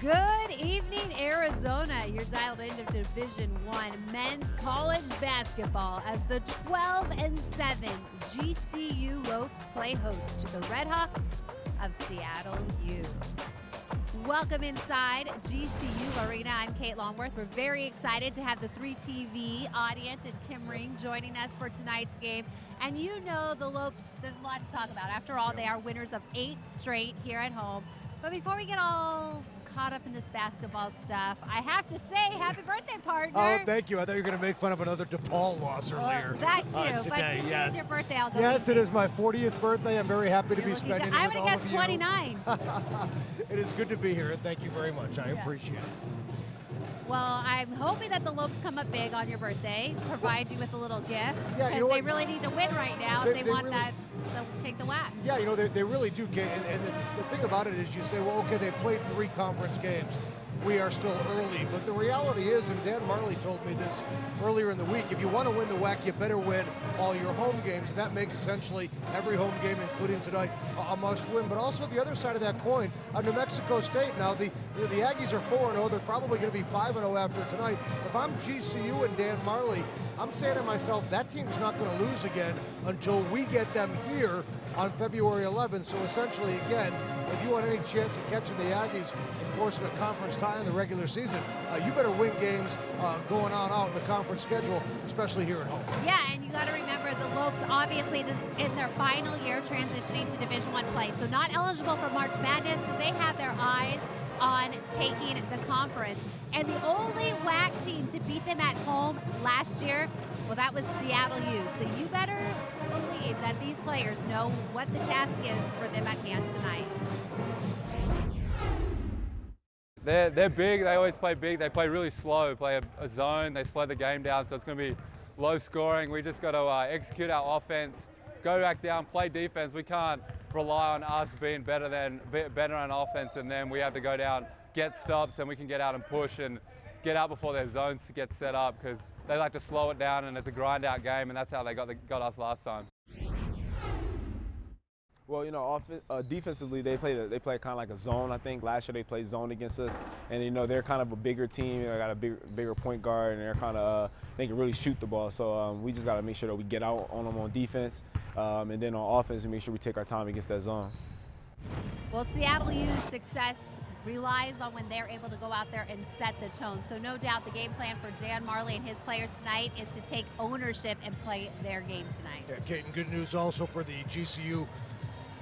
Good evening, Arizona. You're dialed into Division I men's college basketball as the 12-7 GCU Lopes play host to the Redhawks of Seattle U. Welcome inside GCU Arena. I'm Kate Longworth. We're very excited to have the 3TV audience and Tim Ring joining us for tonight's game. And you know the Lopes, there's a lot to talk about. After all, they are winners of 8 straight here at home. But before we get all caught up in this basketball stuff, I have to say happy birthday, partner. Oh, thank you. I thought you were going to make fun of another DePaul loss earlier. That too, today, but since yes. it's your birthday, I'll go. Yes, it is my 40th birthday. I'm very happy to be spending it I with would all have of guessed you. 29. It is good to be here, and thank you very much. I appreciate it. Well, I'm hoping that the Lopes come up big on your birthday, provide you with a little gift, because you know they what? really need to win right now if they want really, that. They'll take the whack. Yeah, you know, they really do, Kate. And the thing about it is you say, well, okay, they played 3 conference games. We are still early. But the reality is, and Dan Marley told me this earlier in the week, if you want to win the WAC, you better win all your home games. And that makes essentially every home game, including tonight, a must-win. But also the other side of that coin, New Mexico State. Now, the Aggies are 4-0. They're probably going to be 5-0 after tonight. If I'm GCU and Dan Marley, I'm saying to myself, that team's not going to lose again until we get them here on February 11th. So essentially, again, if you want any chance of catching the Aggies and forcing a conference tie in the regular season, you better win games going on out in the conference schedule, especially here at home. Yeah, and you got to remember the Lopes obviously is in their final year transitioning to Division I play, so not eligible for March Madness, so they have their eyes on taking the conference. And the only WAC team to beat them at home last year, well, that was Seattle U. So you better believe that these players know what the task is for them at hand tonight. They're big, they always play big, they play really slow, play a zone, they slow the game down, so it's going to be low scoring. We just got to execute our offense, go back down, play defense. We can't rely on us being better on offense, and then we have to go down, get stops, and we can get out and push and get out before their zones to get set up, because they like to slow it down and it's a grind out game, and that's how they got us last time. Well, you know, defensively, they play kind of like a zone. I think last year they played zone against us, and you know they're kind of a bigger team. They got a bigger point guard, and they're kind of they can really shoot the ball. So we just got to make sure that we get out on them on defense, and then on offense, we make sure we take our time against that zone. Well, Seattle U's success relies on when they're able to go out there and set the tone. So no doubt the game plan for Dan Marley and his players tonight is to take ownership and play their game tonight. Yeah, Kate, and good news also for the GCU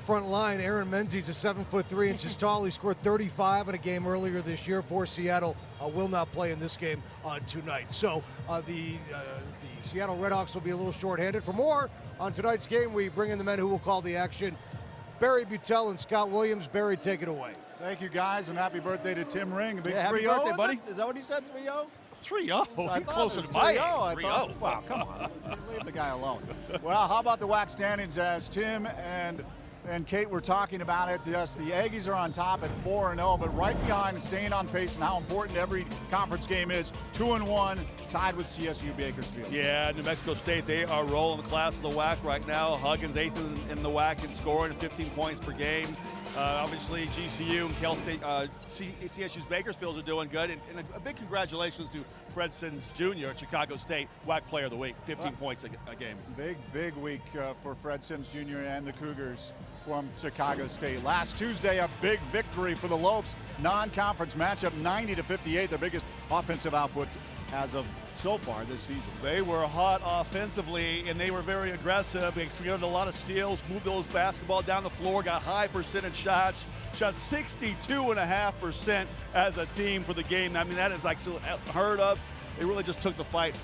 front line. Aaron Menzies is 7'3" tall. He scored 35 in a game earlier this year for Seattle. Will not play in this game tonight. So the Seattle Redhawks will be a little shorthanded. For more on tonight's game, we bring in the men who will call the action. Barry Butel and Scott Williams. Barry, take it away. Thank you, guys, and happy birthday to Tim Ring. A big happy 3-0, birthday, buddy. Is that what he said, 3-0? 3-0? I He's thought closer it was to my age, 3-0. 3-0. Wow, come on. Leave the guy alone. Well, how about the WAC standings as Tim and Kate were talking about it? Yes, the Aggies are on top at 4-0, but right behind and staying on pace, and how important every conference game is, 2-1, tied with CSU Bakersfield. Yeah, New Mexico State, they are rolling the class of the WAC right now. Huggins 8th in the WAC in scoring, 15 points per game. Obviously, GCU and Cal State, CSU's Bakersfield are doing good. And a big congratulations to Fred Sims Jr. at Chicago State, WAC Player of the Week, 15 points a game. Big week for Fred Sims Jr. and the Cougars from Chicago State. Last Tuesday, a big victory for the Lopes. Non-conference matchup, 90-58, their biggest offensive output as of so far this season. They were hot offensively, and they were very aggressive. They created a lot of steals, moved those basketball down the floor, got high percentage shots, shot 62.5% as a team for the game. I mean, that is like unheard of. They really just took the fight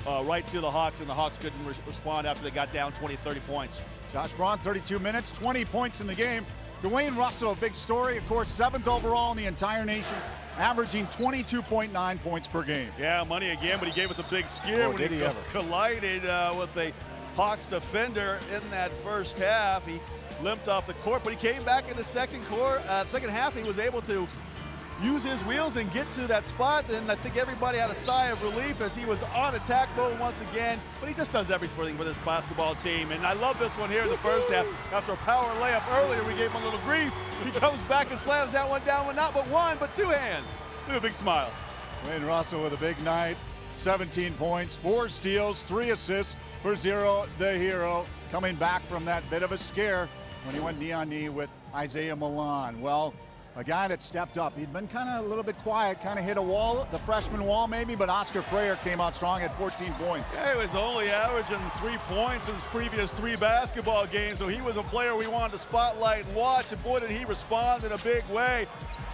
right to the Hawks, and the Hawks couldn't respond after they got down 20, 30 points. Josh Braun, 32 minutes, 20 points in the game. Dwayne Russell, a big story, of course, 7th overall in the entire nation, averaging 22.9 points per game. Yeah, money again, but he gave us a big scare when he collided with the Hawks defender in that first half. He limped off the court, but he came back in the second half. He was able to use his wheels and get to that spot. Then I think everybody had a sigh of relief as he was on attack mode once again. But he just does everything for this basketball team. And I love this one here in the first half. After a power layup earlier, we gave him a little grief. He comes back and slams that one down with not but one, but two hands. Look at a big smile. Wayne Russell with a big night. 17 points, 4 steals, 3 assists for Zero, the hero, coming back from that bit of a scare when he went knee on knee with Isaiah Milan. Well, a guy that stepped up. He'd been kind of a little bit quiet, kind of hit a wall, the freshman wall maybe, but Oscar Freyer came out strong at 14 points. Yeah, he was only averaging 3 points in his previous 3 basketball games, so he was a player we wanted to spotlight and watch, and boy, did he respond in a big way.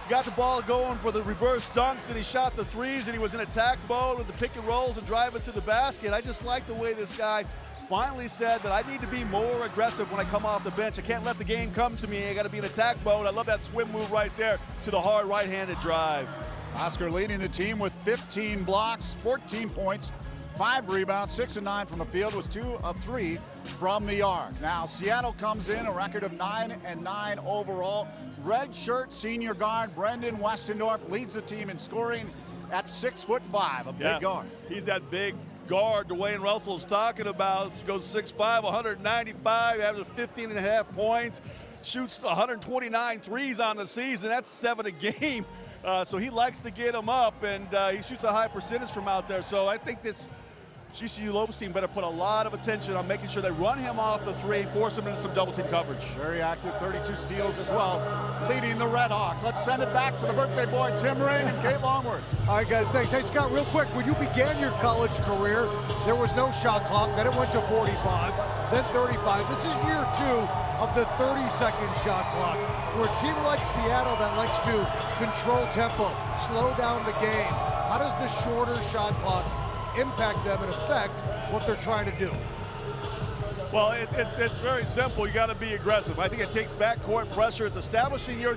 Got the ball going for the reverse dunks, and he shot the threes, and he was in attack mode with the pick and rolls and driving to the basket. I just like the way this guy finally said that I need to be more aggressive when I come off the bench. I can't let the game come to me. I got to be in attack mode. I love that swim move right there to the hard right-handed drive. Oscar leading the team with 15 blocks, 14 points, 5 rebounds, 6 of 9 from the field, was 2 of 3 from the arc. Now Seattle comes in a record of 9-9 overall. Red shirt senior guard Brendan Westendorf leads the team in scoring at 6'5", a big guard. He's that big guard Dwayne Russell's talking about. Goes 6'5", 195, averages 15.5 points, shoots 129 threes on the season. That's 7 a game. So he likes to get them up, and he shoots a high percentage from out there. So I think this GCU Lopes team better put a lot of attention on making sure they run him off the 3, force him into some double team coverage. Very active, 32 steals as well, leading the Red Hawks. Let's send it back to the birthday boy, Tim Rain and Kate Longworth. All right, guys, thanks. Hey, Scott, real quick, when you began your college career, there was no shot clock. Then it went to 45, then 35. This is year 2 of the 30-second shot clock. For a team like Seattle that likes to control tempo, slow down the game, how does the shorter shot clock impact them and affect what they're trying to do? Well, it's very simple. You got to be aggressive. I think it takes backcourt pressure. It's establishing your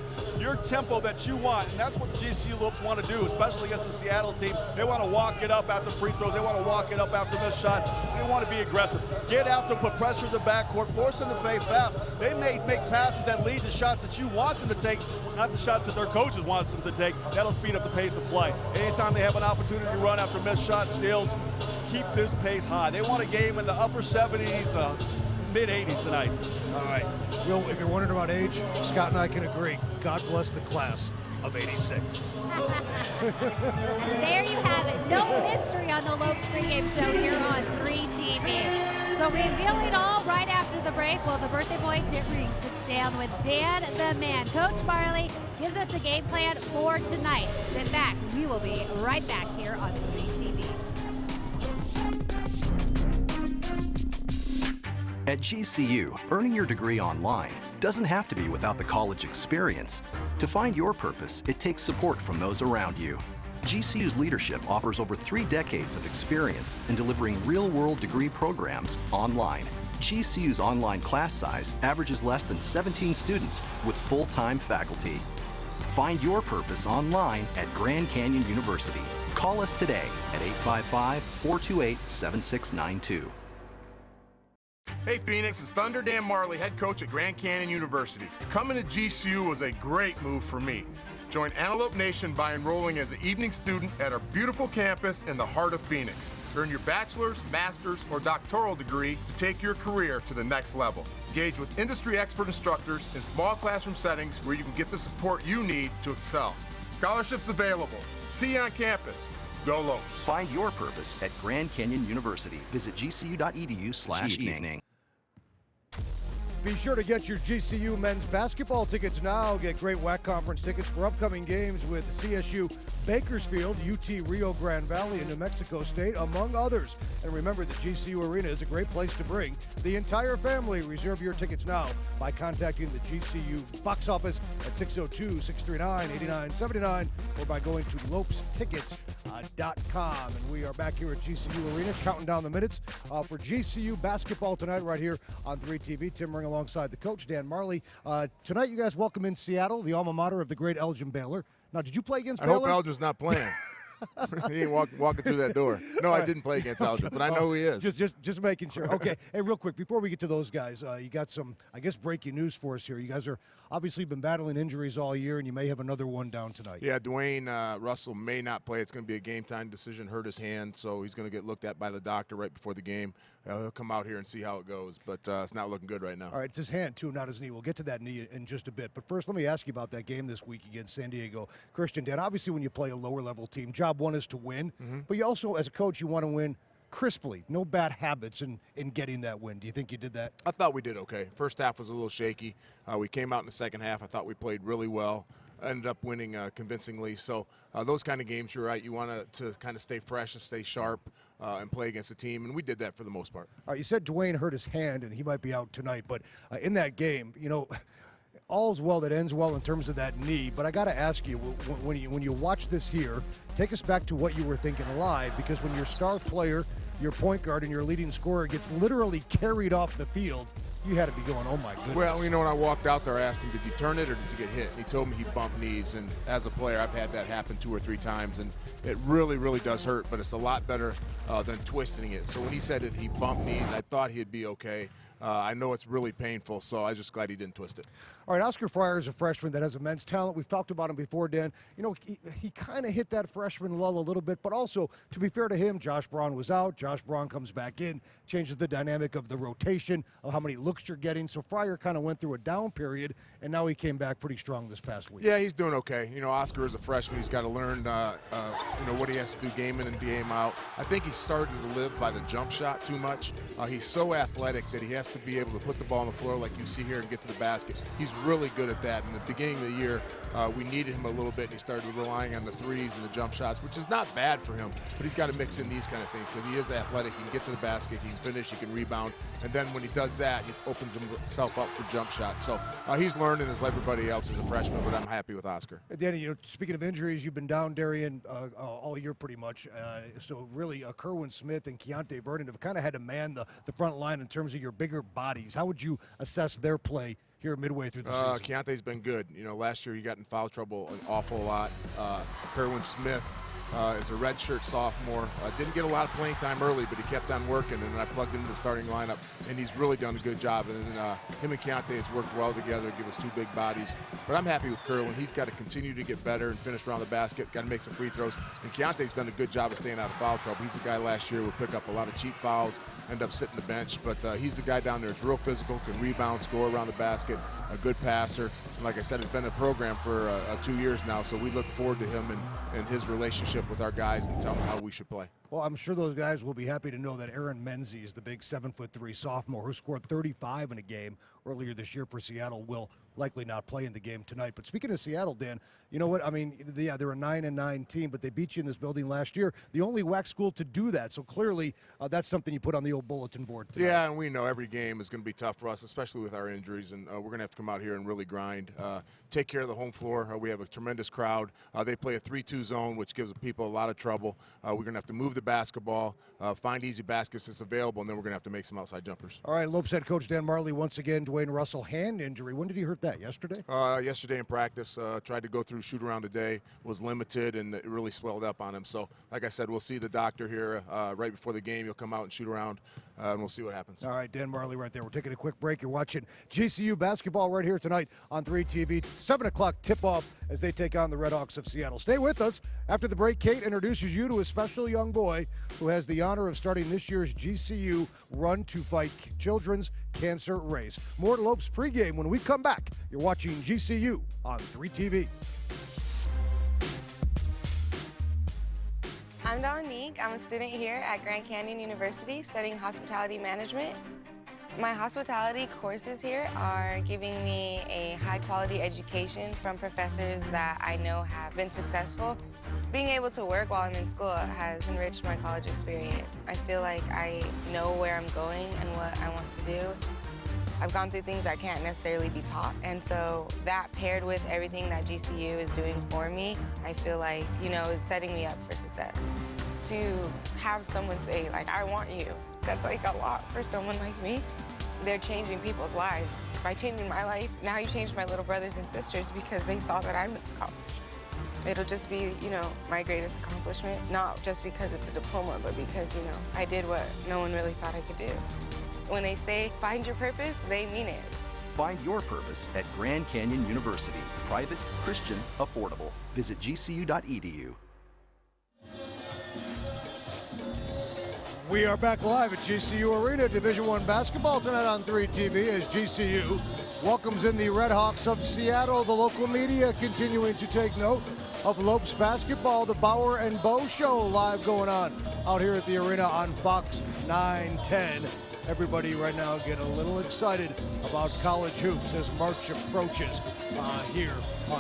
tempo that you want, and that's what the GCU Lopes want to do, especially against the Seattle team. They want to walk it up after free throws. They want to walk it up after missed shots. They want to be aggressive. Get after them, put pressure in the backcourt, force them to play fast. They may make passes that lead to shots that you want them to take, not the shots that their coaches want them to take. That'll speed up the pace of play. Anytime they have an opportunity to run after missed shot steals, keep this pace high. They want a game in the upper 70s, mid 80s tonight. All right. Will, if you're wondering about age, Scott and I can agree. God bless the class of 86. There you have it. No mystery on the Lopes pregame show here on 3TV. So reveal it all right after the break. Well, the birthday boy Tim Ring sits down with Dan the Man. Coach Marley gives us a game plan for tonight. Sit back. We will be right back here on 3TV. At GCU, earning your degree online doesn't have to be without the college experience. To find your purpose, it takes support from those around you. GCU's leadership offers over 3 decades of experience in delivering real-world degree programs online. GCU's online class size averages less than 17 students with full-time faculty. Find your purpose online at Grand Canyon University. Call us today at 855-428-7692. Hey Phoenix, it's Thunder Dan Marley, head coach at Grand Canyon University. Coming to GCU was a great move for me. Join Antelope Nation by enrolling as an evening student at our beautiful campus in the heart of Phoenix. Earn your bachelor's, master's, or doctoral degree to take your career to the next level. Engage with industry expert instructors in small classroom settings where you can get the support you need to excel. Scholarships available. See you on campus. Go Lopes. Find your purpose at Grand Canyon University. Visit gcu.edu/evening. Be sure to get your GCU men's basketball tickets now. Get great WAC conference tickets for upcoming games with CSU Bakersfield, UT Rio Grande Valley, and New Mexico State, among others. And remember, the GCU Arena is a great place to bring the entire family. Reserve your tickets now by contacting the GCU box office at 602-639-8979 or by going to lopestickets.com. And we are back here at GCU Arena counting down the minutes for GCU basketball tonight right here on 3TV. Tim Ring alongside the coach, Dan Marley. Tonight you guys welcome in Seattle, the alma mater of the great Elgin Baylor. Now, did you play against Baylor? I hope Elgin's not playing. He ain't walking through that door. No, I didn't play against Aldridge, but I know who he is. Just making sure. Okay. Hey, real quick, before we get to those guys, you got some, I guess, breaking news for us here. You guys are obviously been battling injuries all year, and you may have another one down tonight. Yeah, Dwayne Russell may not play. It's going to be a game-time decision. Hurt his hand, so he's going to get looked at by the doctor right before the game. He'll come out here and see how it goes, but it's not looking good right now. All right, it's his hand, too, not his knee. We'll get to that knee in just a bit. But first, let me ask you about that game this week against San Diego Christian. Dan, obviously, when you play a lower-level team, job one is to win, but you also, as a coach, you want to win crisply. No bad habits in getting that win. Do you think you did that? I thought we did okay. First half was a little shaky. We came out in the second half. I thought we played really well. Ended up winning convincingly. So those kind of games, you're right, you want to kind of stay fresh and stay sharp and play against the team, and we did that for the most part. All right, you said Dwayne hurt his hand, and he might be out tonight, but in that game, you know, all's well that ends well in terms of that knee, but I got to ask you, when you watch this here, take us back to what you were thinking live, because when your star player, your point guard, and your leading scorer gets literally carried off the field, you had to be going, oh my goodness. Well, you know, when I walked out there, I asked him, did you turn it or did you get hit? And he told me he bumped knees, and as a player, I've had that happen 2 or 3 times, and it really, really does hurt, but it's a lot better than twisting it. So when he said that he bumped knees, I thought he'd be okay. I know it's really painful, so I was just glad he didn't twist it. All right, Oscar Fryer is a freshman that has immense talent. We've talked about him before, Dan. You know, he kind of hit that freshman lull a little bit, but also, to be fair to him, Josh Braun was out. Josh Braun comes back in, changes the dynamic of the rotation, of how many looks you're getting. So Fryer kind of went through a down period, and now he came back pretty strong this past week. Yeah, he's doing okay. You know, Oscar is a freshman. He's got to learn, you know, what he has to do game in and game out. I think he's starting to live by the jump shot too much. He's so athletic that he has to be able to put the ball on the floor like you see here and get to the basket. He's really good at that. In the beginning of the year, we needed him a little bit, and he started relying on the threes and the jump shots, which is not bad for him, but he's got to mix in these kind of things because he is athletic. He can get to the basket, he can finish, he can rebound, and then when he does that, it opens himself up for jump shots. So he's learning as everybody else as a freshman, but I'm happy with Oscar. Danny, you know, speaking of injuries, you've been down, Darian, all year pretty much. So really, Kerwin Smith and Keontae Vernon have kind of had to man the front line in terms of your bigger bodies. How would you assess their play here midway through the season? Keontae's been good. You know, last year he got in foul trouble an awful lot. Kerwin Smith is a redshirt sophomore. Didn't get a lot of playing time early, but he kept on working, and then I plugged him into the starting lineup, and he's really done a good job. And then him and Keontae has worked well together, give us 2 big bodies. But I'm happy with Kerwin. He's got to continue to get better and finish around the basket, got to make some free throws. And Keontae's done a good job of staying out of foul trouble. He's the guy last year who would pick up a lot of cheap fouls, end up sitting the bench. But he's the guy down there that's real physical, can rebound, score around the basket, a good passer. And like I said, it's been a program for 2 years now, so we look forward to him and his relationship with our guys and tell them how we should play. Well, I'm sure those guys will be happy to know that Aaron Menzies, the big 7'3" sophomore who scored 35 in a game earlier this year for Seattle, will likely not play in the game tonight. But speaking of Seattle, Dan, you know what? I mean, yeah, they're a 9-9 team, but they beat you in this building last year. The only WAC school to do that. So clearly, that's something you put on the old bulletin board tonight. Yeah, and we know every game is going to be tough for us, especially with our injuries, and we're going to have to come out here and really grind, take care of the home floor. We have a tremendous crowd. They play a 3-2 zone, which gives people a lot of trouble. We're going to have to move the basketball, find easy baskets that's available, and then we're going to have to make some outside jumpers. All right, Lopes head coach Dan Marley once again. Dwayne Russell, hand injury. When did he hurt that? Yesterday? Yesterday in practice. Tried to go through shoot around today, was limited, and it really swelled up on him. So, like I said, we'll see the doctor here right before the game. He'll come out and shoot around, and we'll see what happens. All right, Dan Marley right there. We're taking a quick break. You're watching GCU basketball right here tonight on 3TV. 7 o'clock tip-off as they take on the Redhawks of Seattle. Stay with us. After the break, Kate introduces you to a special young boy who has the honor of starting this year's GCU Run to Fight Children's Cancer Race. More Lopes pregame when we come back. You're watching GCU on 3TV. I'm Dominique. I'm a student here at Grand Canyon University studying hospitality management. My hospitality courses here are giving me a high-quality education from professors that I know have been successful. Being able to work while I'm in school has enriched my college experience. I feel like I know where I'm going and what I want to do. I've gone through things I can't necessarily be taught, and so that paired with everything that GCU is doing for me, I feel like, you know, is setting me up for success. To have someone say, like, I want you, that's like a lot for someone like me. They're changing people's lives. By changing my life, now you changed my little brothers and sisters because they saw that I went to college. It'll just be, my greatest accomplishment, not just because it's a diploma, but because, I did what no one really thought I could do. When they say, find your purpose, they mean it. Find your purpose at Grand Canyon University. Private, Christian, affordable. Visit gcu.edu. We are back live at GCU Arena, Division I basketball tonight on 3 TV as GCU welcomes in the Red Hawks of Seattle. The local media continuing to take note of Lopes basketball. The Bauer and Bow Show live going on out here at the arena on Fox 910. Everybody right now getting a little excited about college hoops as March approaches here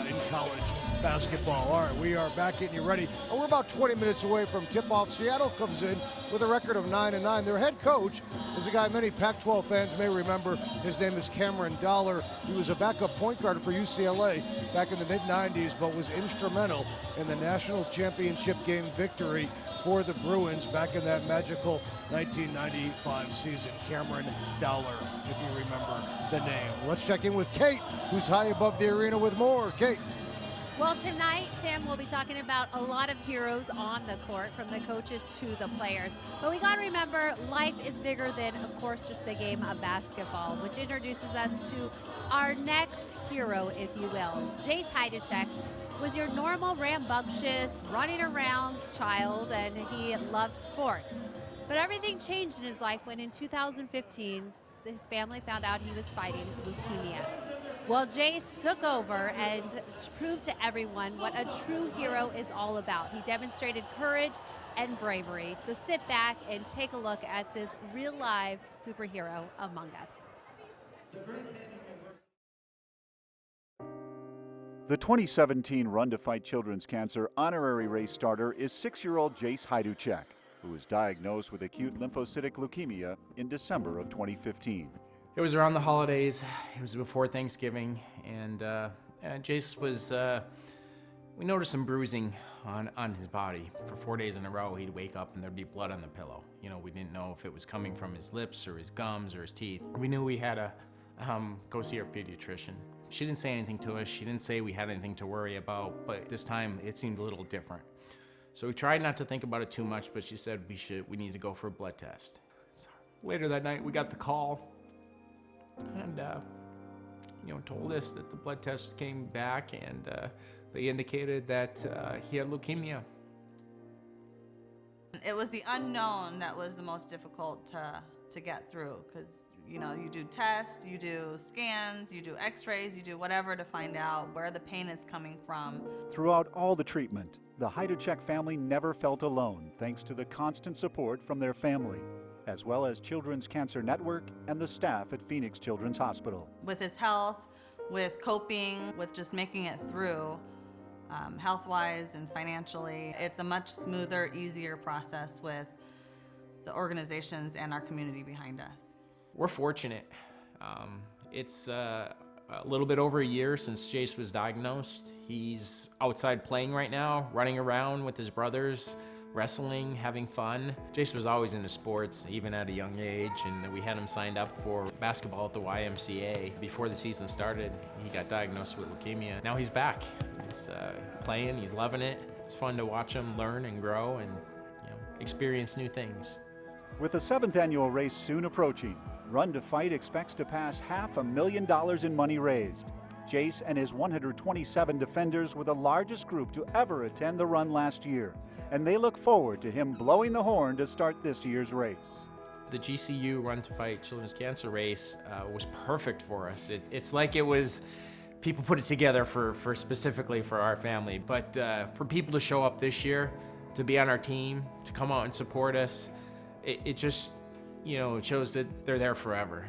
in college basketball. All right, we are back getting you ready. And we're about 20 minutes away from tip-off. Seattle comes in with a record of 9-9. Their head coach is a guy many Pac-12 fans may remember. His name is Cameron Dollar. He was a backup point guard for UCLA back in the mid-90s, but was instrumental in the national championship game victory for the Bruins back in that magical 1995 season. Cameron Dollar, if you remember the name. Let's check in with Kate, who's high above the arena with more. Kate. Well, tonight, Tim, we'll be talking about a lot of heroes on the court, from the coaches to the players. But we got to remember, life is bigger than, of course, just the game of basketball, which introduces us to our next hero, if you will. Jace Hydachek was your normal rambunctious, running around child, and he loved sports. But everything changed in his life when in 2015, his family found out he was fighting leukemia. Well, Jace took over and proved to everyone what a true hero is all about. He demonstrated courage and bravery. So sit back and take a look at this real live superhero among us. The 2017 Run to Fight Children's Cancer honorary race starter is 6-year-old Jace Hydachek, who was diagnosed with acute lymphocytic leukemia in December of 2015. It was around the holidays. It was before Thanksgiving, and Jace was, we noticed some bruising on his body. For 4 days in a row, he'd wake up and there'd be blood on the pillow. We didn't know if it was coming from his lips or his gums or his teeth. We knew we had to go see our pediatrician. She didn't say anything to us. She didn't say we had anything to worry about, but this time it seemed a little different. So we tried not to think about it too much, but she said we need to go for a blood test. So later that night, we got the call and told us that the blood test came back and they indicated that he had leukemia. It was the unknown that was the most difficult to get through, because you do tests, you do scans, you do x-rays, you do whatever to find out where the pain is coming from. Throughout all the treatment, the Hydachek family never felt alone thanks to the constant support from their family, as well as Children's Cancer Network and the staff at Phoenix Children's Hospital. With his health, with coping, with just making it through, health-wise and financially, it's a much smoother, easier process with the organizations and our community behind us. We're fortunate. It's a little bit over a year since Jace was diagnosed. He's outside playing right now, running around with his brothers, wrestling, having fun. Jace was always into sports, even at a young age, and we had him signed up for basketball at the YMCA. Before the season started, he got diagnosed with leukemia. Now he's back. He's playing, he's loving it. It's fun to watch him learn and grow and experience new things. With the 7th annual race soon approaching, Run to Fight expects to pass $500,000 in money raised. Jace and his 127 defenders were the largest group to ever attend the run last year, and they look forward to him blowing the horn to start this year's race. The GCU Run to Fight Children's Cancer race was perfect for us. It's like it was, people put it together for specifically for our family, but for people to show up this year, to be on our team, to come out and support us, it just, it shows that they're there forever.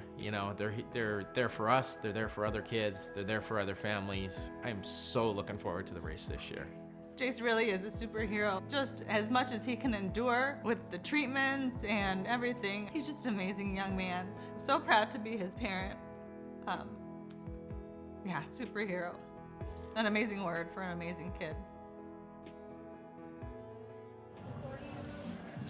They're there for us, they're there for other kids, they're there for other families. I'm so looking forward to the race this year. Jace really is a superhero. Just as much as he can endure with the treatments and everything, he's just an amazing young man. I'm so proud to be his parent. Superhero. An amazing word for an amazing kid.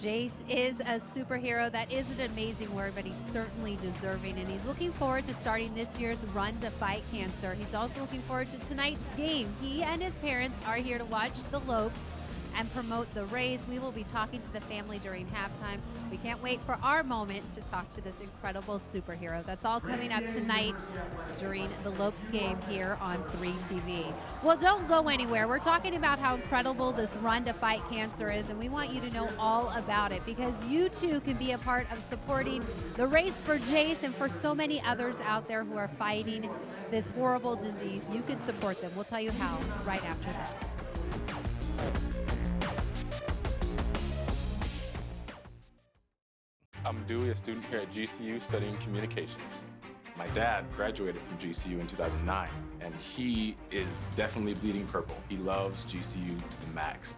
Jace is a superhero. That is an amazing word, but he's certainly deserving, and he's looking forward to starting this year's Run to Fight Cancer. He's also looking forward to tonight's game. He and his parents are here to watch the Lopes and promote the race. We will be talking to the family during halftime. We can't wait for our moment to talk to this incredible superhero. That's all coming up tonight during the Lopes game here on 3TV. Well, don't go anywhere. We're talking about how incredible this Run to Fight Cancer is, and we want you to know all about it because you too can be a part of supporting the race for Jace and for so many others out there who are fighting this horrible disease. You can support them. We'll tell you how right after this. I'm Dewey, a student here at GCU studying communications. My dad graduated from GCU in 2009, and he is definitely bleeding purple. He loves GCU to the max.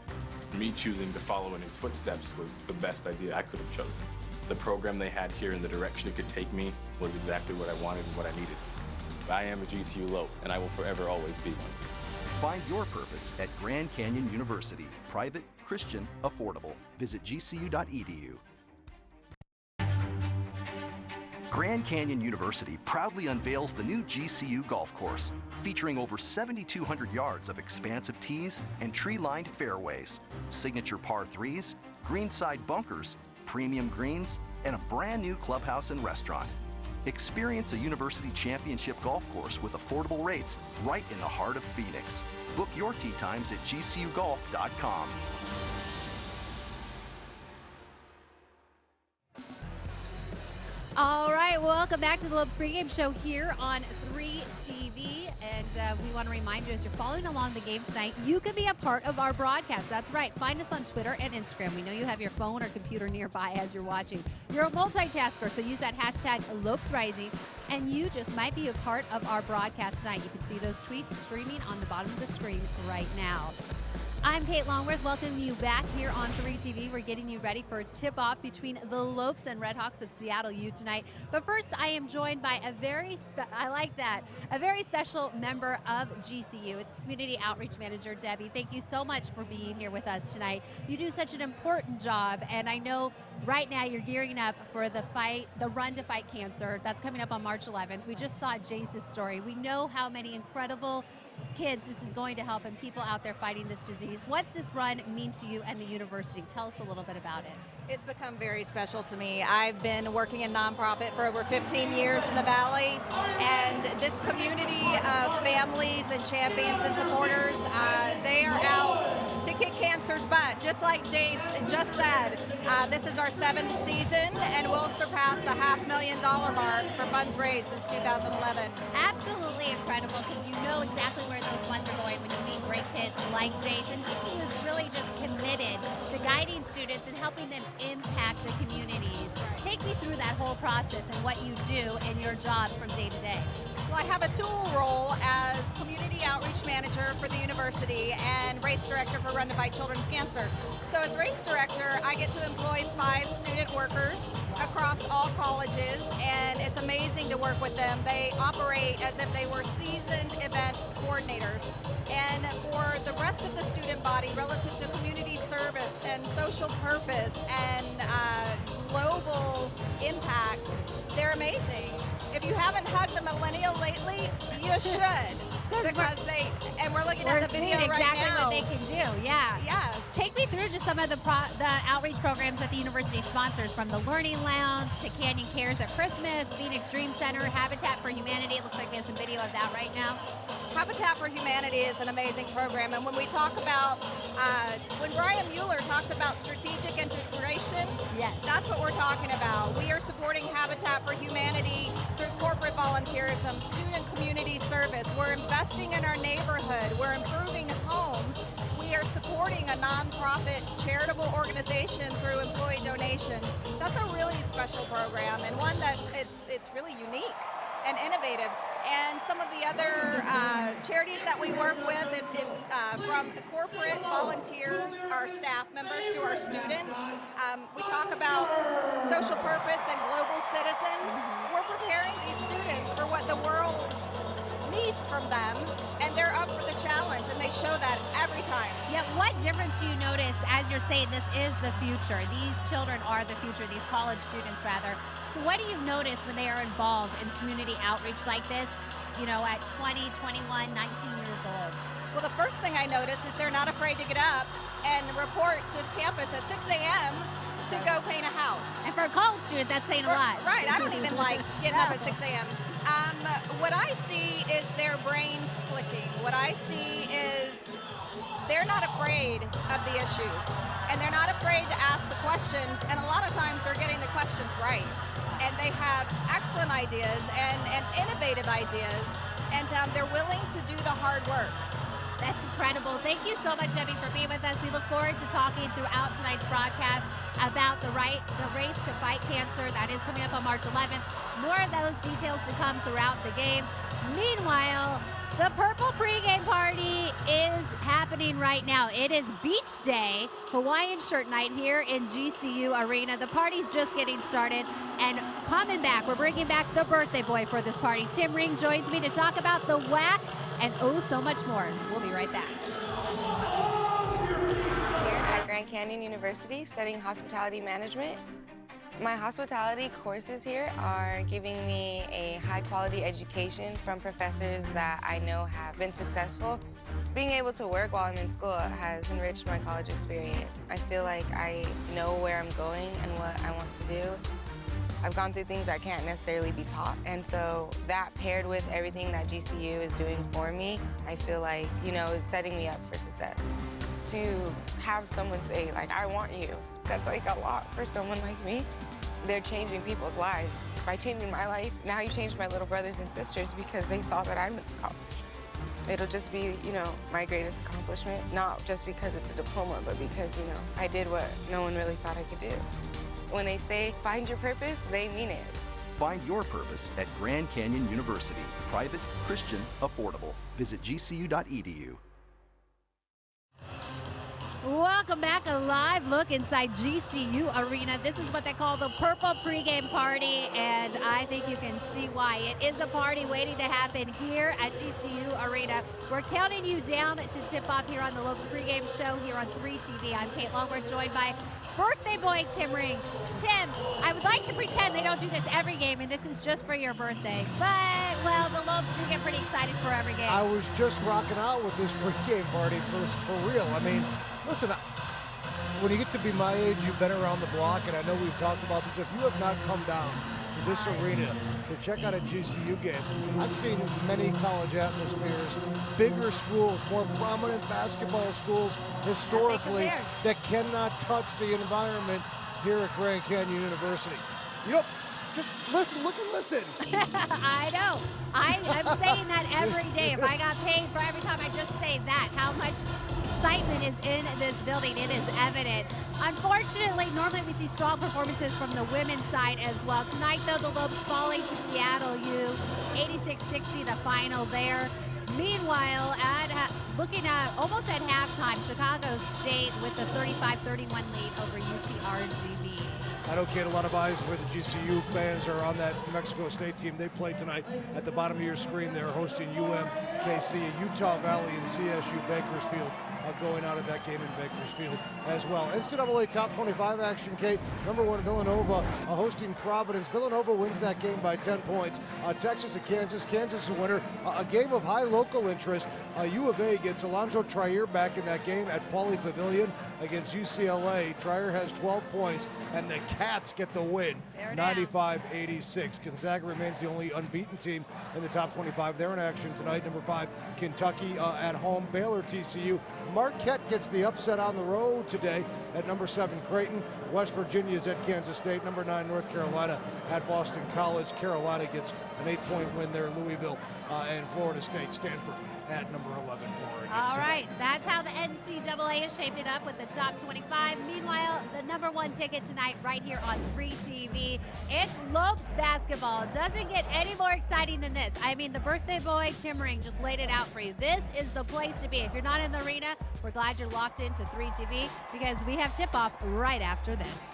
Me choosing to follow in his footsteps was the best idea I could have chosen. The program they had here and the direction it could take me was exactly what I wanted and what I needed. I am a GCU Lope, and I will forever always be one. Find your purpose at Grand Canyon University. Private, Christian, affordable. Visit gcu.edu. Grand Canyon University proudly unveils the new GCU golf course, featuring over 7,200 yards of expansive tees and tree-lined fairways, signature par 3s, greenside bunkers, premium greens, and a brand new clubhouse and restaurant. Experience a university championship golf course with affordable rates right in the heart of Phoenix. Book your tee times at gcugolf.com. All right, welcome back to the Lopes Pregame Show here on 3TV. And we want to remind you, as you're following along the game tonight, you can be a part of our broadcast. That's right. Find us on Twitter and Instagram. We know you have your phone or computer nearby as you're watching. You're a multitasker, so use that hashtag LopesRising, and you just might be a part of our broadcast tonight. You can see those tweets streaming on the bottom of the screen right now. I'm Kate Longworth, welcoming you back here on 3TV. We're getting you ready for a tip-off between the Lopes and Redhawks of Seattle U tonight. But first, I am joined by a very special member of GCU. It's Community Outreach Manager Debbie. Thank you so much for being here with us tonight. You do such an important job, and I know right now you're gearing up for the Run to Fight Cancer. That's coming up on March 11th. We just saw Jace's story. We know how many incredible kids this is going to help and people out there fighting this disease. What's this run mean to you and the university? Tell us a little bit about it. It's become very special to me. I've been working in nonprofit for over 15 years in the Valley, and this community of families and champions and supporters, they are out to kick cancer's butt. Just like Jace just said, this is our 7th season, and we'll surpass the $500,000 mark for funds raised since 2011. Absolutely incredible, because you know exactly where those funds are going when you meet great kids like Jace. And GCU is really just committed to guiding students and helping them impact the communities. Take me through that whole process and what you do in your job from day to day. Well, I have a dual role as Community Outreach Manager for the university and Race Director for Run to Fight Children's Cancer. So as Race Director, I get to employ 5 student workers across all colleges, and it's amazing to work with them. They operate as if they were seasoned event coordinators. And for the rest of the student body, relative to community service and social purpose and global impact, they're amazing. If you haven't hugged a millennial lately, you should. Because we're looking at the video right exactly now. What they can do, yeah. Yes. Take me through just some of the outreach programs that the university sponsors, from the Learning Lounge to Canyon Cares at Christmas, Phoenix Dream Center, Habitat for Humanity. It looks like we have some video of that right now. Habitat for Humanity is an amazing program, and when we talk about, when Brian Mueller talks about strategic integration, yes, that's what we're talking about. We are supporting Habitat for Humanity through corporate volunteerism, student community service. We're investing in our neighborhood. We're improving homes. We are supporting a nonprofit charitable organization through employee donations. That's a really special program, and one that's it's really unique and innovative. And some of the other charities that we work with, it's from corporate volunteers, our staff members, to our students. We talk about social purpose and global citizens. We're preparing these students for what the world needs from them, and they're up for the challenge, and they they show that every time. Yeah, what difference do you notice as you're saying this is the future? These children are the future, these college students rather. So what do you notice when they are involved in community outreach like this, at 20, 21, 19 years old? Well, the first thing I notice is they're not afraid to get up and report to campus at 6 a.m. to go paint a house. And for a college student, that's saying a lot. Right, I don't even like getting up at 6 a.m. What I see is their brains clicking. What I see is they're not afraid of the issues, and they're not afraid to ask the questions, and a lot of times they're getting the questions right. And they have excellent ideas and innovative ideas, and they're willing to do the hard work. That's incredible. Thank you so much, Debbie, for being with us. We look forward to talking throughout tonight's broadcast about the race to fight cancer. That is coming up on March 11th. More of those details to come throughout the game. Meanwhile, the Purple pregame party is happening right now. It is Beach Day, Hawaiian shirt night here in GCU Arena. The party's just getting started, and coming back, we're bringing back the birthday boy for this party. Tim Ring joins me to talk about the WAC and so much more. We'll be right back. Here at Grand Canyon University, studying hospitality management. My hospitality courses here are giving me a high-quality education from professors that I know have been successful. Being able to work while I'm in school has enriched my college experience. I feel like I know where I'm going and what I want to do. I've gone through things that can't necessarily be taught, and so that paired with everything that GCU is doing for me, I feel like, is setting me up for success. To have someone say, I want you, that's a lot for someone like me. They're changing people's lives. By changing my life, now you changed my little brothers and sisters because they saw that I went to college. It'll just be, my greatest accomplishment, not just because it's a diploma, but because, I did what no one really thought I could do. When they say, find your purpose, they mean it. Find your purpose at Grand Canyon University. Private, Christian, affordable. Visit gcu.edu. Welcome back, a live look inside GCU Arena. This is what they call the Purple pregame party, and I think you can see why. It is a party waiting to happen here at GCU Arena. We're counting you down to tip off here on the Lopes pregame show here on 3TV. I'm Kate Long. We're joined by birthday boy Tim Ring. Tim, I would like to pretend they don't do this every game, and this is just for your birthday. But, well, the Lopes do get pretty excited for every game. I was just rocking out with this pregame party for real. I mean, listen, when you get to be my age, you've been around the block, and I know we've talked about this. If you have not come down to this arena to check out a GCU game, I've seen many college atmospheres, bigger schools, more prominent basketball schools historically that cannot touch the environment here at Grand Canyon University. Just look and listen. I know. I'm saying that every day. If I got paid for every time I just say that, how much excitement is in this building, it is evident. Unfortunately, normally we see strong performances from the women's side as well. Tonight, though, the Lopes falling to Seattle U, 86-60 the final there. Meanwhile, looking at almost at halftime, Chicago State with the 35-31 lead over UTRGV. I know, Kate, a lot of eyes where the GCU fans are on that Mexico State team. They play tonight. At the bottom of your screen, they're hosting UMKC, Utah Valley, and CSU Bakersfield going out of that game in Bakersfield as well. NCAA Top 25 action, Kate. Number 1, Villanova hosting Providence. Villanova wins that game by 10 points. Texas and Kansas. Kansas is a winner. A game of high local interest. U of A gets Alonzo Trier back in that game at Pauley Pavilion against UCLA. Trier has 12 points, and the Cats get the win, 95-86. Gonzaga remains the only unbeaten team in the top 25. They're in action tonight. Number 5, Kentucky at home. Baylor, TCU. Marquette gets the upset on the road today at number 7, Creighton. West Virginia is at Kansas State. Number 9, North Carolina at Boston College. Carolina gets an 8-point win there. Louisville and Florida State. Stanford at number 11, Oregon. All right, that's how the NCAA is shaping up with the top 25. Meanwhile, the number 1 ticket tonight right here on 3TV. It's Lopes basketball. It doesn't get any more exciting than this. I mean, the birthday boy, Tim Ring, just laid it out for you. This is the place to be. If you're not in the arena, we're glad you're locked into 3TV because we have tip-off right after this.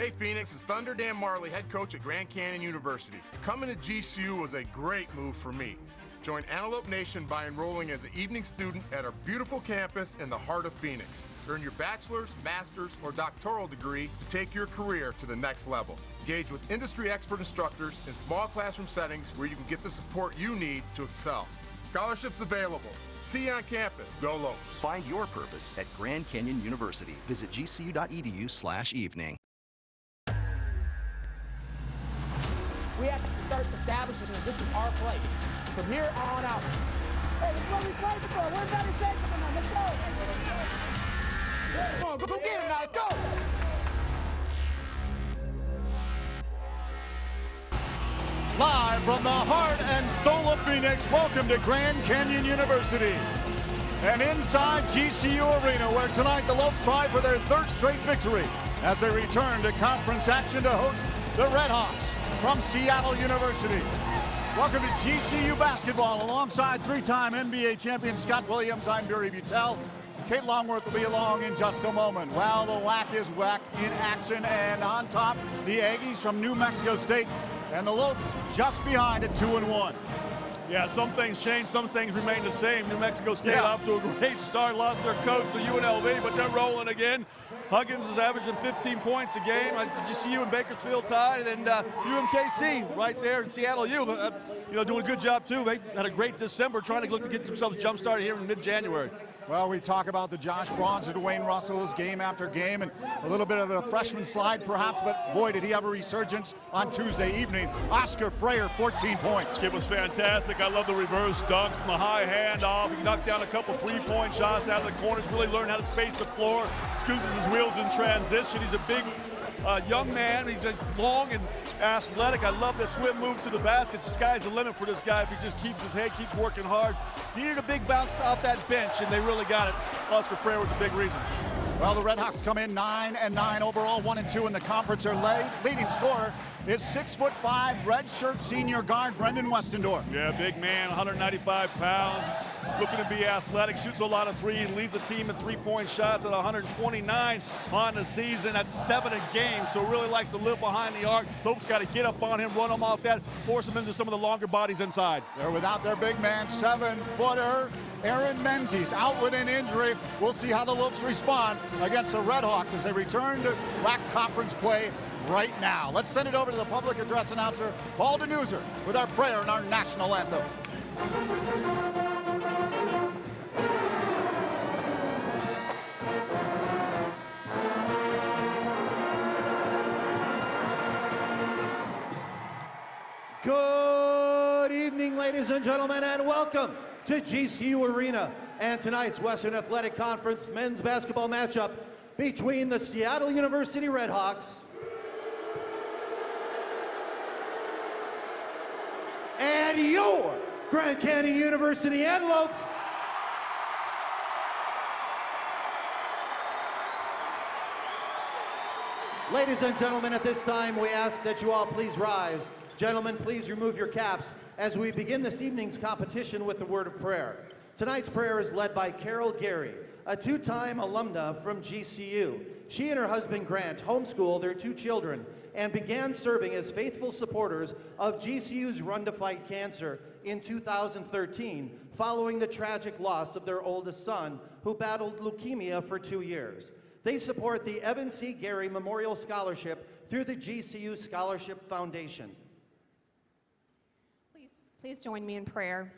Hey Phoenix, it's Thunder Dan Marley, head coach at Grand Canyon University. Coming to GCU was a great move for me. Join Antelope Nation by enrolling as an evening student at our beautiful campus in the heart of Phoenix. Earn your bachelor's, master's, or doctoral degree to take your career to the next level. Engage with industry expert instructors in small classroom settings where you can get the support you need to excel. Scholarships available. See you on campus. Go Lopes. Find your purpose at Grand Canyon University. Visit gcu.edu/evening. We have to start establishing that this is our place. From here on out. Hey, this is what we played before. We're better safe than them. Let's go. Come on, go get him now. Let's go. Live from the heart and soul of Phoenix, welcome to Grand Canyon University. And inside GCU Arena, where tonight the Lopes try for their third straight victory as they return to conference action to host the Red Hawks from Seattle University. Welcome to GCU basketball alongside three-time NBA champion Scott Williams. I'm Barry Butel. Kate Longworth will be along in just a moment. Well, the WAC is WAC in action, and on top, the Aggies from New Mexico State, and the Lopes just behind at 2-1. Yeah, some things change, some things remain the same. New Mexico State off to a great start, lost their coach to UNLV, but they're rolling again. Huggins is averaging 15 points a game. GCU and Bakersfield tied, and UMKC right there in Seattle U, doing a good job too. They had a great December, trying to look to get themselves jump-started here in mid-January. Well, we talk about the Josh Brauns and Dwayne Russells game after game, and a little bit of a freshman slide perhaps, but boy, did he have a resurgence on Tuesday evening. Oscar Freyer, 14 points. It was fantastic. I love the reverse dunk from the high handoff. He knocked down a couple three-point shots out of the corners, really learned how to space the floor, scoozes his wheels in transition. He's a big young man. He's long and athletic. I love the swim move to the basket. The sky's the limit for this guy if he just keeps his head, keeps working hard. He needed a big bounce off that bench, and they really got it. Oscar Freyer was a big reason. Well, the Red Hawks come in 9-9 overall, 1-2 in the conference. Their leading scorer is 6'5", redshirt senior guard Brendan Westendorf. Yeah, big man, 195 pounds. He's looking to be athletic, shoots a lot of threes, leads the team in three-point shots at 129 on the season. That's 7 a game, so really likes to live behind the arc. Lopes got to get up on him, run him off that, force him into some of the longer bodies inside. They're without their big man, 7-footer. Aaron Menzies out with an injury. We'll see how the Lopes respond against the Red Hawks as they return to WAC conference play right now. Let's send it over to the public address announcer, Paul DeNuser, with our prayer and our national anthem. Good evening, ladies and gentlemen, and welcome to GCU Arena and tonight's Western Athletic Conference men's basketball matchup between the Seattle University Red Hawks and your Grand Canyon University Antelopes. Ladies and gentlemen, at this time we ask that you all please rise. Gentlemen, please remove your caps as we begin this evening's competition with the word of prayer. Tonight's prayer is led by Carol Gary, a two-time alumna from GCU. She and her husband Grant homeschooled their 2 children and began serving as faithful supporters of GCU's Run to Fight Cancer in 2013, following the tragic loss of their oldest son, who battled leukemia for 2 years. They support the Evan C. Gary Memorial Scholarship through the GCU Scholarship Foundation. Please join me in prayer.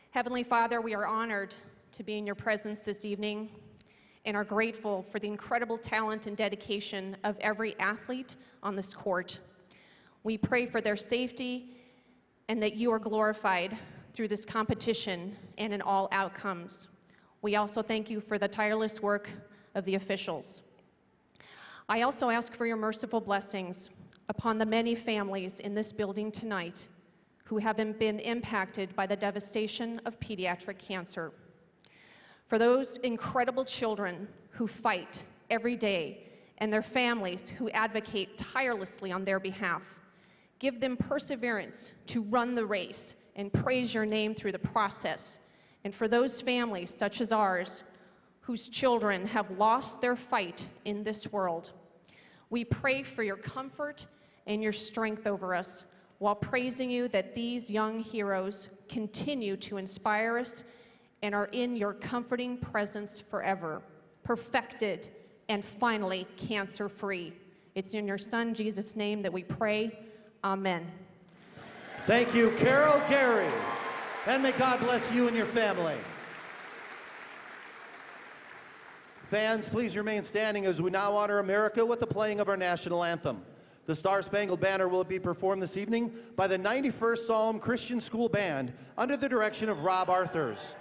Heavenly Father, we are honored to be in your presence this evening and are grateful for the incredible talent and dedication of every athlete on this court. We pray for their safety and that you are glorified through this competition and in all outcomes. We also thank you for the tireless work of the officials. I also ask for your merciful blessings upon the many families in this building tonight who have been impacted by the devastation of pediatric cancer. For those incredible children who fight every day and their families who advocate tirelessly on their behalf, give them perseverance to run the race and praise your name through the process. And for those families, such as ours, whose children have lost their fight in this world, We pray for your comfort and your strength over us, while praising you that these young heroes continue to inspire us and are in your comforting presence forever, perfected and finally cancer-free. It's in your Son, Jesus' name, that we pray. Amen. Thank you, Carol Gary. And may God bless you and your family. Fans, please remain standing as we now honor America with the playing of our national anthem. The Star-Spangled Banner will be performed this evening by the 91st Psalm Christian School Band under the direction of Rob Arthurs.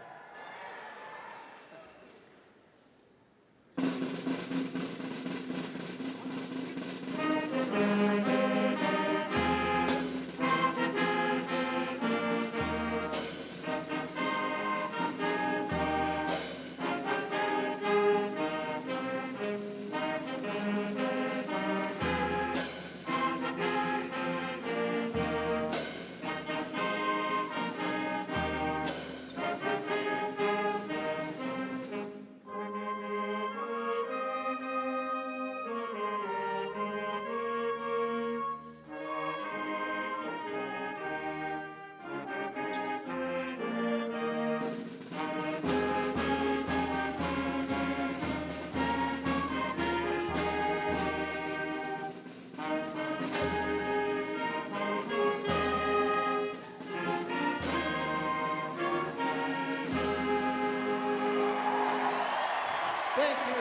Thank you.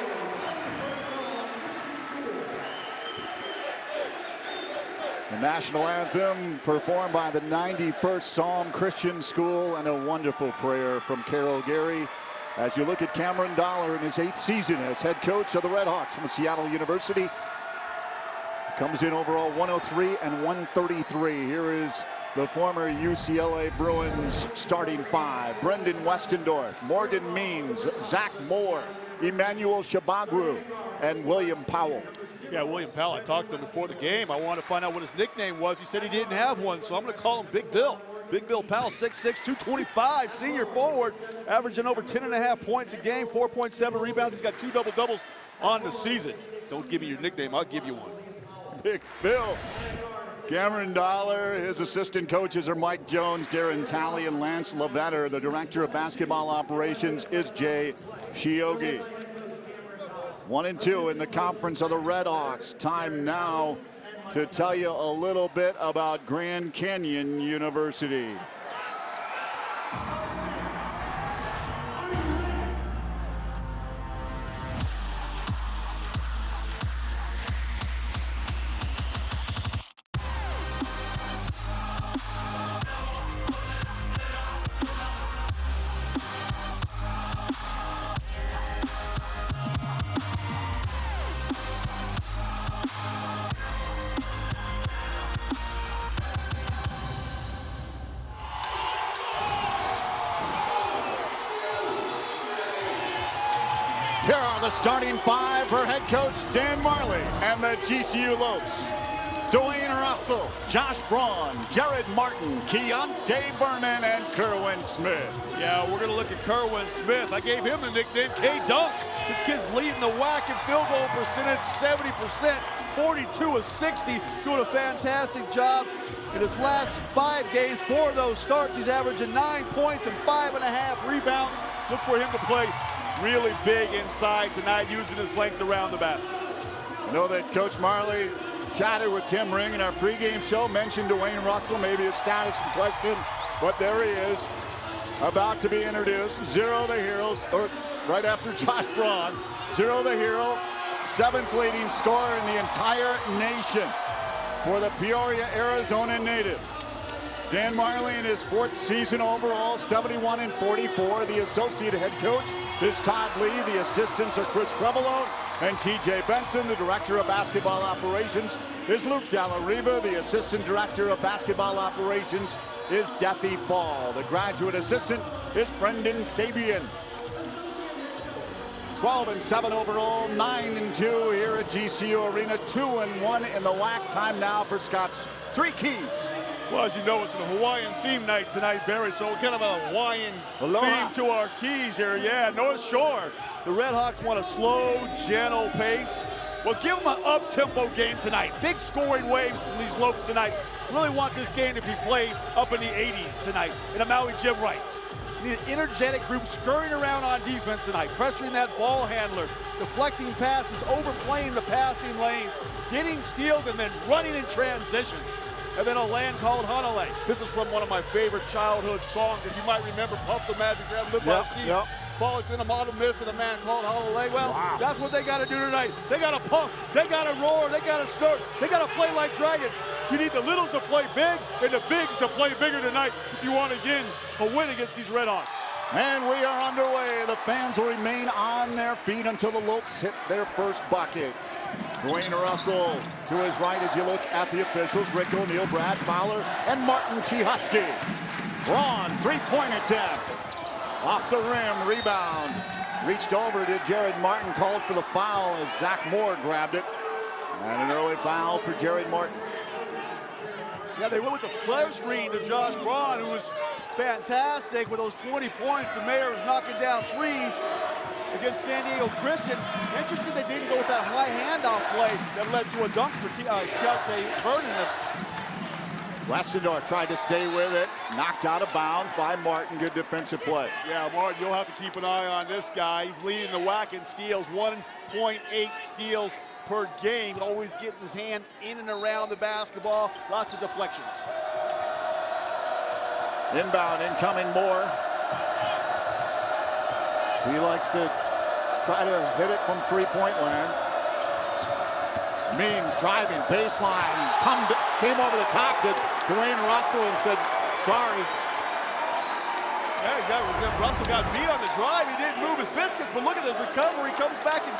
The national anthem performed by the 91st Psalm Christian School, and a wonderful prayer from Carol Gary. As you look at Cameron Dollar in his 8th season as head coach of the Red Hawks from Seattle University. Comes in overall 103 and 133. Here is the former UCLA Bruins starting five. Brendan Westendorf, Morgan Means, Zach Moore, Emmanuel Shabagru, and William Powell. Yeah, William Powell, I talked to him before the game. I wanted to find out what his nickname was. He said he didn't have one, so I'm going to call him Big Bill. Big Bill Powell, 6'6", 225, senior forward, averaging over 10.5 points a game, 4.7 rebounds. He's got 2 double-doubles on the season. Don't give me your nickname, I'll give you one. Big Bill. Cameron Dollar, his assistant coaches are Mike Jones, Darren Talley, and Lance Levetter. The director of basketball operations is Jay Shiogi. 1-2 in the conference of the Red Hawks. Time now to tell you a little bit about Grand Canyon University. Here are the starting five for head coach Dan Marley and the GCU Lopes. Dwayne Russell, Josh Braun, Jared Martin, Keontae Vernon, and Kerwin Smith. Yeah, we're going to look at Kerwin Smith. I gave him the nickname K-Dunk. This kid's leading the WAC in field goal percentage, 70%, 42 of 60, doing a fantastic job. In his last 5 games, 4 of those starts, he's averaging 9 points and 5.5 rebounds. Look for him to play really big inside tonight, using his length around the basket. I know that Coach Marley chatted with Tim Ring in our pregame show, mentioned Dwayne Russell, maybe his status in question, but there he is, about to be introduced. Zero the heroes, or right after Josh Braun. Zero the hero, 7th leading scorer in the entire nation for the Peoria, Arizona native. Dan Marley in his 4th season overall, 71 and 44. The associate head coach is Todd Lee. The assistants are Chris Prevalone and TJ Benson. The director of basketball operations is Luke Dallariva. The assistant director of basketball operations is Deathy Fall. The graduate assistant is Brendan Sabian. 12 and 7 overall, 9 and 2 here at GCU Arena, 2 and 1 in the WAC. Time now for Scott's 3 keys. Well, as you know, it's a Hawaiian theme night tonight, Barry, so kind of a Hawaiian theme to our keys here. Yeah, North Shore. The Red Hawks want a slow, gentle pace. Well, give them an up-tempo game tonight. Big scoring waves from these Lopes tonight. Really want this game to be played up in the 80s tonight in a Maui gym rights. You need an energetic group scurrying around on defense tonight, pressuring that ball handler, deflecting passes, overplaying the passing lanes, getting steals, and then running in transition. And then a land called Honolulu. This is from one of my favorite childhood songs. If you might remember, Puff the Magic Grab, Live by the Sea, Falling in a Model Miss, and a man called Honolulu. Well, that's what they got to do tonight. They got to pump, they got to roar, they got to start, they got to play like dragons. You need the littles to play big and the bigs to play bigger tonight if you want to get a win against these Redhawks. And we are underway. The fans will remain on their feet until the Lopes hit their first bucket. Dwayne Russell to his right as you look at the officials. Rick O'Neal, Brad Fowler, and Martin Chihusky. Braun, three-point attempt. Off the rim, rebound. Reached over to Jared Martin, called for the foul as Zach Moore grabbed it. And an early foul for Jared Martin. Yeah, they went with the flare screen to Josh Braun, who was fantastic with those 20 points. The Mayor was knocking down threes against San Diego Christian. Interesting they didn't go with that high handoff play that led to a dunk for Kelte Vernon. Westendorf tried to stay with it, knocked out of bounds by Martin. Good defensive play. Yeah, Martin, you'll have to keep an eye on this guy. He's leading the WAC in steals, 1.8 steals per game. Always getting his hand in and around the basketball. Lots of deflections. Inbound, incoming Moore. He likes to try to hit it from three-point land. Means driving, baseline, came over the top to Dwayne Russell and said, sorry. Yeah, Russell got beat on the drive. He didn't move his biscuits, but look at this recovery. He comes back and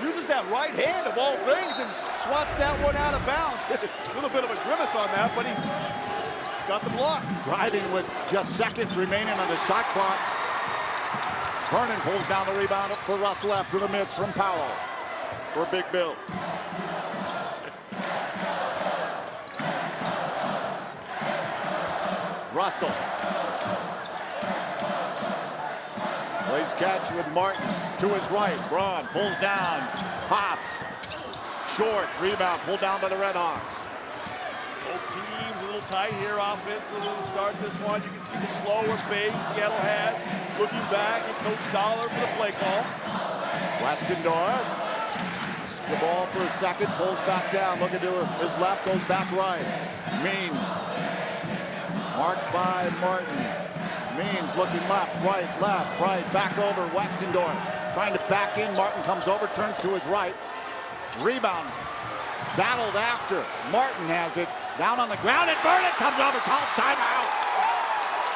uses that right hand of all things and swats that one out of bounds. A little bit of a grimace on that, but he got the block. Driving with just seconds remaining on the shot clock. Vernon pulls down the rebound for Russell after the miss from Powell for Big Bill. Russell plays catch with Martin to his right. Braun pulls down, pops, short, rebound, pulled down by the Redhawks. Both teams a little tight here offensively to start this one. You can see the slower pace Seattle has. Looking back at Coach Dollar for the play call. Westendorf, the ball for a second, pulls back down, looking to his left, goes back right. Means, marked by Martin. Means looking left, right, back over Westendorf. Trying to back in, Martin comes over, turns to his right. Rebound, battled after. Martin has it, down on the ground, and Vernon comes over, calls timeout.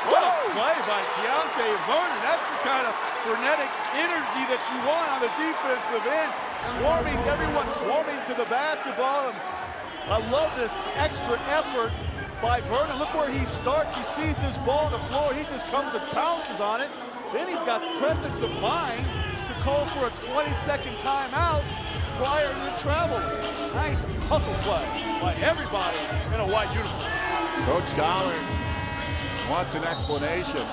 What a play by Kelte Vernon. That's the kind of frenetic energy that you want on the defensive end. Swarming, everyone swarming to the basketball. And I love this extra effort by Vernon. Look where he starts. He sees this ball on the floor. He just comes and pounces on it. Then he's got presence of mind to call for a 20-second timeout prior to the travel. Nice hustle play by everybody in a white uniform. Coach Dollar wants an explanation.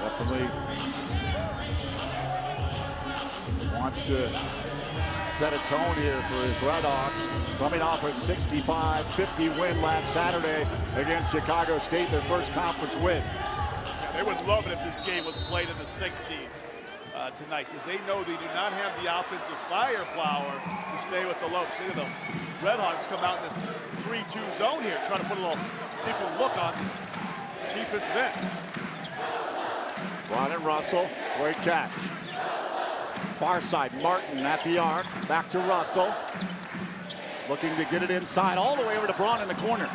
Definitely wants to set a tone here for his Redhawks, coming off a 65-50 win last Saturday against Chicago State, their first conference win. Yeah, they would love it if this game was played in the 60s tonight, because they know they do not have the offensive firepower to stay with the Lopes. See the Redhawks come out in this 3-2 zone here, trying to put a little different look on defensive end. Braun and Russell, great catch. Far side, Martin at the arc, back to Russell. Looking to get it inside, all the way over to Braun in the corner.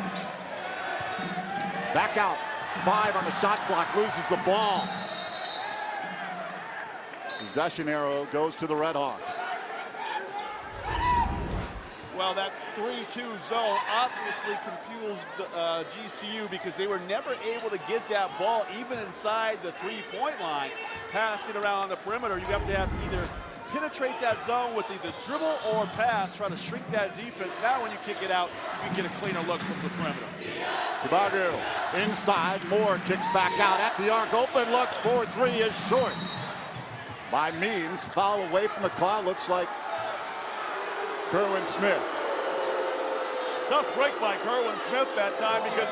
Back out, 5 on the shot clock, loses the ball. Possession arrow goes to the Redhawks. Well, that 3-2 zone obviously confused GCU because they were never able to get that ball even inside the three-point line. Pass it around on the perimeter. You have to have either penetrate that zone with either dribble or pass, try to shrink that defense. Now when you kick it out, you can get a cleaner look from the perimeter. Chibagu inside, Moore kicks back out at the arc, open look, 4-3 is short. By Means, foul away from the clock, looks like Kerwin Smith. Tough break by Kerwin Smith that time, because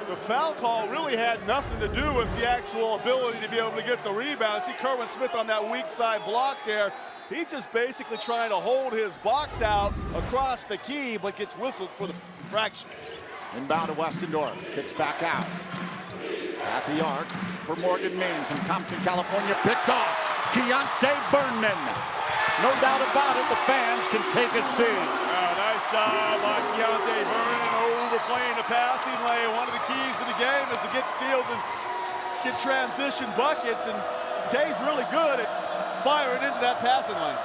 the foul call really had nothing to do with the actual ability to be able to get the rebound. See Kerwin Smith on that weak side block there. He's just basically trying to hold his box out across the key, but gets whistled for the infraction. Inbound to Westendorf, kicks back out. At the arc for Morgan Means from Compton, California, picked off. Keontae Vernon. No doubt about it, the fans can take a seat. Nice job by Keontae Vernon overplaying the passing lane. One of the keys to the game is to get steals and get transition buckets, and Tay's really good at firing into that passing lane.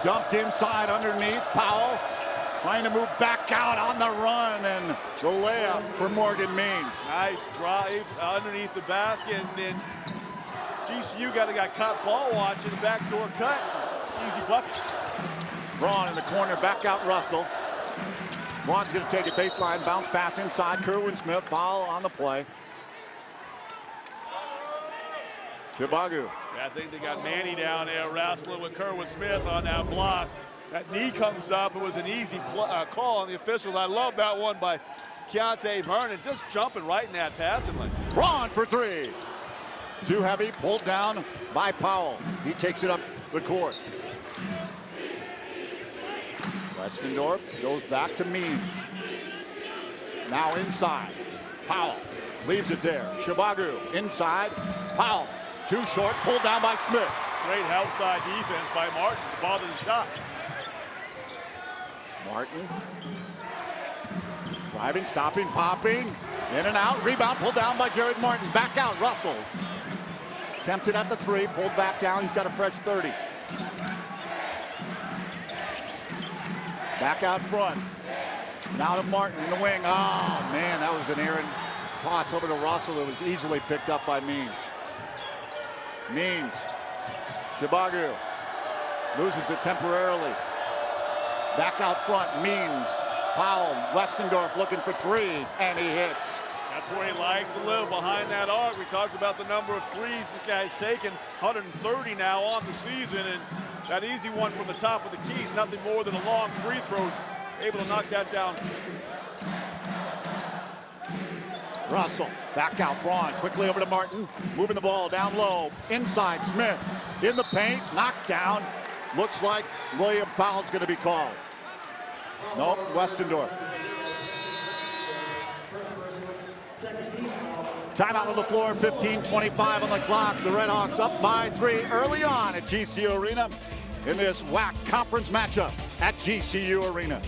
Dumped inside underneath, Powell trying to move back out on the run, and the layup for Morgan Means. Nice drive underneath the basket, and then GCU got caught ball watching, the backdoor cut, easy bucket. Braun in the corner, back out Russell. Braun's going to take it baseline, bounce pass inside, Kerwin Smith, foul on the play. Chibagu. Yeah, I think they got Manny down there wrestling with Kerwin Smith on that block. That knee comes up. It was an easy call on the officials. I love that one by Keontae Vernon, just jumping right in that passing lane. Braun for three. Too heavy, pulled down by Powell. He takes it up the court. Westendorf goes back to Means. Now inside. Powell leaves it there. Chibagu inside. Powell too short, pulled down by Smith. Great outside defense by Martin to bother the shot. Martin driving, stopping, popping, in and out, rebound pulled down by Jared Martin. Back out, Russell. Tempted at the three, pulled back down, he's got a fresh 30. Back out front. Now to Martin in the wing. Oh man, that was an errant toss over to Russell that was easily picked up by Means. Means, Chibagu loses it temporarily. Back out front, Means, Powell, Westendorf looking for three, and he hits. That's where he likes to live, behind that arc. We talked about the number of threes this guy's taken, 130 now on the season, and that easy one from the top of the keys, nothing more than a long free throw, able to knock that down. Russell, back out, Braun, quickly over to Martin, moving the ball down low, inside, Smith, in the paint, knocked down. Looks like William Powell's gonna be called. No, Westendorf. Timeout on the floor, 15:25 on the clock. The Redhawks up by 3 early on at GCU Arena in this WAC conference matchup at GCU Arena.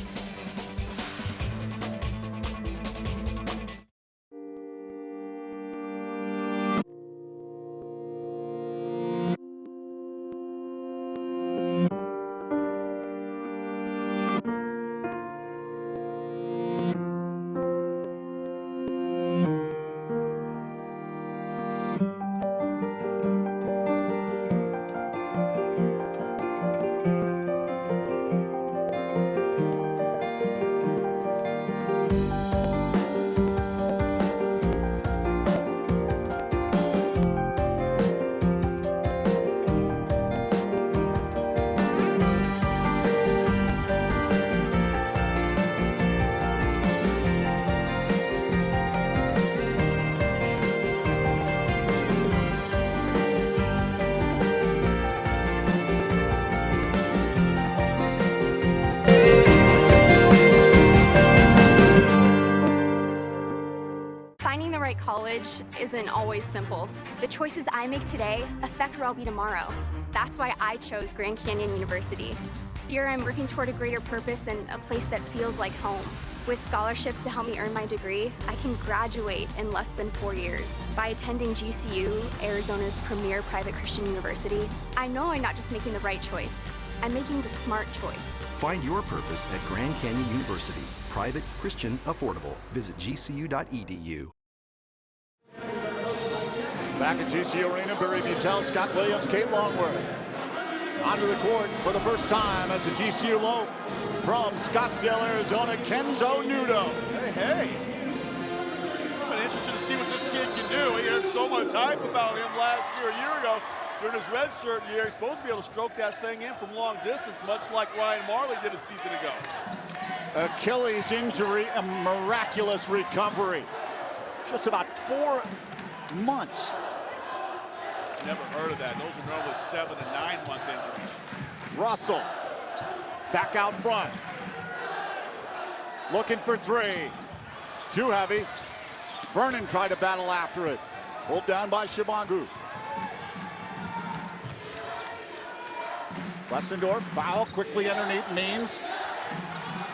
College isn't always simple. The choices I make today affect where I'll be tomorrow. That's why I chose Grand Canyon University. Here I'm working toward a greater purpose and a place that feels like home. With scholarships to help me earn my degree, I can graduate in less than 4 years. By attending GCU, Arizona's premier private Christian university, I know I'm not just making the right choice, I'm making the smart choice. Find your purpose at Grand Canyon University. Private, Christian, affordable. Visit gcu.edu. Back at GCU Arena, Barry Butel, Scott Williams, Kate Longworth. Onto the court for the first time as a GCU low from Scottsdale, Arizona, Kenzo Nudo. Hey, hey. much hype about him last year, a year ago, during his redshirt year. He's supposed to be able to stroke that thing in from long distance, much like Ryan Marley did a season ago. Achilles injury, a miraculous recovery. Just about 4 months. Never heard of that. Those are normally 7 to 9 month injuries. Russell back out front. Looking for three. Too heavy. Vernon tried to battle after it. Pulled down by Shibangu. Westendorf, foul quickly underneath Means.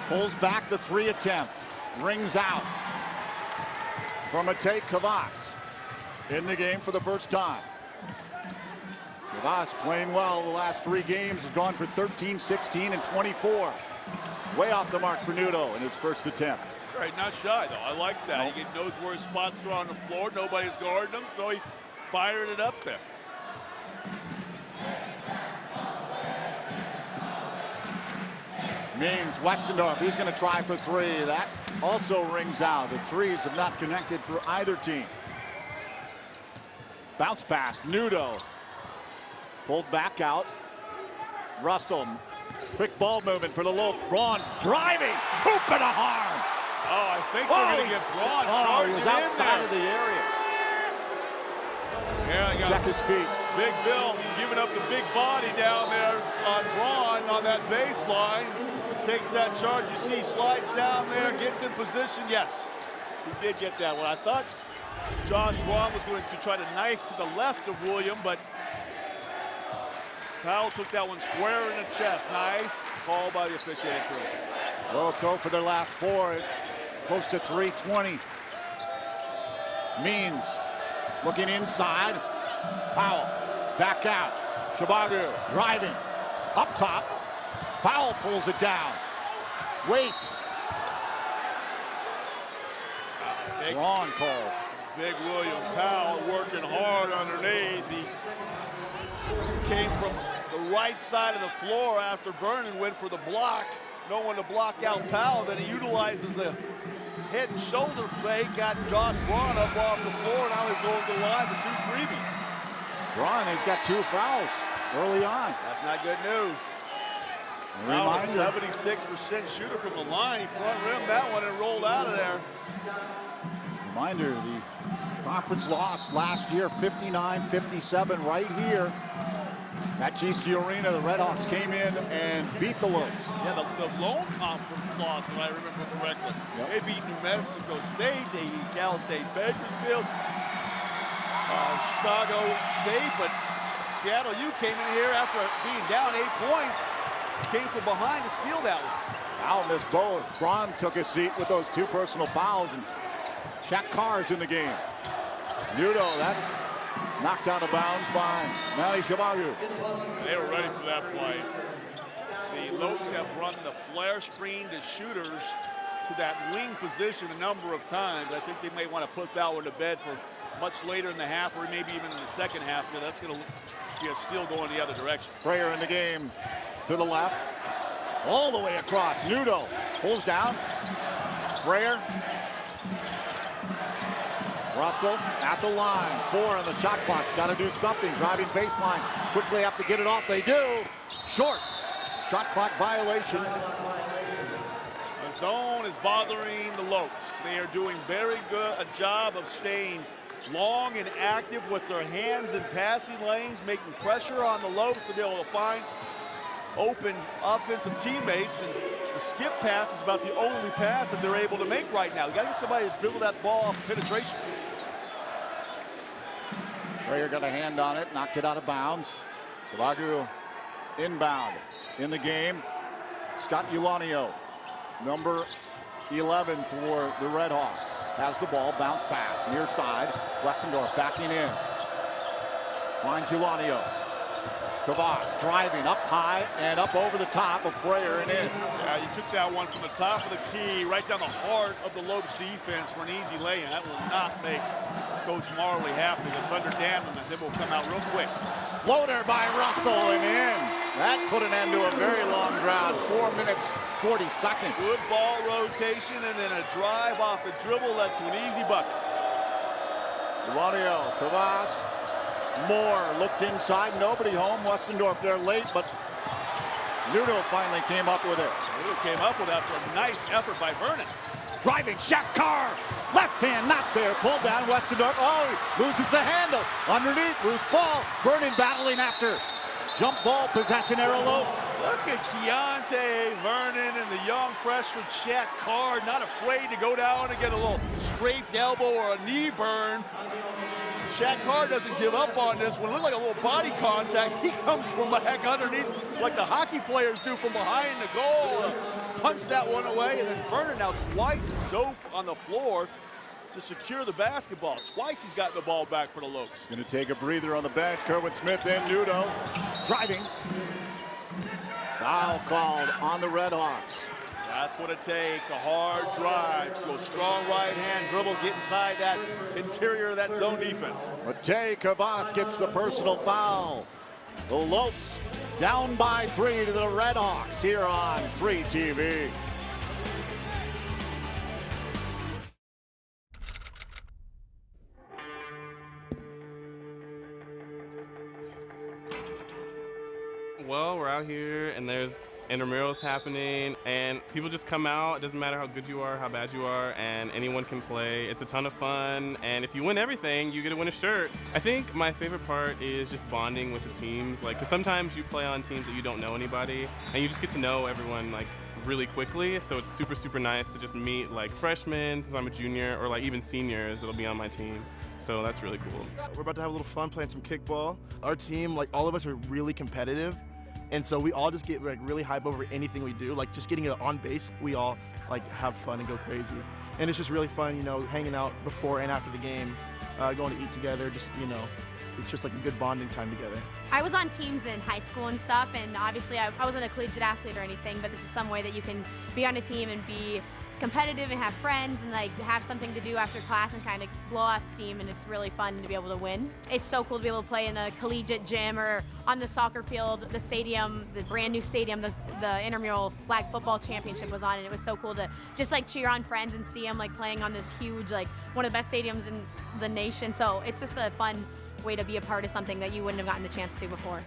Pulls back the 3 attempt. Rings out. From Matej Kavas in the game for the first time. Kavas playing well the last 3 games. Has gone for 13, 16, and 24. Way off the mark for Nudo in his first attempt. Right, not shy though. I like that. He knows where his spots are on the floor. Nobody's guarding him, so he fired it up there. Means Westendorf, he's going to try for 3. That also rings out. The 3s have not connected for either team. Bounce pass, Nudo. Pulled back out. Russell, quick ball movement for the Lopes. Braun driving, hoop and a harm. Oh, I think they're going to get Braun charging he was outside of the area. Yeah, check his feet. Big Bill giving up the big body down there on Braun on that baseline. Takes that charge. You see, slides down there, gets in position. Yes, he did get that one. I thought Josh Braun was going to try to knife to the left of William, but Powell took that one square in the chest. Nice call by the officiating crew. Well, so for their last 4, close to 320. Means looking inside. Powell back out. Shibangu driving up top. Powell pulls it down. Waits. Wrong call. Big William Powell working hard underneath. He came from the right side of the floor after Vernon went for the block. No one to block out Powell. Then he utilizes the head and shoulder fake. Got Josh Braun up off the floor. Now he's going to the line for 2 freebies. Braun has got 2 fouls early on. That's not good news. Now a 76% shooter from the line. He front rimmed that one and rolled out of there. Reminder, the conference loss last year, 59-57 right here at GCU Arena. The Redhawks came in and beat the Lopes. Yeah, the lone conference loss, if I remember correctly. Yep. They beat New Mexico State, they beat Cal State Bakersfield, Chicago State, but Seattle U came in here after being down 8 points, came from behind to steal that one. Powell missed both. Braun took a seat with those 2 personal fouls, and Shaq Carr's in the game. Nudo, that knocked out of bounds by Mali Shibangu. They were ready for that play. The Lopes have run the flare screen to shooters to that wing position a number of times. I think they may want to put that one to bed for much later in the half, or maybe even in the second half, because that's going to be a steal going the other direction. Frayer in the game to the left. All the way across. Nudo pulls down. Frayer. Russell at the line. 4 on the shot clock. Got to do something. Driving baseline. Quickly have to get it off. They do. Short. Shot clock violation. The zone is bothering the Lopes. They are doing very good a job of staying long and active with their hands in passing lanes, making pressure on the Lopes to be able to find open offensive teammates, and the skip pass is about the only pass that they're able to make right now. You got to get somebody to dribble that ball off penetration. Frayer got a hand on it, knocked it out of bounds. Shibangu inbound in the game. Scott Ulanio, number 11 for the Redhawks, has the ball, bounce pass, near side. Westendorf backing in. Finds Ulanio. Kavas driving up high and up over the top of Frayer and in. Yeah, you took that one from the top of the key, right down the heart of the Lopes defense for an easy lay-in. That will not make Coach Marley happy. The Thunder damn him, and they will come out real quick. Floater by Russell and in. That put an end to a very long drought. 4 minutes, 40 seconds. Good ball rotation and then a drive off the dribble led to an easy bucket. Guadiel, Kavas, Moore looked inside, nobody home. Westendorf there late, but Nudo finally came up with it. Nudo came up with that for a nice effort by Vernon. Driving, Shaq Carr, left hand not there, pulled down Westendorf. Oh, loses the handle. Underneath, loose ball. Vernon battling after. Jump ball, possession, Arrow Lopes. Look at Keontae Vernon and the young freshman Shaq Carr, not afraid to go down and get a little scraped elbow or a knee burn. Shaq Carr doesn't give up on this. When it looked like a little body contact, he comes from back underneath like the hockey players do from behind the goal. Punch that one away, and then Vernon now twice is dove on the floor to secure the basketball. Twice he's gotten the ball back for the Lopes. Going to take a breather on the bench. Kerwin Smith and Nudo driving. Foul called on the Redhawks. That's what it takes, a hard drive. Go strong right hand dribble, get inside that interior of that zone defense. Matej Kavas gets the personal foul. The Lopes down by 3 to the Redhawks here on 3 TV. Well, we're out here and there's intramurals happening and people just come out. It doesn't matter how good you are, how bad you are, and anyone can play. It's a ton of fun, and if you win everything, you get to win a shirt. I think my favorite part is just bonding with the teams, like, 'cause sometimes you play on teams that you don't know anybody, and you just get to know everyone, like, really quickly, so it's super, super nice to just meet, like, freshmen, since I'm a junior, or, like, even seniors that'll be on my team. So that's really cool. We're about to have a little fun playing some kickball. Our team, like, all of us are really competitive. And so we all just get like really hype over anything we do. Like just getting it on base, we all like have fun and go crazy. And it's just really fun, you know, hanging out before and after the game, going to eat together. Just, you know, it's just like a good bonding time together. I was on teams in high school and stuff, and obviously I wasn't a collegiate athlete or anything, but this is some way that you can be on a team and be competitive and have friends and like have something to do after class and kind of blow off steam, and it's really fun to be able to win. It's so cool to be able to play in a collegiate gym or on the soccer field, the stadium, the brand new stadium, the intramural flag football championship was on, and it was so cool to just like cheer on friends and see them like playing on this huge, like one of the best stadiums in the nation. So it's just a fun way to be a part of something that you wouldn't have gotten a chance to before.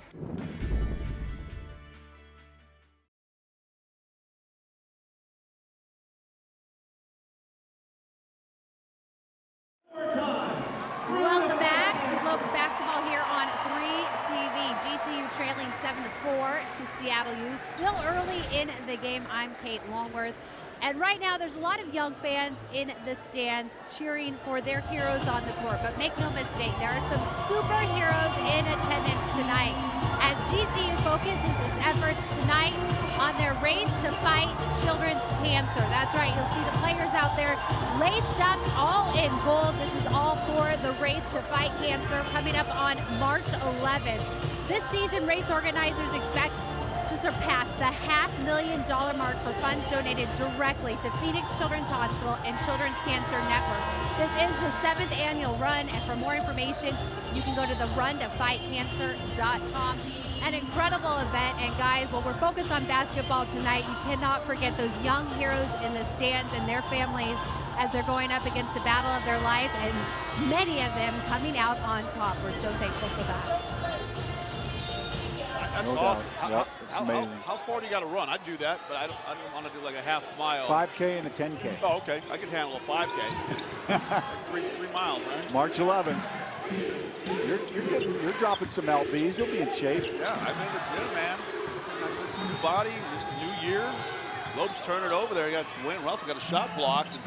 Welcome back to Lopes basketball here on 3 TV. GCU trailing 7-4 to Seattle U. Still early in the game. I'm Kate Longworth. And right now there's a lot of young fans in the stands cheering for their heroes on the court. But make no mistake, there are some superheroes in attendance tonight as GCU focuses its efforts tonight on their race to fight children's cancer. That's right, you'll see the players out there laced up all in gold. This is all for the race to fight cancer coming up on March 11th. This season, race organizers expect to surpass the $500,000 mark for funds donated directly to Phoenix Children's Hospital and Children's Cancer Network. This is the 7th annual run, and for more information, you can go to the runtofightcancer.com. An incredible event, and guys, while we're focused on basketball tonight, you cannot forget those young heroes in the stands and their families as they're going up against the battle of their life, and many of them coming out on top. We're so thankful for that. That's No awesome. doubt. Yep, it's amazing. How far do you got to run? I'd do that, but I don't want to do like a half mile. 5K and a 10K. Oh, okay. I can handle a 5K. Like 3 miles, right? March 11. You're dropping some lbs. You'll be in shape. Yeah, I'm in the gym, man. This new body, this new year. Lopes turn it over there. You got Dwayne Russell got a shot blocked.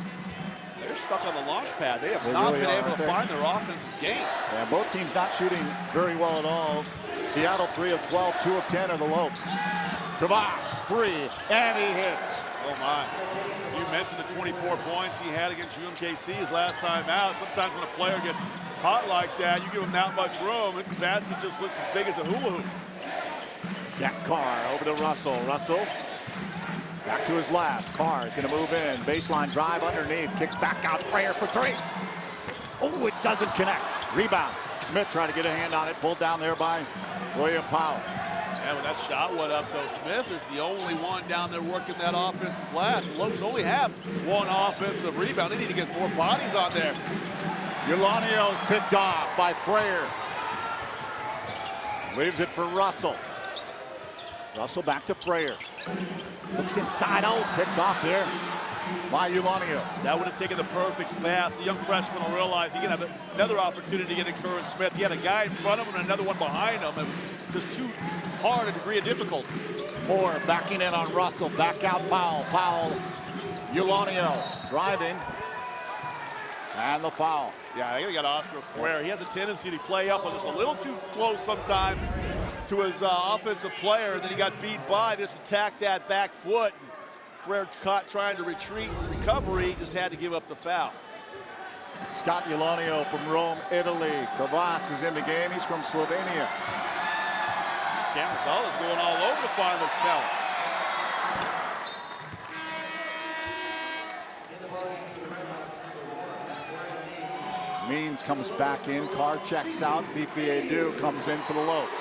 They're stuck on the launch pad. They have not really been are, able to aren't they? find their offensive game. Yeah, both teams not shooting very well at all. Seattle 3 of 12, 2 of 10 are the Lopes. Kavas 3, and he hits. Oh my. You mentioned the 24 points he had against UMKC his last time out. Sometimes when a player gets hot like that, you give him that much room, and the basket just looks as big as a hula hoop. Jack Carr over to Russell. Russell back to his left. Carr is going to move in. Baseline drive underneath. Kicks back out. Prayer for 3. Oh, it doesn't connect. Rebound. Smith trying to get a hand on it. Pulled down there by William Powell. Yeah, when that shot went up, though, Smith is the only one down there working that offensive glass. The Lopes only have one offensive rebound. They need to get 4 bodies on there. Ulanio's picked off by Freyer. Leaves it for Russell. Russell back to Freyer. Looks inside out, picked off there by Ulanio. That would have taken the perfect pass. The young freshman will realize he can have another opportunity to get at Curran Smith. He had a guy in front of him and another one behind him. It was just too hard a degree of difficulty. Moore backing in on Russell. Back out Powell. Powell. Ulanio driving. And the foul. Yeah, I got Oscar Freyer. He has a tendency to play up just a little too close sometime to his offensive player, and then he got beat by. Just attacked that back foot. Freyer caught trying to retreat and recovery, just had to give up the foul. Scott Ulanio from Rome, Italy. Kavas is in the game. He's from Slovenia. Cameron Bell is going all over to find this talent. Means comes back in. Carr checks out. Fifi Edu comes in for the Lopes.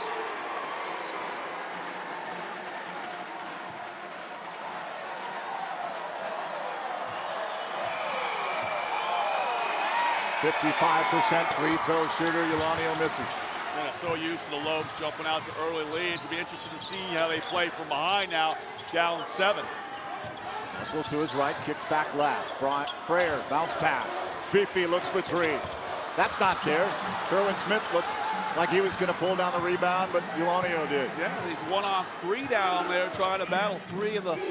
.55% free throw shooter. Ulanio misses. Yeah, so used to the Lopes jumping out to early leads. It'll be interesting to see how they play from behind now, down 7. Russell to his right, kicks back left. Freyer, bounce pass. Fifi looks for 3. That's not there. Curran Smith looked like he was going to pull down the rebound, but Ulanio did. Yeah, he's 1-on-3 down there trying to battle 3 of the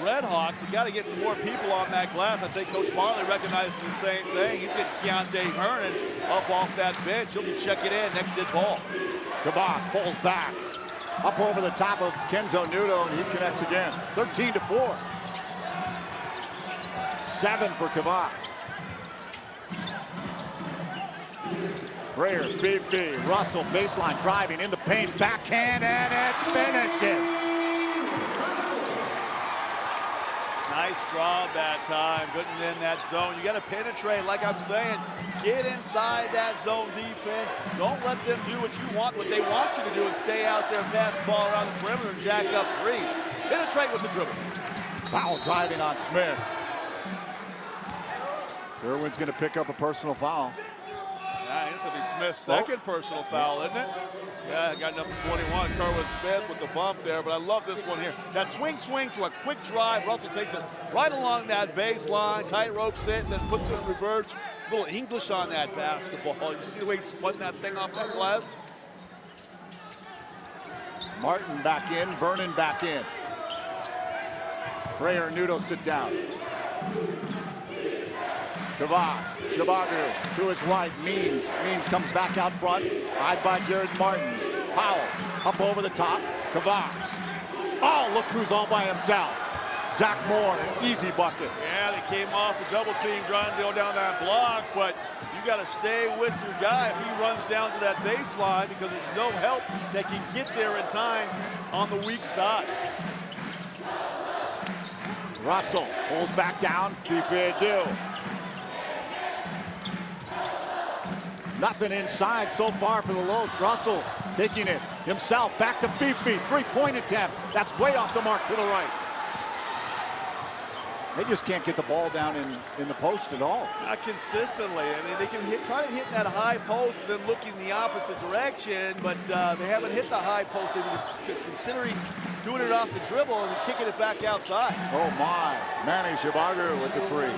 Red Hawks. You got to get some more people on that glass. I think Coach Marley recognizes the same thing. He's getting Keontae Hernan up off that bench. He'll be checking in next to Paul. Kavas pulls back. Up over the top of Kenzo Nudo, and he connects again. 13-4. 7 for Kavas. Freyer, Fifi, Russell, baseline driving in the paint, backhand, and it finishes. Nice job that time, getting in that zone. You got to penetrate, like I'm saying, get inside that zone defense. Don't let them do what they want you to do, and stay out there, pass the ball around the perimeter and jack up threes. Penetrate with the dribble. Foul driving on Smith. Irwin's going to pick up a personal foul. Yeah, it's going to be Smith's second personal foul, isn't it? Yeah, got number 21, Curran Smith with the bump there, but I love this one here. That swing to a quick drive. Russell takes it right along that baseline, tightrope sit, and then puts it in reverse. A little English on that basketball. You see the way he spun that thing off that glass? Martin back in, Vernon back in. Freyer and Nudo sit down. Kavas, Shabagu to his right, Means comes back out front, eyed by Jared Martin. Powell, up over the top, Kavas. Oh, look who's all by himself. Zach Moore, an easy bucket. Yeah, they came off the double team trying to go down that block, but you got to stay with your guy if he runs down to that baseline, because there's no help that can get there in time on the weak side. Russell pulls back down, Fifi Edu. Nothing inside so far for the Lopes. Russell taking it himself, back to Fifi, 3-point attempt. That's way off the mark to the right. They just can't get the ball down in the post at all. Not consistently. I mean, they can try to hit that high post and then looking the opposite direction, but they haven't hit the high post. They were considering doing it off the dribble and kicking it back outside. Oh my, Manny Shabagu with the 3.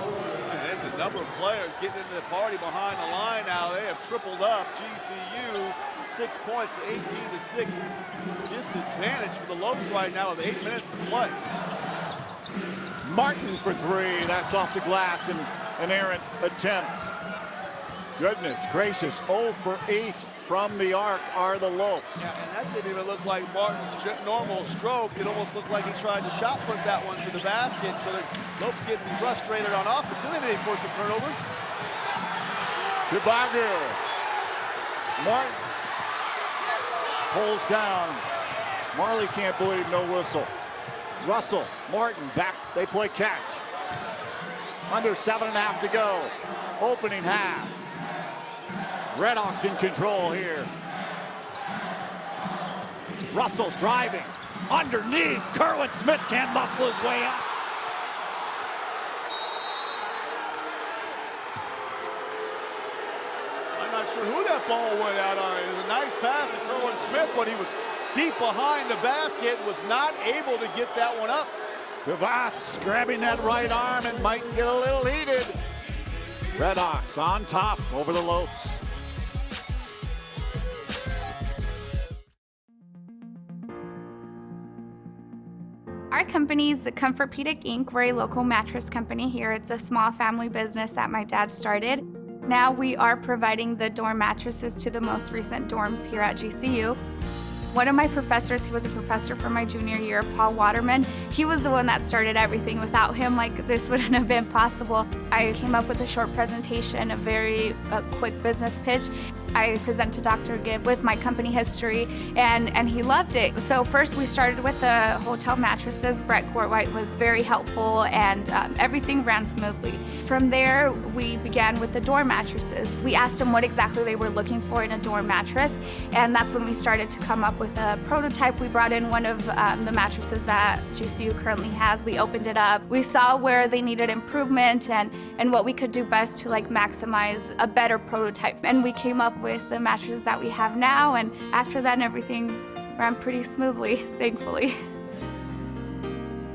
There's a number of players getting into the party behind the line now. They have tripled up. GCU, 6 points, 18-6 disadvantage for the Lopes right now with 8 minutes to play. Martin for 3. That's off the glass and an errant attempt. Goodness gracious, 0 for 8 from the arc are the Lopes. Yeah, and that didn't even look like Martin's normal stroke. It almost looked like he tried to shot put that one to the basket. So the Lopes getting frustrated on offense. And then they forced a turnover. Shabagu. Martin pulls down. Marley can't believe no whistle. Russell, Martin back. They play catch. Under 7.5 to go. Opening half. Redhawks in control here. Russell driving. Underneath. Curran Smith can't muscle his way up. sure who that ball went out on. It was a nice pass to Kerwin Smith, but he was deep behind the basket, was not able to get that one up. Kvass grabbing that right arm and might get a little heated. Redhawks on top over the Lopes. Our company's Comfortpedic Inc. We're a local mattress company here. It's a small family business that my dad started. Now we are providing the dorm mattresses to the most recent dorms here at GCU. One of my professors, he was a professor for my junior year, Paul Waterman. He was the one that started everything. Without him, this wouldn't have been possible. I came up with a short presentation, a very quick business pitch. I presented Dr. Gibb with my company history, and he loved it. So first we started with the hotel mattresses. Brett Courtwright was very helpful, and everything ran smoothly. From there, we began with the dorm mattresses. We asked them what exactly they were looking for in a dorm mattress, and that's when we started to come up with a prototype. We brought in one of the mattresses that GCU currently has. We opened it up. We saw where they needed improvement and what we could do best to maximize a better prototype. And we came up with the mattresses that we have now, and after that everything ran pretty smoothly, thankfully.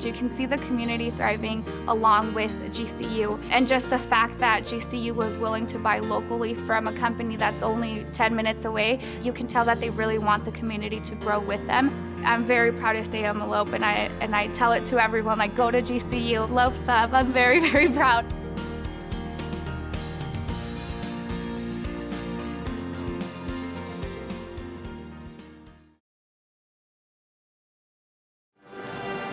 You can see the community thriving along with GCU, and just the fact that GCU was willing to buy locally from a company that's only 10 minutes away, you can tell that they really want the community to grow with them. I'm very proud to say I'm a Lope, and I tell it to everyone, go to GCU, Lopes up. I'm very, very proud.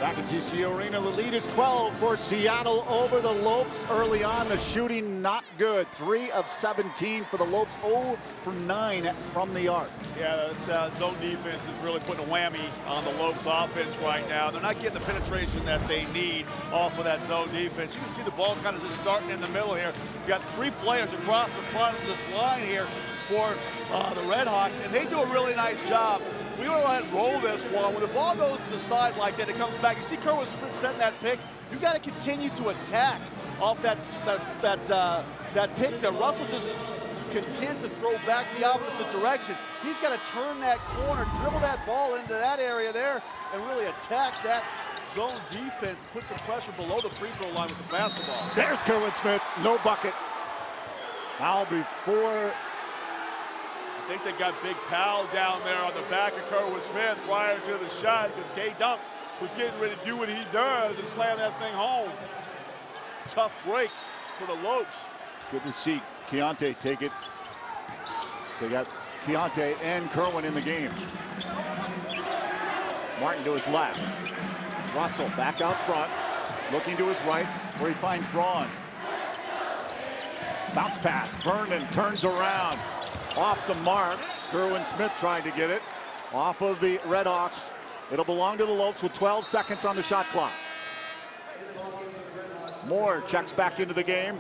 Back at GCU Arena, the lead is 12 for Seattle over the Lopes. Early on, the shooting not good. 3 of 17 for the Lopes, 0 for 9 from the arc. Yeah, the zone defense is really putting a whammy on the Lopes offense right now. They're not getting the penetration that they need off of that zone defense. You can see the ball kind of just starting in the middle here. You've got 3 players across the front of this line here for the Redhawks, and they do a really nice job. We want to go ahead and roll this one. When the ball goes to the side like that, it comes back. You see Kerwin Smith setting that pick. You got to continue to attack off that pick that Russell just is content to throw back the opposite direction. He's got to turn that corner, dribble that ball into that area there, and really attack that zone defense, put some pressure below the free throw line with the basketball. There's Kerwin Smith, no bucket. Foul before. I think they got Big Pal down there on the back of Kerwin Smith prior to the shot because K-Dunk was getting ready to do what he does and slam that thing home. Tough break for the Lopes. Good to see Keontae take it. So they got Keontae and Kerwin in the game. Martin to his left. Russell back out front, looking to his right where he finds Braun. Bounce pass, Vernon turns around. Off the mark, Kerwin Smith trying to get it. Off of the Redhawks. It'll belong to the Lopes with 12 seconds on the shot clock. Moore checks back into the game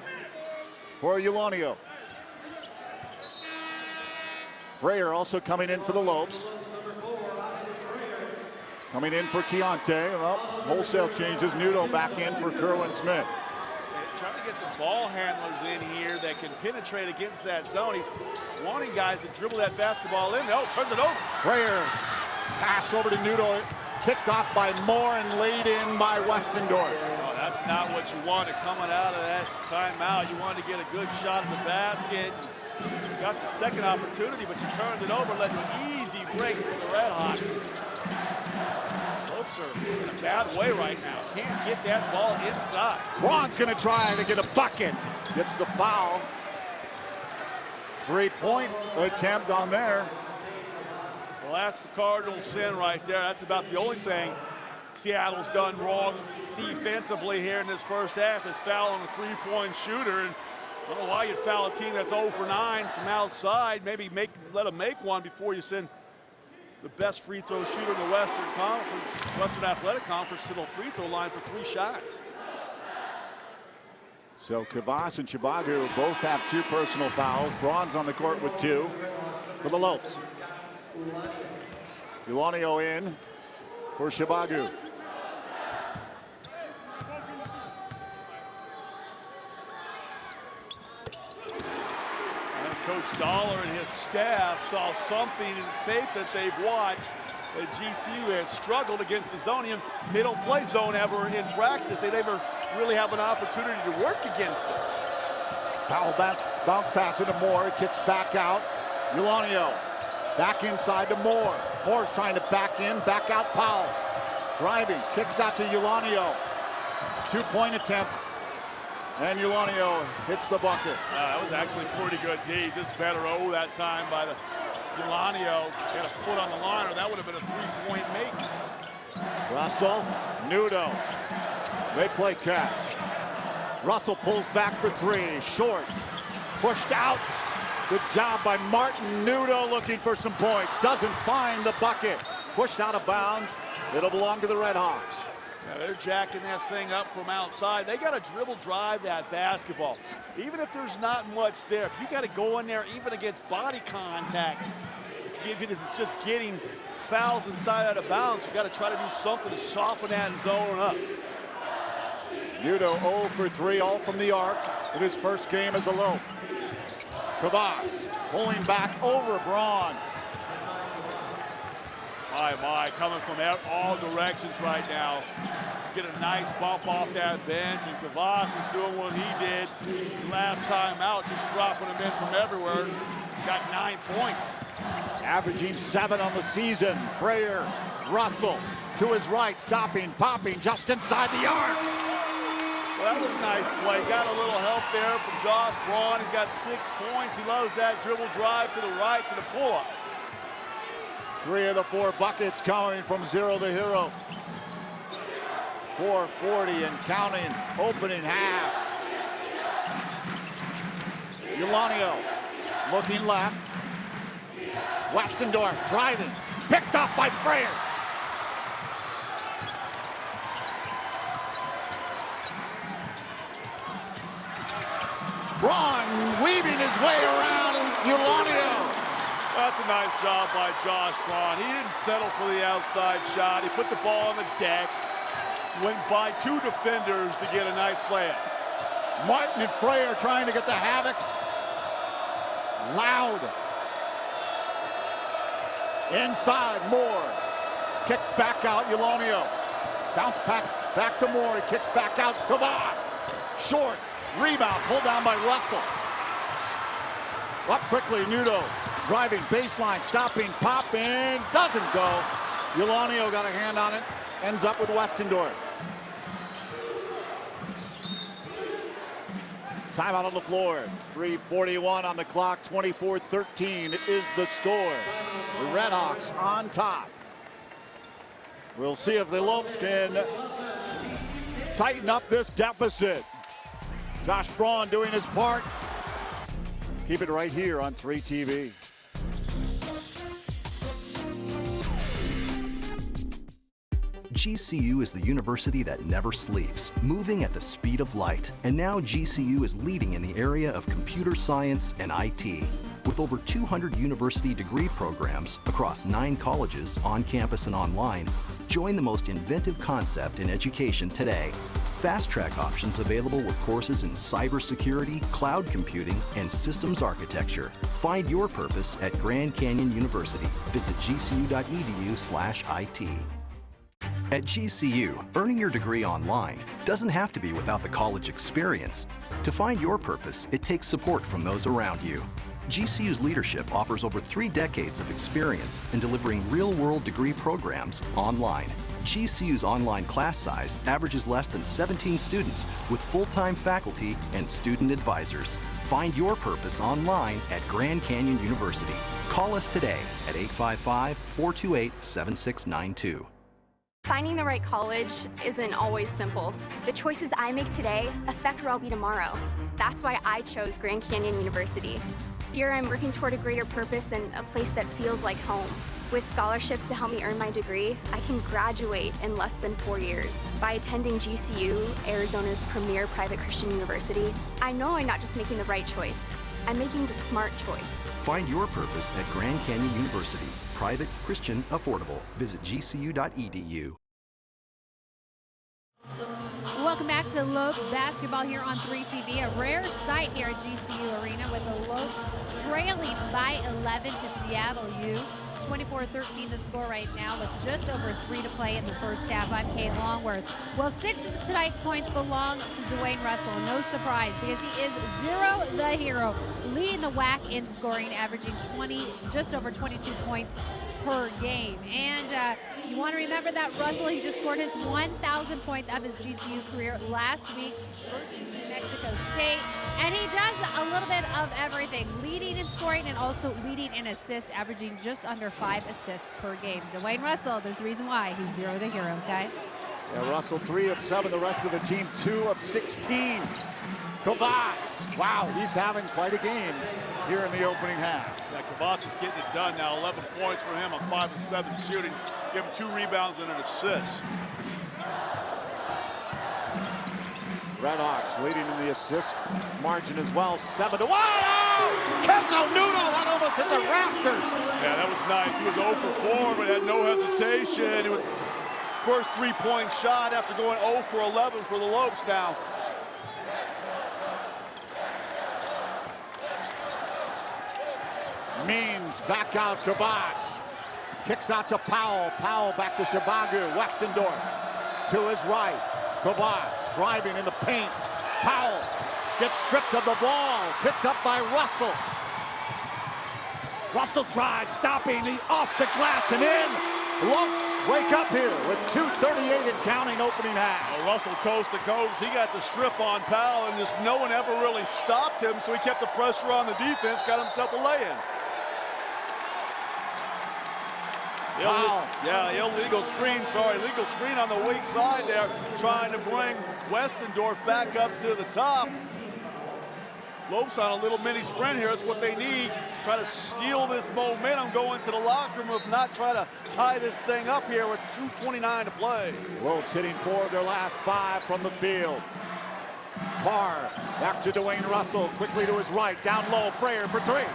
for Eulonio. Freyer also coming in for the Lopes. Coming in for Keontae. Well, wholesale changes. Nudo back in for Kerwin Smith. Trying to get some ball handlers in here that can penetrate against that zone. He's wanting guys to dribble that basketball in. Oh, turns it over. Freyer pass over to Nudo. Kicked off by Moore and laid in by Westendorf. Oh, that's not what you wanted coming out of that timeout. You wanted to get a good shot at the basket. You got the second opportunity, but you turned it over, led to an easy break for the Redhawks. Lopes are in a bad way right now. Can't get that ball inside. Braun's going to try to get a bucket. Gets the foul. 3-point attempt on there. Well, that's the cardinal sin right there. That's about the only thing Seattle's done wrong defensively here in this first half is fouling a three-point shooter. And I don't know why you'd foul a team that's 0 for 9 from outside. Maybe let them make one before you send the best free throw shooter in the Western Athletic Conference to the free throw line for 3 shots. So Kvass and Chibagu both have 2 personal fouls. Braun's on the court with 2 for the Lopes. Eulonio in for Chibagu. Coach Dollar and his staff saw something in tape that they've watched. That GCU has struggled against the zone. They don't play zone ever in practice. They never really have an opportunity to work against it. Powell bounce pass into Moore. Kicks back out. Ulanio back inside to Moore. Moore's trying to back in, back out Powell. Driving, kicks out to Ulanio. 2-point attempt. And Ulanio hits the bucket. That was actually pretty good D. Just better that time by the Ulanio. Had a foot on the line, or that would have been a 3-point make. Russell, Nudo. They play catch. Russell pulls back for 3. Short. Pushed out. Good job by Martin Nudo looking for some points. Doesn't find the bucket. Pushed out of bounds. It'll belong to the Red Hawks. Yeah, they're jacking that thing up from outside. They got to dribble drive that basketball. Even if there's not much there, if you got to go in there even against body contact, if it's just getting fouls inside out of bounds, you got to try to do something to soften that and zone up. Nudo 0 for 3, all from the arc in his first game as a Lope. Kavas pulling back over Braun. My, coming from all directions right now. Get a nice bump off that bench, and Kavas is doing what he did last time out, just dropping them in from everywhere. Got 9 points. Averaging 7 on the season. Frayer, Russell to his right, stopping, popping just inside the arc. Well, that was a nice play. Got a little help there from Josh Braun. He's got 6 points. He loves that dribble drive to the right to the pull-up. 3 of the 4 buckets coming from Zero the Hero. 4:40 and counting, opening half. Ulanio looking left. Westendorf driving, picked up by Frayer. Braun weaving his way around Ulanio. That's a nice job by Josh Braun. He didn't settle for the outside shot. He put the ball on the deck, went by 2 defenders to get a nice layup. Martin and Frayer trying to get the Havocs. Loud. Inside, Moore. Kick back out, Ulanio. Bounce pass back to Moore. He kicks back out, Kavas. Short. Rebound, pulled down by Russell. Up quickly, Nudo. Driving, baseline, stopping, popping, doesn't go. Ulanio got a hand on it, ends up with Westendorf. Timeout on the floor, 3:41 on the clock, 24-13 is the score. The Red Hawks on top. We'll see if the Lopes can tighten up this deficit. Josh Braun doing his part. Keep it right here on 3TV. GCU is the university that never sleeps, moving at the speed of light. And now GCU is leading in the area of computer science and IT. With over 200 university degree programs across 9 colleges on campus and online, join the most inventive concept in education today. Fast track options available with courses in cybersecurity, cloud computing, and systems architecture. Find your purpose at Grand Canyon University. Visit gcu.edu/IT. At GCU, earning your degree online doesn't have to be without the college experience. To find your purpose, it takes support from those around you. GCU's leadership offers over 3 decades of experience in delivering real-world degree programs online. GCU's online class size averages less than 17 students with full-time faculty and student advisors. Find your purpose online at Grand Canyon University. Call us today at 855-428-7692. Finding the right college isn't always simple. The choices I make today affect where I'll be tomorrow. That's why I chose Grand Canyon University. Here I'm working toward a greater purpose and a place that feels like home. With scholarships to help me earn my degree, I can graduate in less than 4 years. By attending GCU, Arizona's premier private Christian university, I know I'm not just making the right choice, I'm making the smart choice. Find your purpose at Grand Canyon University. Private, Christian, affordable. Visit gcu.edu. Welcome back to Lopes basketball here on 3TV. A rare sight here at GCU Arena with the Lopes trailing trailing by 11 to Seattle U. 24-13 the score right now with just over 3 to play in the first half. I'm Kate Longworth. Well, 6 of tonight's points belong to Dwayne Russell. No surprise because he is Zero the hero, leading the WAC in scoring, averaging just over 22 points per game. And you want to remember that Russell, he just scored his 1,000th points of his GCU career last week versus New Mexico State. And he does a little bit of everything, leading in scoring and also leading in assists, averaging just under 5 assists per game. Dwayne Russell, there's a reason why he's Zero the hero, guys. Yeah, Russell 3 of 7, the rest of the team 2 of 16. Kavas, wow, he's having quite a game here in the opening half. Yeah, Kavas is getting it done now. 11 points for him on 5 of 7 shooting. Give him 2 rebounds and an assist. Redhawks leading in the assist margin as well, 7-1. Oh! Kenzo Nuno, that almost hit the rafters. Yeah, that was nice. He was 0 for 4, but had no hesitation. It was first 3-point shot after going 0 for 11 for the Lopes now. Means back out Kavas. Kicks out to Powell. Powell back to Shibagu. Westendorf to his right. Kavas driving in the paint. Powell gets stripped of the ball. Picked up by Russell. Russell drives, stopping off the glass and in. Lopes wake up here with 2:38 and counting opening half. Well, Russell coast to coast. He got the strip on Powell and just no one ever really stopped him, so he kept the pressure on the defense, got himself a lay-in. Illegal screen, illegal screen on the weak side there, trying to bring Westendorf back up to the top. Lopes on a little mini sprint here. It's what they need to try to steal this momentum, go into the locker room, if not try to tie this thing up here with 2:29 to play. Lopes hitting 4 of their last 5 from the field. Carr back to Dwayne Russell, quickly to his right, down low, Frayer for 3.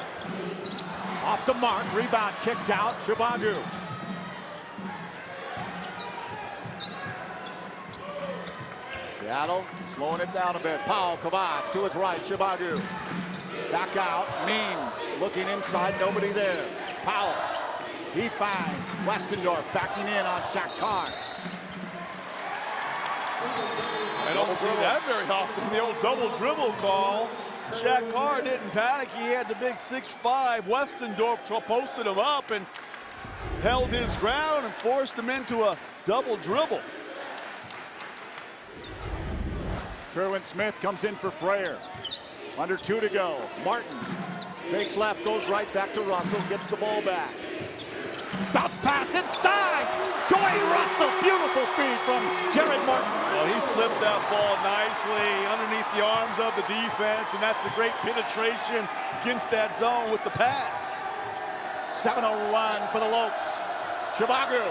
Off the mark, rebound kicked out, Shibagu. Seattle slowing it down a bit. Powell, Kavas to his right, Shibagu. Back out, Means looking inside, nobody there. Powell, he finds Westendorf backing in on Shaq Carr. I don't see that very often. The old double dribble call. Shaq Carr didn't panic. He had the big 6'5". Westendorf posted him up and held his ground and forced him into a double dribble. Kerwin Smith comes in for Frayer. Under 2 to go. Martin fakes left, goes right back to Russell, gets the ball back. Bounce pass inside. Dwayne Russell, beautiful feed from Jared Martin. Well, he slipped that ball nicely underneath the arms of the defense, and that's a great penetration against that zone with the pass. 7:01 for the Lopes. Shibagu.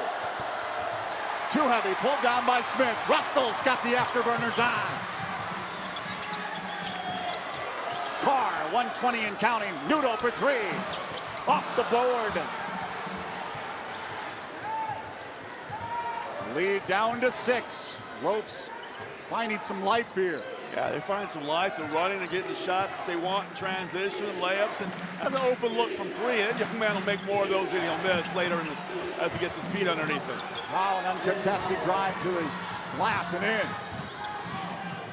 Too heavy, pulled down by Smith. Russell's got the afterburners on. Carr, 120 and counting. Nudo for 3. Off the board. Lead down to 6. Lopes finding some life here. Yeah, they're finding some life. They're running and getting the shots that they want in transition and layups. And has an open look from 3. That young man will make more of those than he'll miss later as he gets his feet underneath him. Wow, an uncontested drive to the glass and in.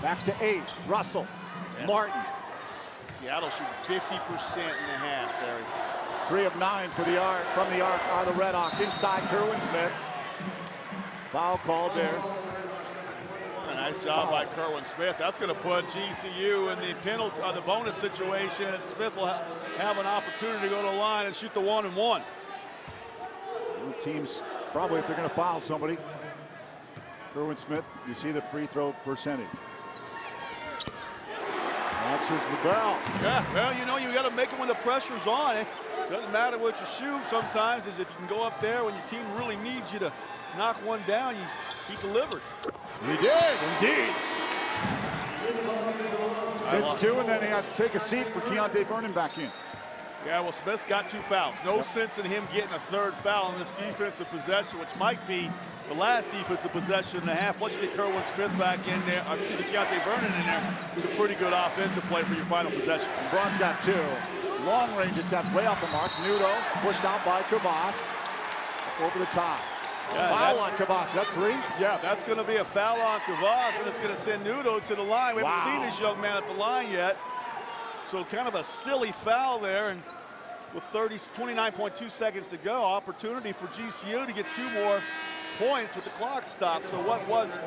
Back to 8. Russell. Yes. Martin. Seattle shooting 50% in the half, Barry. 3 of 9 for the arc. From the arc are the Redhawks. Inside Kerwin Smith. Foul called there. A nice job by Kerwin Smith. That's going to put GCU in the penalty, the bonus situation, and Smith will have an opportunity to go to the line and shoot the 1-and-1. Both teams probably, if they're going to foul somebody. Kerwin Smith, you see the free throw percentage. Answers the bell. Yeah, well, you know, you got to make it when the pressure's on. It doesn't matter what you shoot sometimes, is if you can go up there when your team really needs you to knock one down, he delivered. He did, indeed. It's 2, and then he has to take a seat for Keontae Vernon back in. Yeah, well, Smith's got 2 fouls. No sense in him getting a 3rd foul in this defensive possession, which might be the last defensive possession and a half. Once you get Kerwin Smith back in there, Keontae Vernon in there, it's a pretty good offensive play for your final possession. LeBron's got 2. Long range attempt way off the mark. Nudo pushed out by Kavas. Over the top. Foul on Kavas. That's 3? Yeah, that's going to be a foul on Kavas, and it's going to send Nudo to the line. We haven't seen this young man at the line yet. So kind of a silly foul there. And with 29.2 seconds to go, opportunity for GCU to get 2 more points with the clock stopped. So what was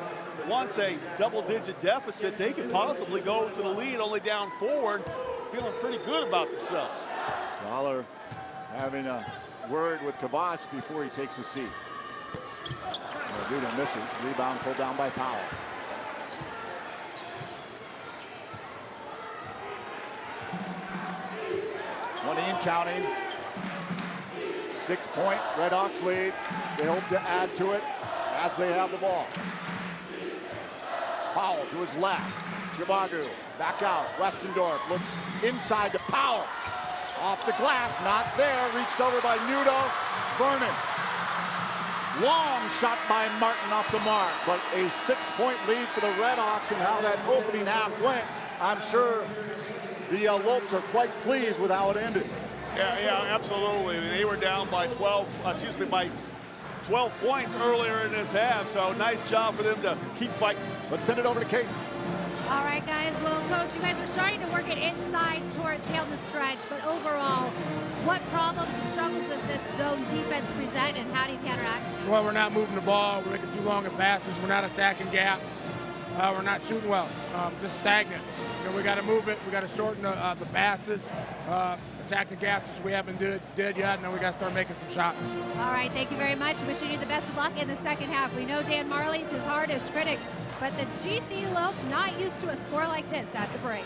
once a double-digit deficit, they could possibly go to the lead, only down 4, feeling pretty good about themselves. Waller having a word with Kavas before he takes a seat. Duda misses. Rebound pulled down by Powell. In counting. 6-point Redhawks lead. They hope to add to it as they have the ball. Powell to his left. Chibagu back out. Westendorf looks inside to Powell. Off the glass, not there. Reached over by Nudo. Vernon. Long shot by Martin off the mark, but a 6-point lead for the Redhawks, and how that opening half went. I'm sure the Lopes are quite pleased with how it ended. Yeah, absolutely. I mean, they were down by 12 points earlier in this half, so nice job for them to keep fighting. Let's send it over to Kate. All right, guys. Well, Coach, you guys are starting to work it inside towards down the stretch, but overall, what problems and struggles does this zone defense present, and how do you counteract? Well, we're not moving the ball. We're making too long of passes. We're not attacking gaps. We're not shooting well. Just stagnant. You know, we got to move it. We got to shorten the passes. Attack the gaps, which we haven't did yet, and then we got to start making some shots. All right, thank you very much. Wishing you the best of luck in the second half. We know Dan Marley's his hardest critic, but the GCU Lopes not used to a score like this at the break.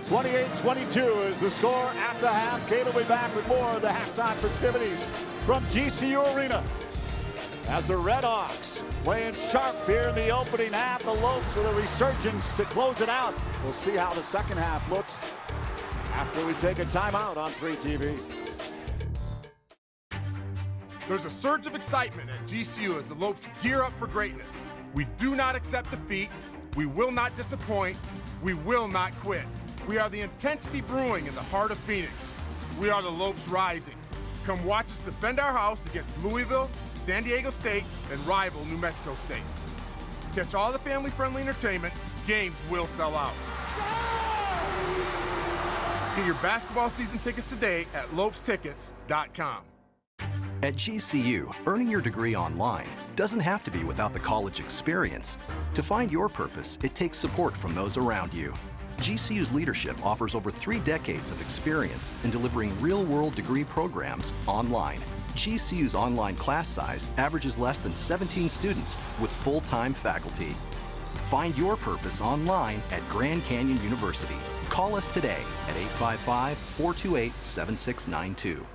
28-22 is the score at the half. Kate will be back with more of the halftime festivities from GCU Arena. As the Redhawks playing sharp here in the opening half, the Lopes with a resurgence to close it out. We'll see how the second half looks after we take a timeout on Free TV. There's a surge of excitement at GCU as the Lopes gear up for greatness. We do not accept defeat. We will not disappoint. We will not quit. We are the intensity brewing in the heart of Phoenix. We are the Lopes rising. Come watch us defend our house against Louisville, San Diego State, and rival New Mexico State. Catch all the family-friendly entertainment. Games will sell out. Get your basketball season tickets today at lopestickets.com. At GCU, earning your degree online doesn't have to be without the college experience. To find your purpose, it takes support from those around you. GCU's leadership offers over 3 decades of experience in delivering real-world degree programs online. GCU's online class size averages less than 17 students with full-time faculty. Find your purpose online at Grand Canyon University. Call us today at 855-428-7692.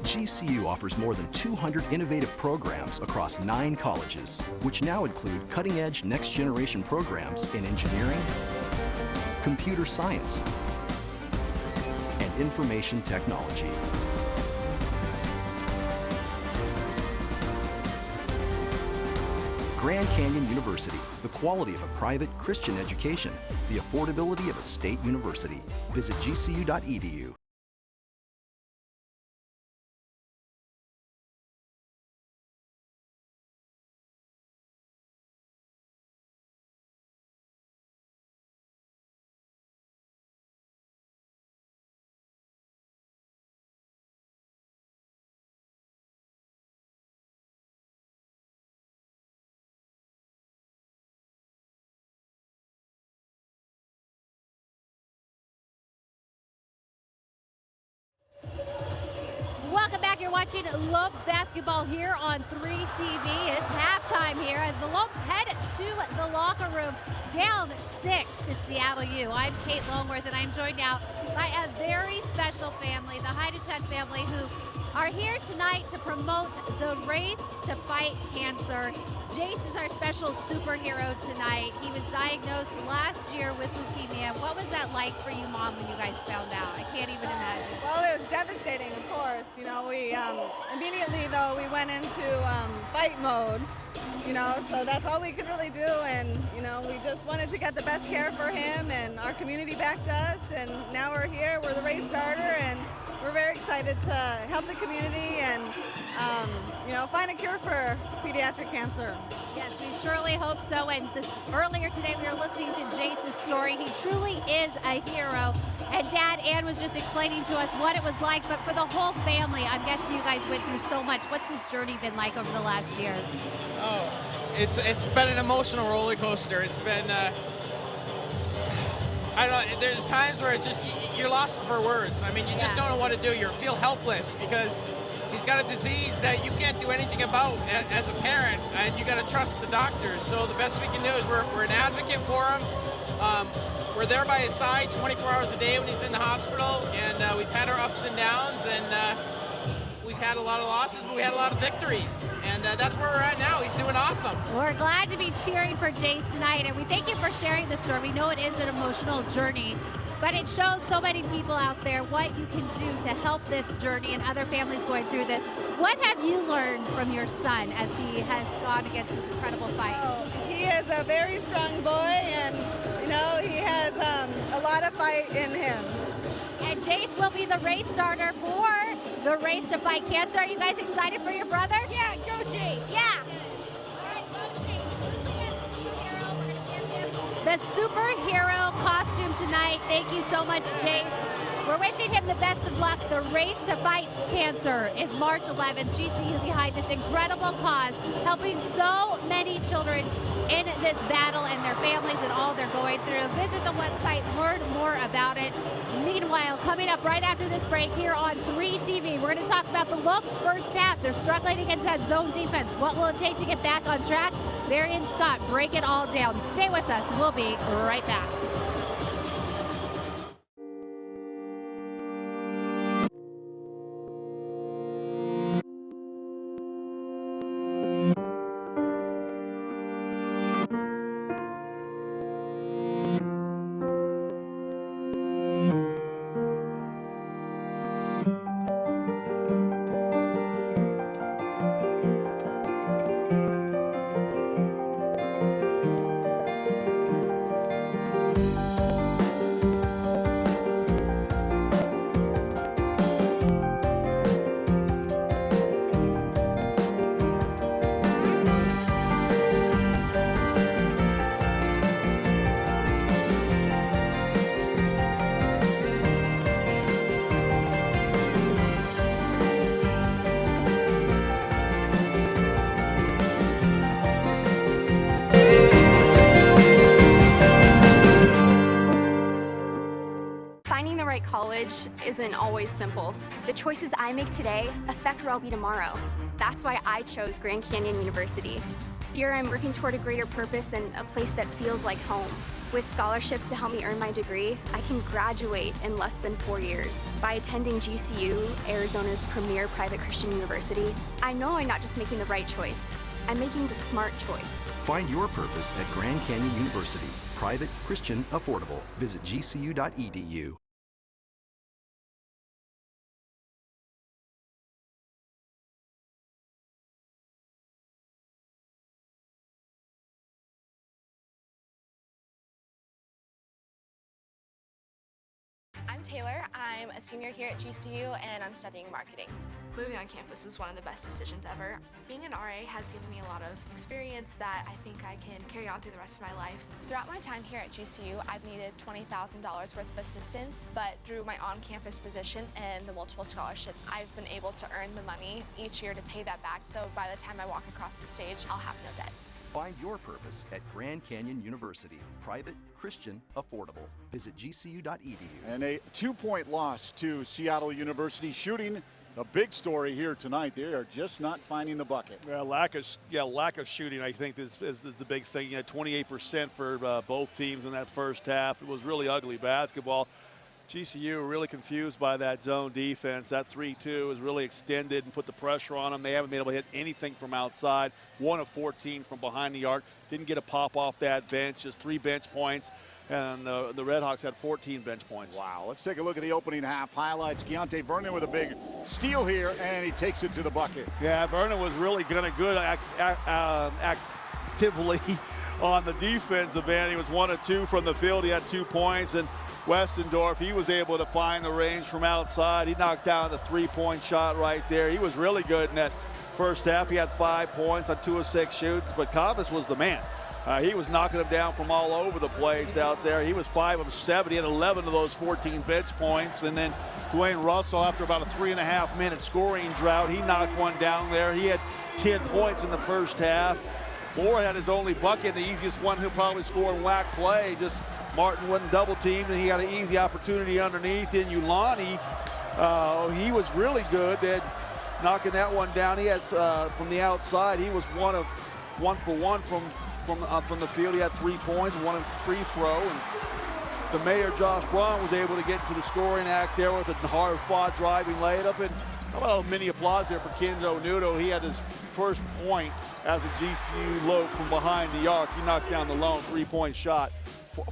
GCU offers more than 200 innovative programs across 9 colleges, which now include cutting-edge next-generation programs in engineering, computer science, and information technology. Grand Canyon University, the quality of a private Christian education, the affordability of a state university. Visit gcu.edu. Welcome back. You're watching Lopes basketball here on 3TV. It's halftime here as the Lopes head to the locker room, down 6 to Seattle U. I'm Kate Longworth, and I'm joined now by a very special family, the Heidichuk family, who are here tonight to promote the race to fight cancer. Jace is our special superhero tonight. He was diagnosed last year with leukemia. What was that like for you, Mom, when you guys found out? I can't even imagine. Well, it was devastating, of course. You know, we immediately, though, we went into fight mode, you know, so that's all we could really do. And, you know, we just wanted to get the best care for him, and our community backed us. And now we're here, we're the race starter, and we're very excited to help the community and, you know, find a cure for pediatric cancer. Yes, we surely hope so. And earlier today, we were listening to Jace's story. He truly is a hero. And Dad, Ann was just explaining to us what it was like. But for the whole family, I'm guessing you guys went through so much. What's this journey been like over the last year? Oh, it's been an emotional roller coaster. It's been, I don't know, there's times where it's just, you're lost for words. I mean, you just don't know what to do. You feel helpless because he's got a disease that you can't do anything about as a parent, and you got to trust the doctors. So the best we can do is we're an advocate for him. We're there by his side 24 hours a day when he's in the hospital, and we've had our ups and downs, and we've had a lot of losses, but we had a lot of victories, and that's where we're at now. He's doing awesome. We're glad to be cheering for Jace tonight, and we thank you for sharing this story. We know it is an emotional journey, but it shows so many people out there what you can do to help this journey and other families going through this. What have you learned from your son as he has gone against this incredible fight? Oh, he is a very strong boy, and, you know, he has a lot of fight in him. And Jace will be the race starter for the Race to Fight Cancer. Are you guys excited for your brother? Yeah, go Jace. Yeah. The superhero costume tonight. Thank you so much, Jace. We're wishing him the best of luck. The Race to Fight Cancer is March 11th. GCU behind this incredible cause, helping so many children in this battle and their families and all they're going through. Visit the website, learn more about it. Meanwhile, coming up right after this break here on 3 TV, we're going to talk about the Looks first half. They're struggling against that zone defense. What will it take to get back on track? Barry and Scott break it all down. Stay with us. We'll be right back. Finding the right college isn't always simple. The choices I make today affect where I'll be tomorrow. That's why I chose Grand Canyon University. Here I'm working toward a greater purpose and a place that feels like home. With scholarships to help me earn my degree, I can graduate in less than 4 years. By attending GCU, Arizona's premier private Christian university, I know I'm not just making the right choice, I'm making the smart choice. Find your purpose at Grand Canyon University. Private, Christian, affordable. Visit gcu.edu. I'm Taylor. I'm a senior here at GCU and I'm studying marketing. Moving on campus is one of the best decisions ever. Being an RA has given me a lot of experience that I think I can carry on through the rest of my life. Throughout my time here at GCU, I've needed $20,000 worth of assistance, but through my on-campus position and the multiple scholarships, I've been able to earn the money each year to pay that back, so by the time I walk across the stage, I'll have no debt. Find your purpose at Grand Canyon University. Private, Christian, affordable. Visit gcu.edu. And a 2-point loss to Seattle University. Shooting, a big story here tonight. They are just not finding the bucket. Lack of shooting, I think, is the big thing. 28% for both teams in that first half. It was really ugly basketball. GCU really confused by that zone defense. That 3-2 is really extended and put the pressure on them. They haven't been able to hit anything from outside. 1 of 14 from behind the arc. Didn't get a pop off that bench, just 3 bench points. and the Redhawks had 14 bench points. Wow, let's take a look at the opening half highlights. Keontae Vernon with a big steal here, and he takes it to the bucket. Yeah, Vernon was really good actively on the defensive end. He was 1 of 2 from the field. He had 2 points, and Westendorf, he was able to find the range from outside. He knocked down the 3-point shot right there. He was really good in that first half. He had 5 points on 2 of 6 shoots, but Cavas was the man. He was knocking them down from all over the place out there. He was 5 of 7. He had 11 of those 14 bench points. And then Dwayne Russell, after about a 3.5-minute scoring drought, he knocked one down there. He had 10 points in the first half. Moore had his only bucket, the easiest one he'll probably score in WAC play. Just Martin wasn't double teamed, and he got an easy opportunity underneath. And Ulani, he was really good at knocking that one down. He had from the outside, he was 1 for 1 from the field. He had 3 points, 1 free throw, and the mayor, Josh Braun, was able to get into the scoring act there with a hard-fought driving layup. And how about a mini applause there for Kenzo Nudo? He had his first point as a GCU Lope from behind the arc. He knocked down the lone 3-point shot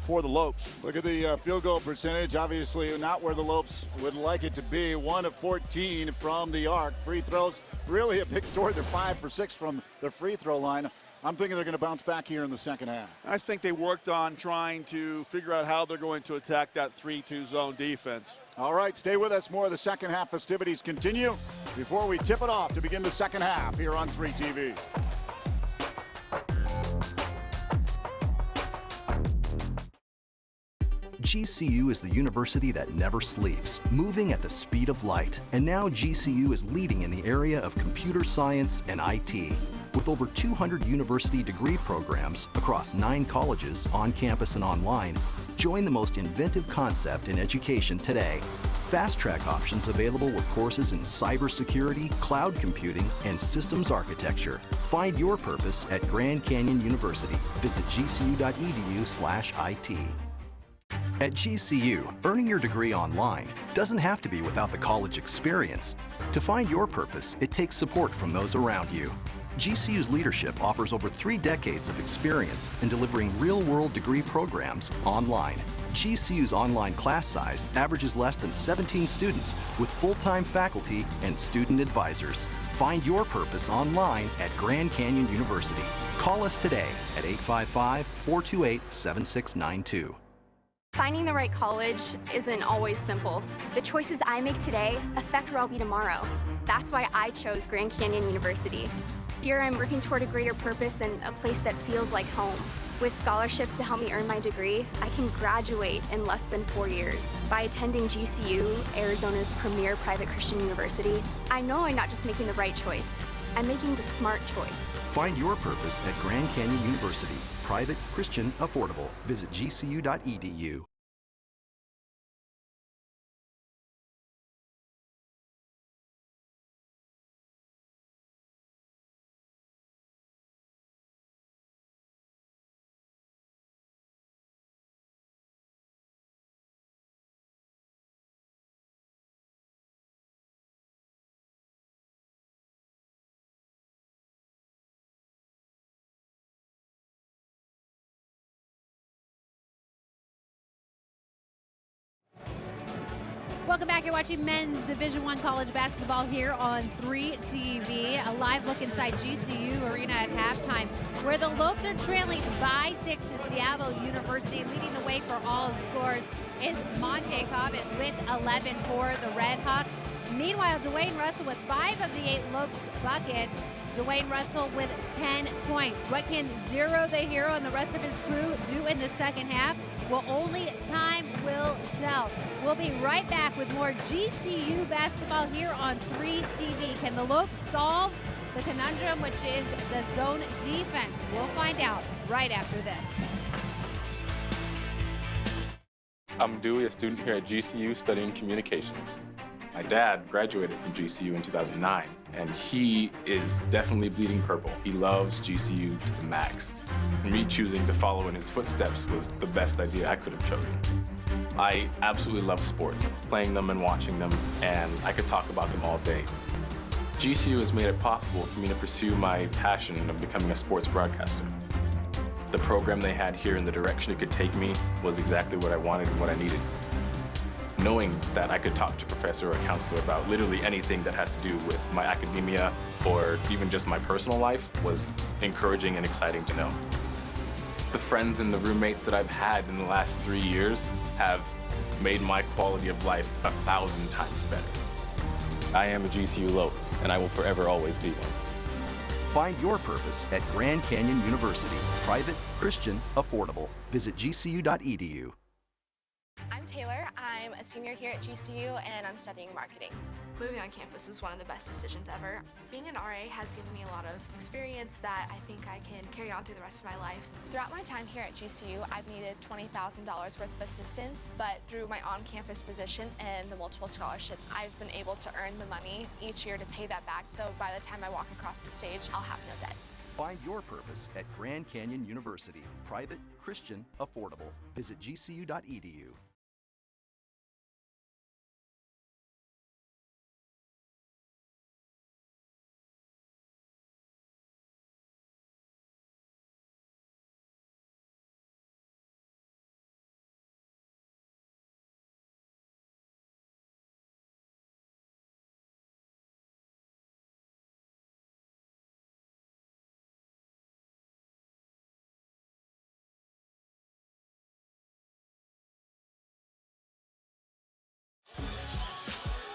for the Lopes. Look at the field goal percentage. Obviously not where the Lopes would like it to be. 1 of 14 from the arc. Free throws, really a big story. They're 5 for 6 from the free throw line. I'm thinking they're going to bounce back here in the second half. I think they worked on trying to figure out how they're going to attack that 3-2 zone defense. All right, stay with us. More of the second half festivities continue before we tip it off to begin the second half here on Free TV. GCU is the university that never sleeps, moving at the speed of light. And now GCU is leading in the area of computer science and IT. With over 200 university degree programs across 9 colleges on campus and online, join the most inventive concept in education today. Fast track options available with courses in cybersecurity, cloud computing, and systems architecture. Find your purpose at Grand Canyon University. Visit gcu.edu/IT. At GCU, earning your degree online doesn't have to be without the college experience. To find your purpose, it takes support from those around you. GCU's leadership offers over 3 decades of experience in delivering real-world degree programs online. GCU's online class size averages less than 17 students with full-time faculty and student advisors. Find your purpose online at Grand Canyon University. Call us today at 855-428-7692. Finding the right college isn't always simple. The choices I make today affect where I'll be tomorrow. That's why I chose Grand Canyon University. Here I'm working toward a greater purpose and a place that feels like home. With scholarships to help me earn my degree, I can graduate in less than 4 years. By attending GCU, Arizona's premier private Christian university, I know I'm not just making the right choice, I'm making the smart choice. Find your purpose at Grand Canyon University. Private, Christian, affordable. Visit gcu.edu. Welcome back. You're watching men's Division I college basketball here on 3 TV. A live look inside GCU Arena at halftime, where the Lopes are trailing by 6 to Seattle University. Leading the way for all scores is Monte Chavez with 11 for the Redhawks. Meanwhile, Dwayne Russell with 5 of the 8 Lopes buckets. Dwayne Russell with 10 points. What can Zero the Hero and the rest of his crew do in the second half? Well, only time will tell. We'll be right back with more GCU basketball here on 3 TV. Can the Lopes solve the conundrum, which is the zone defense? We'll find out right after this. I'm Dewey, a student here at GCU studying communications. My dad graduated from GCU in 2009, and he is definitely bleeding purple. He loves GCU to the max. Me choosing to follow in his footsteps was the best idea I could have chosen. I absolutely love sports, playing them and watching them, and I could talk about them all day. GCU has made it possible for me to pursue my passion of becoming a sports broadcaster. The program they had here and the direction it could take me was exactly what I wanted and what I needed. Knowing that I could talk to a professor or a counselor about literally anything that has to do with my academia or even just my personal life was encouraging and exciting to know. The friends and the roommates that I've had in the last 3 years have made my quality of life 1,000 times better. I am a GCU Lope, and I will forever always be one. Find your purpose at Grand Canyon University. Private, Christian, affordable. Visit gcu.edu. I'm Taylor. I'm a senior here at GCU and I'm studying marketing. Moving on campus is one of the best decisions ever. Being an RA has given me a lot of experience that I think I can carry on through the rest of my life. Throughout my time here at GCU, I've needed $20,000 worth of assistance, but through my on-campus position and the multiple scholarships, I've been able to earn the money each year to pay that back, so by the time I walk across the stage, I'll have no debt. Find your purpose at Grand Canyon University. Private, Christian, affordable. Visit gcu.edu.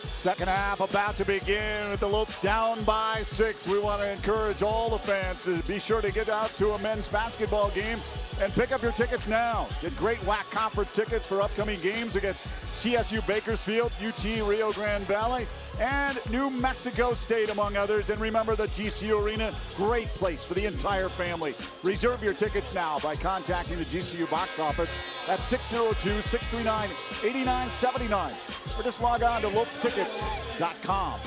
Second half about to begin with the Lopes down by 6. We want to encourage all the fans to be sure to get out to a men's basketball game and pick up your tickets now. Get great WAC conference tickets for upcoming games against CSU Bakersfield, UT Rio Grande Valley, and New Mexico State, among others. And remember, the GCU Arena, great place for the entire family. Reserve your tickets now by contacting the GCU box office at 602-639-8979 or just log on to lopestickets.com.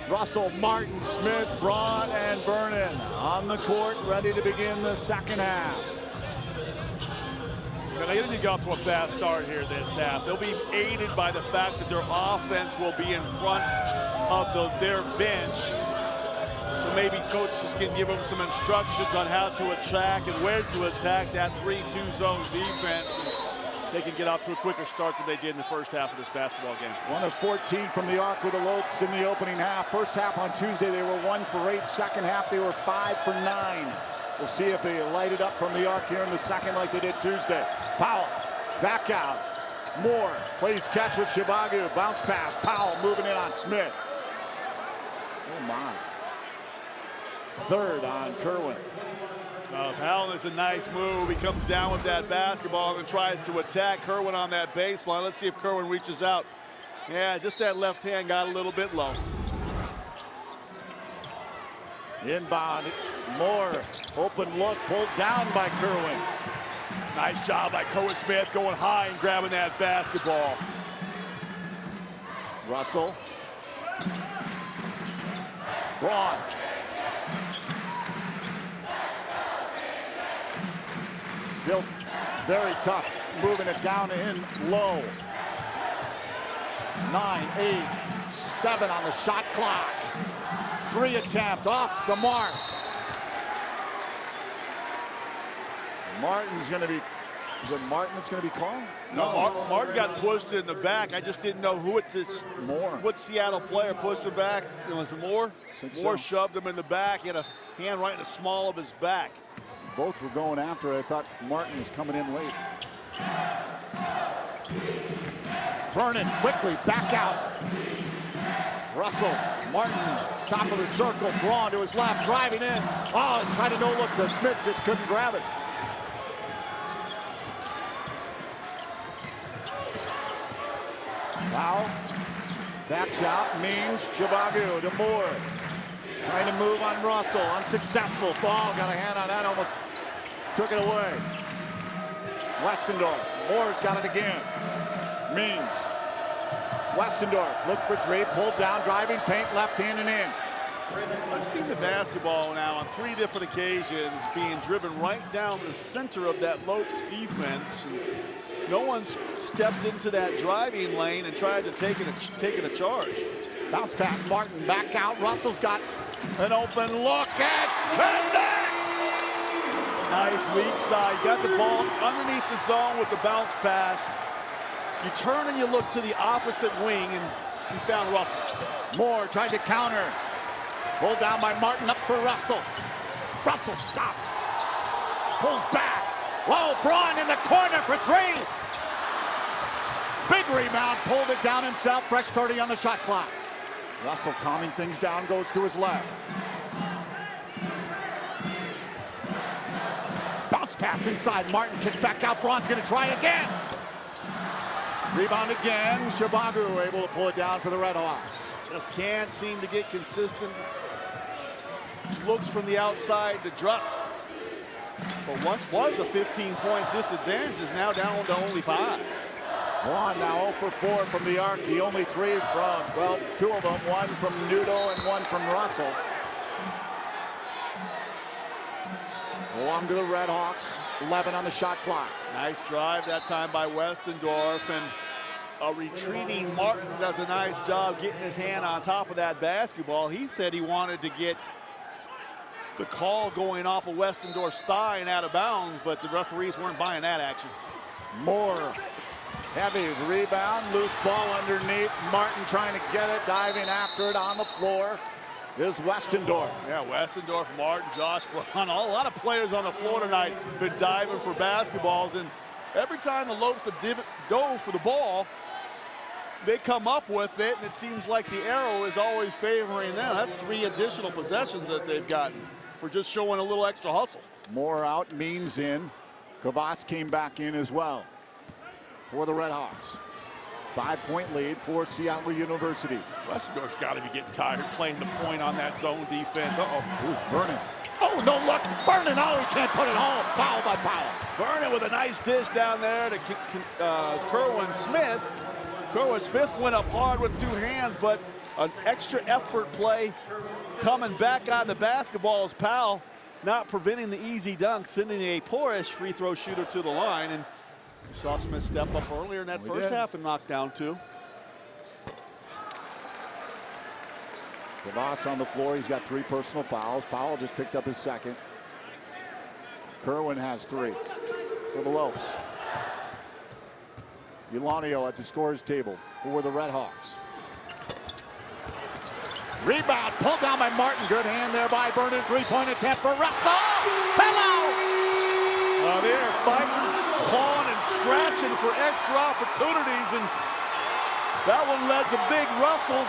Russell, Martin, Smith, Braun, and Vernon on the court, ready to begin the second half. They didn't get off to a fast start here this half. They'll be aided by the fact that their offense will be in front of their bench. So maybe coaches can give them some instructions on how to attack and where to attack that 3-2 zone defense. They can get off to a quicker start than they did in the first half of this basketball game. 1 of 14 from the arc with the Lopes in the opening half. First half on Tuesday, they were 1 for 8. Second half, they were 5 for 9. We'll see if they light it up from the arc here in the second like they did Tuesday. Powell, back out. Moore plays catch with Shibagu. Bounce pass. Powell moving in on Smith. Oh my. Third on Kerwin. Powell is a nice move. He comes down with that basketball and tries to attack Kerwin on that baseline. Let's see if Kerwin reaches out. Yeah, just that left hand got a little bit low. Inbound, Moore, open look, pulled down by Kerwin. Nice job by Cohen Smith going high and grabbing that basketball. Russell. Braun. Still very tough, moving it down in low. 9, 8, 7 on the shot clock. 3 attempt off the mark. Martin's going to be, is it Martin that's going to be called? No, Martin got pushed in the back. I just didn't know who it's Moore. What Seattle player pushed him back. It was Moore. Moore so. shoved him in the back. He had a hand right in the small of his back. Both were going after it. I thought Martin was coming in late. Vernon quickly back out. Russell, Martin, top of the circle, Braun to his left, driving in. Oh, tried to no-look to Smith, just couldn't grab it. Foul, backs out, means Chibagu to Moore. Trying to move on Russell, unsuccessful. Ball got a hand on that, almost took it away. Westendorf, Moore's got it again. Means. Westendorf, look for 3, pulled down, driving paint, left hand and in. I've seen the basketball now on 3 different occasions being driven right down the center of that Lopes defense. And no one's stepped into that driving lane and tried to take a charge. Bounce pass, Martin back out. Russell's got An open look at Connect! Nice weak side. Got the ball underneath the zone with the bounce pass. You turn and you look to the opposite wing, and you found Russell. Moore tried to counter. Pulled down by Martin, up for Russell. Russell stops. Pulls back. Whoa, Braun in the corner for three. Big rebound, pulled it down himself. Fresh 30 on the shot clock. Russell calming things down, goes to his left. Bounce pass inside. Martin kicks back out. Braun's going to try again. Rebound again. Shibagu able to pull it down for the Redhawks. Just can't seem to get consistent looks from the outside to drop. But once was a 15-point disadvantage, is now down to only 5. Braun now 0 for 4 from the arc. The only 3 from, well, 2 of them. 1 from Nudo and 1 from Russell. Along to the Redhawks. 11 on the shot clock. Nice drive that time by Westendorf, and a retreating Martin does a nice job getting his hand on top of that basketball. He said he wanted to get the call going off of Westendorf's thigh and out of bounds, but the referees weren't buying that action. Moore, heavy rebound, loose ball underneath. Martin trying to get it, diving after it on the floor is Westendorf. Yeah, Westendorf, Martin, Josh Braun, a lot of players on the floor tonight been diving for basketballs, and every time the Lopes go for the ball, they come up with it, and it seems like the arrow is always favoring them. That's 3 additional possessions that they've gotten for just showing a little extra hustle. Moore out, Means in. Kavas came back in as well for the Redhawks. 5-point lead for Seattle University. Westendorf's got to be getting tired playing the point on that zone defense. Vernon. Oh, no look. Vernon, oh, he can't put it home. Foul by Powell. Vernon with a nice dish down there to Kerwin Smith. Kerwin Smith went up hard with 2 hands, but an extra effort play coming back on the basketball as Powell not preventing the easy dunk, sending a poorish free throw shooter to the line. And we saw Smith step up earlier in that first half and knock down 2. Kavas on the floor. He's got 3 personal fouls. Powell just picked up his second. Kerwin has 3 for the Lopes. Elanio at the scorer's table for the Redhawks. Rebound pulled down by Martin. Good hand there by Vernon. 3-point attempt for Russell. Hello! They're fighting, clawing, and scratching for extra opportunities, and that one led to Big Russell,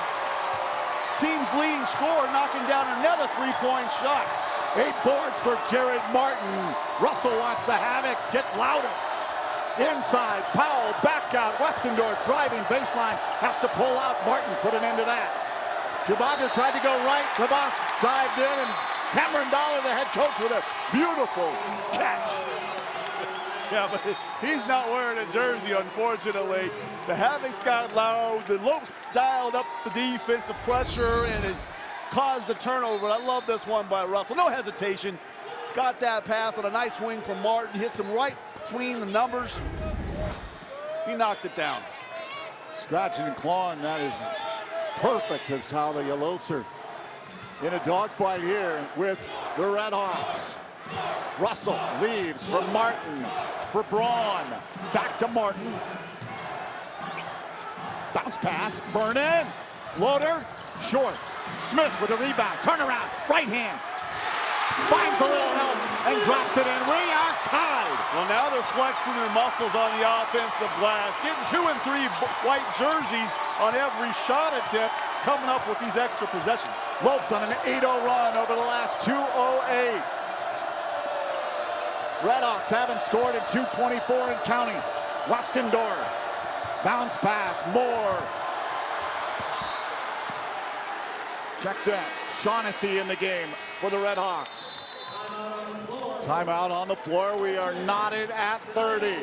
team's leading scorer, knocking down another 3-point shot. 8 boards for Jared Martin. Russell wants the Havocs get louder. Inside, Powell, back out. Westendorf driving baseline, has to pull out. Martin put an end to that. Shibagu tried to go right. Kavas dived in, and Cameron Dollar, the head coach, with a beautiful catch. Yeah, but he's not wearing a jersey, unfortunately. The Havocs got loud. The Lopes dialed up the defensive pressure, and it caused the turnover. I love this one by Russell. No hesitation. Got that pass on a nice swing from Martin. Hits him right between the numbers. He knocked it down. Scratching and clawing, that is perfect. As how the Lopes are in a dogfight here with the Redhawks. Russell leaves for Martin, for Braun. Back to Martin. Bounce pass, Vernon. Floater, short. Smith with a rebound, turnaround, right hand. Finds a little help and drops it in. We are tied. Well, now they're flexing their muscles on the offensive glass, getting 2 and 3 white jerseys on every shot attempt, coming up with these extra possessions. Lopes on an 8-0 run over the last 2:08. Redhawks haven't scored in 2:24 and counting. Westendorf, bounce pass, Moore. Check that. Shaughnessy in the game for the Redhawks. Timeout on the floor. We are knotted at 30.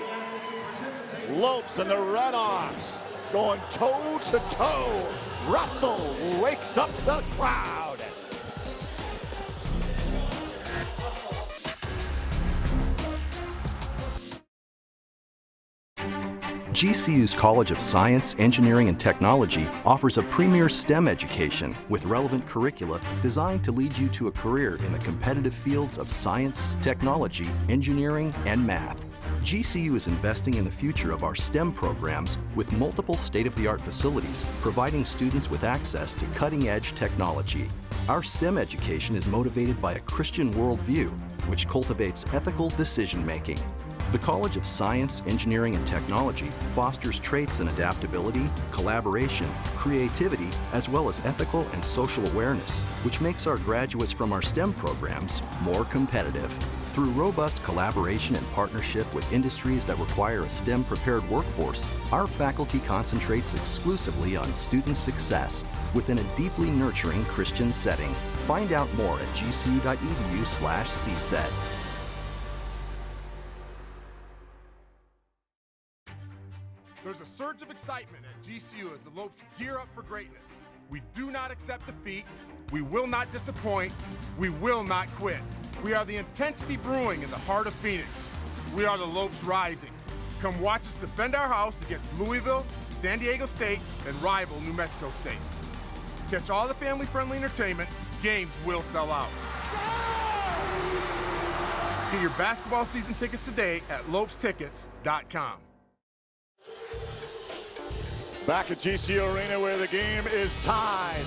Lopes and the Redhawks going toe to toe. Russell wakes up the crowd. GCU's College of Science, Engineering, and Technology offers a premier STEM education with relevant curricula designed to lead you to a career in the competitive fields of science, technology, engineering, and math. GCU is investing in the future of our STEM programs with multiple state-of-the-art facilities, providing students with access to cutting-edge technology. Our STEM education is motivated by a Christian worldview, which cultivates ethical decision-making. The College of Science, Engineering, and Technology fosters traits in adaptability, collaboration, creativity, as well as ethical and social awareness, which makes our graduates from our STEM programs more competitive. Through robust collaboration and partnership with industries that require a STEM-prepared workforce, our faculty concentrates exclusively on student success within a deeply nurturing Christian setting. Find out more at gcu.edu/CSET. There's a surge of excitement at GCU as the Lopes gear up for greatness. We do not accept defeat. We will not disappoint. We will not quit. We are the intensity brewing in the heart of Phoenix. We are the Lopes rising. Come watch us defend our house against Louisville, San Diego State, and rival New Mexico State. Catch all the family-friendly entertainment. Games will sell out. Get your basketball season tickets today at lopestickets.com. Back at GCU Arena where the game is tied.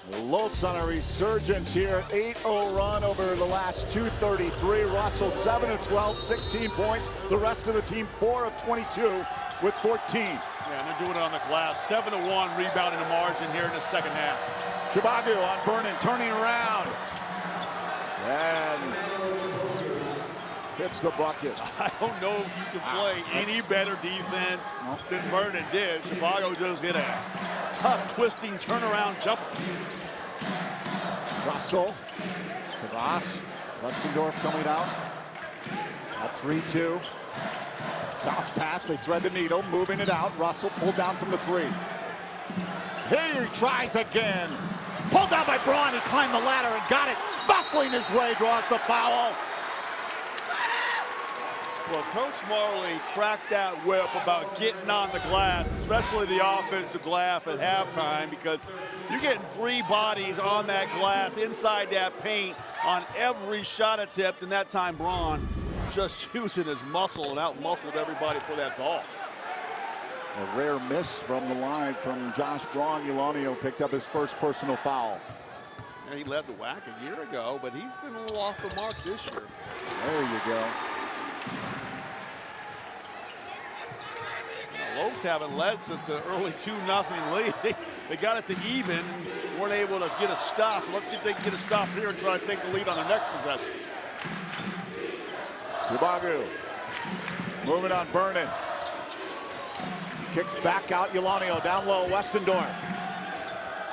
The Lopes on a resurgence here. 8-0 run over the last 2:33. Russell 7 of 12, 16 points. The rest of the team 4 of 22 with 14. Yeah, and they're doing it on the glass. 7-1 rebounding the margin here in the second half. Chibagu on Vernon, turning around. And hits the bucket. I don't know if you can play any better defense than Vernon did. Chibago just hit a tough, twisting, turnaround jumper. Russell, Kavas, Westendorf coming out. A 3-2. Bounce pass, they thread the needle, moving it out. Russell pulled down from the 3. Here he tries again. Pulled down by Braun, he climbed the ladder and got it. Bustling his way, draws the foul. Well, Coach Marley cracked that whip about getting on the glass, especially the offensive glass at halftime, because you're getting 3 bodies on that glass inside that paint on every shot attempt, and that time Braun just using his muscle and out-muscled everybody for that ball. A rare miss from the line from Josh Braun. Ulanio picked up his first personal foul. Yeah, he led the WAC a year ago, but he's been a little off the mark this year. There you go. Lopes haven't led since the early 2-0 lead. They got it to even, weren't able to get a stop. Let's see if they can get a stop here and try to take the lead on the next possession. Chibagu moving on Vernon. Kicks back out Ulanio, down low, Westendorf.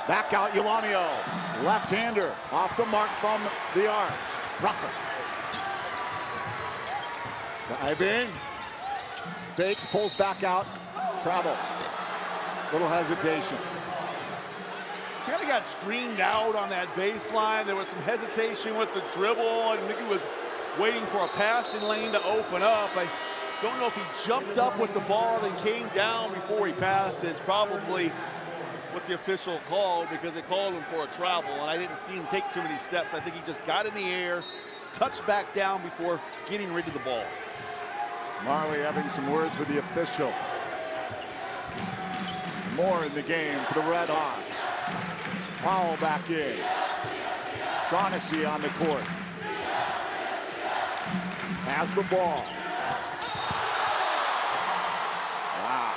Back out Ulanio, left-hander, off the mark from the arc. Russell. Diving, fakes, pulls back out, travel. Little hesitation. Kind of got screened out on that baseline. There was some hesitation with the dribble, and Mickey was waiting for a passing lane to open up. I don't know if he jumped up with the ball and came down before he passed. It's probably what the official called, because they called him for a travel, and I didn't see him take too many steps. I think he just got in the air, touched back down before getting rid of the ball. Marley having some words with the official. More in the game for the Red Hawks. Powell back in. Shaughnessy on the court. Has the ball. Wow.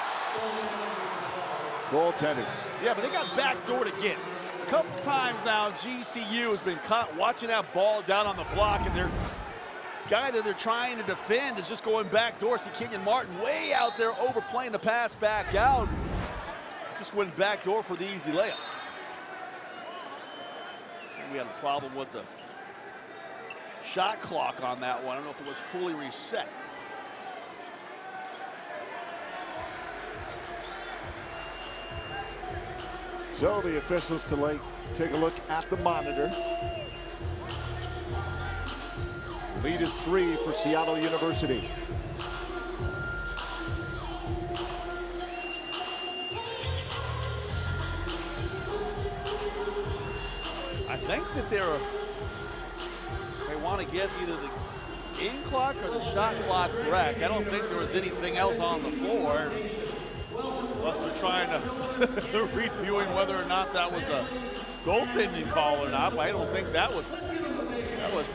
Goaltenders. Yeah, but they got backdoored again. A couple times now, GCU has been caught watching that ball down on the block, and their guy that they're trying to defend is just going backdoor. See Kenyon Martin way out there overplaying the pass back out. Just went backdoor for the easy layup. And we had a problem with the shot clock on that one. I don't know if it was fully reset. So the officials to take a look at the monitor. Lead is 3 for Seattle University. think that they want to get either the game clock or the shot clock correct. I don't think there was anything else on the floor, unless they're trying to reviewing whether or not that was a goaltending call or not. But I don't think that was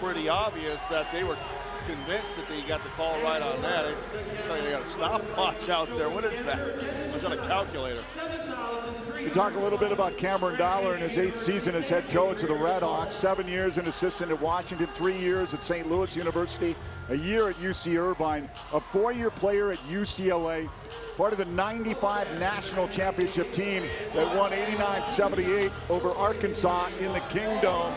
pretty obvious that they were convinced that they got the call right on that. They got a stopwatch out there. What is that? Is that a calculator? We talk a little bit about Cameron Dollar in his 8th season as head coach of the Red Hawks. 7 years an assistant at Washington, 3 years at St. Louis University, a year at UC Irvine, a 4-year player at UCLA, part of the '95 national championship team that won 89-78 over Arkansas in the Kingdome.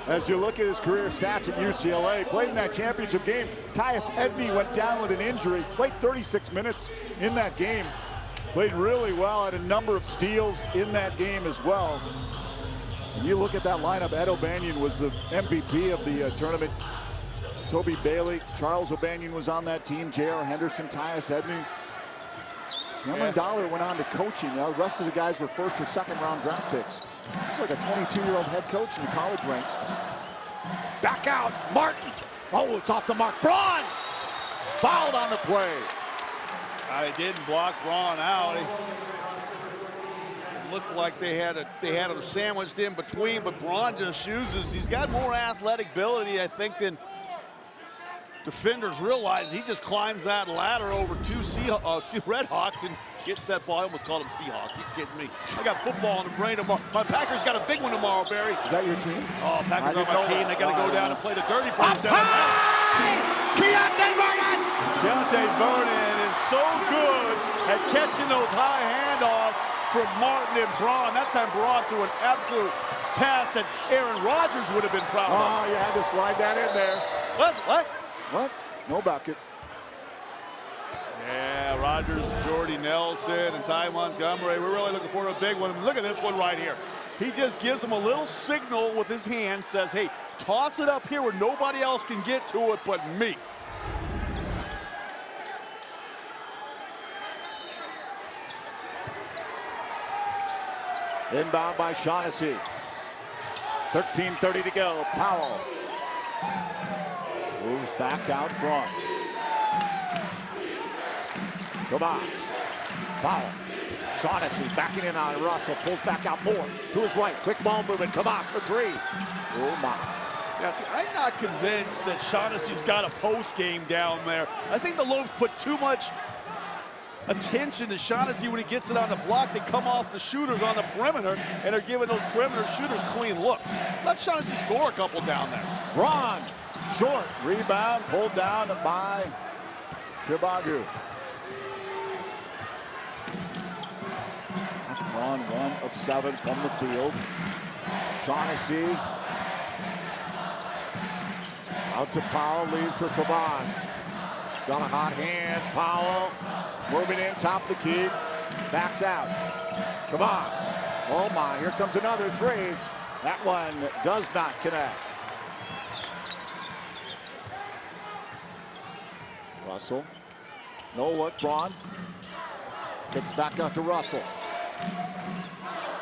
As you look at his career stats at UCLA, played in that championship game. Tyus Edney went down with an injury, played 36 minutes in that game. Played really well, had a number of steals in that game as well. And you look at that lineup, Ed O'Banion was the MVP of the tournament. Toby Bailey, Charles O'Banion was on that team, J.R. Henderson, Tyus Edney. Cameron Dollar went on to coaching. The rest of the guys were 1st or 2nd round draft picks. He's like a 22-year-old head coach in the college ranks. Back out, Martin. Oh, it's off the mark. Braun fouled on the play. I didn't block Braun out. It looked like they had him sandwiched in between, but Braun just uses. He's got more athletic ability, I think, than defenders realize. He just climbs that ladder over 2 Red Hawks and gets that ball. I almost called him Seahawks. You kidding me? I got football in the brain tomorrow. My Packers got a big one tomorrow, Barry. Is that your team? Oh, Packers are my team. They got to go down and play the Dirty Birds down Keontae Vernon! Keontae Vernon is so good at catching those high handoffs from Martin and Braun. That time Braun threw an absolute pass that Aaron Rodgers would have been proud of. Oh, you had to slide that in there. What? No bucket. Yeah, Rodgers, Jordy Nelson, and Ty Montgomery. We're really looking for a big one. Look at this one right here. He just gives them a little signal with his hand, says, hey, toss it up here where nobody else can get to it but me. Inbound by Shaughnessy. 13:30 to go. Powell moves back out front. Tomas. Powell. Shaughnessy backing in on Russell. Pulls back out more. To his right. Quick ball movement. Tomas for 3. Oh, my. Yeah, see, I'm not convinced that Shaughnessy's got a post game down there. I think the Lobes put too much attention to Shaughnessy when he gets it on the block. They come off the shooters on the perimeter and are giving those perimeter shooters clean looks. Let Shaughnessy score a couple down there. Braun, short, rebound, pulled down by Shibagu. That's Braun, 1 of 7 from the field. Shaughnessy out to Powell, leaves for Kavas. Got a hot hand, Powell moving in, top of the key, backs out. Kavas, oh my, here comes another 3. That one does not connect. Russell, no look, Braun. Kicks back out to Russell.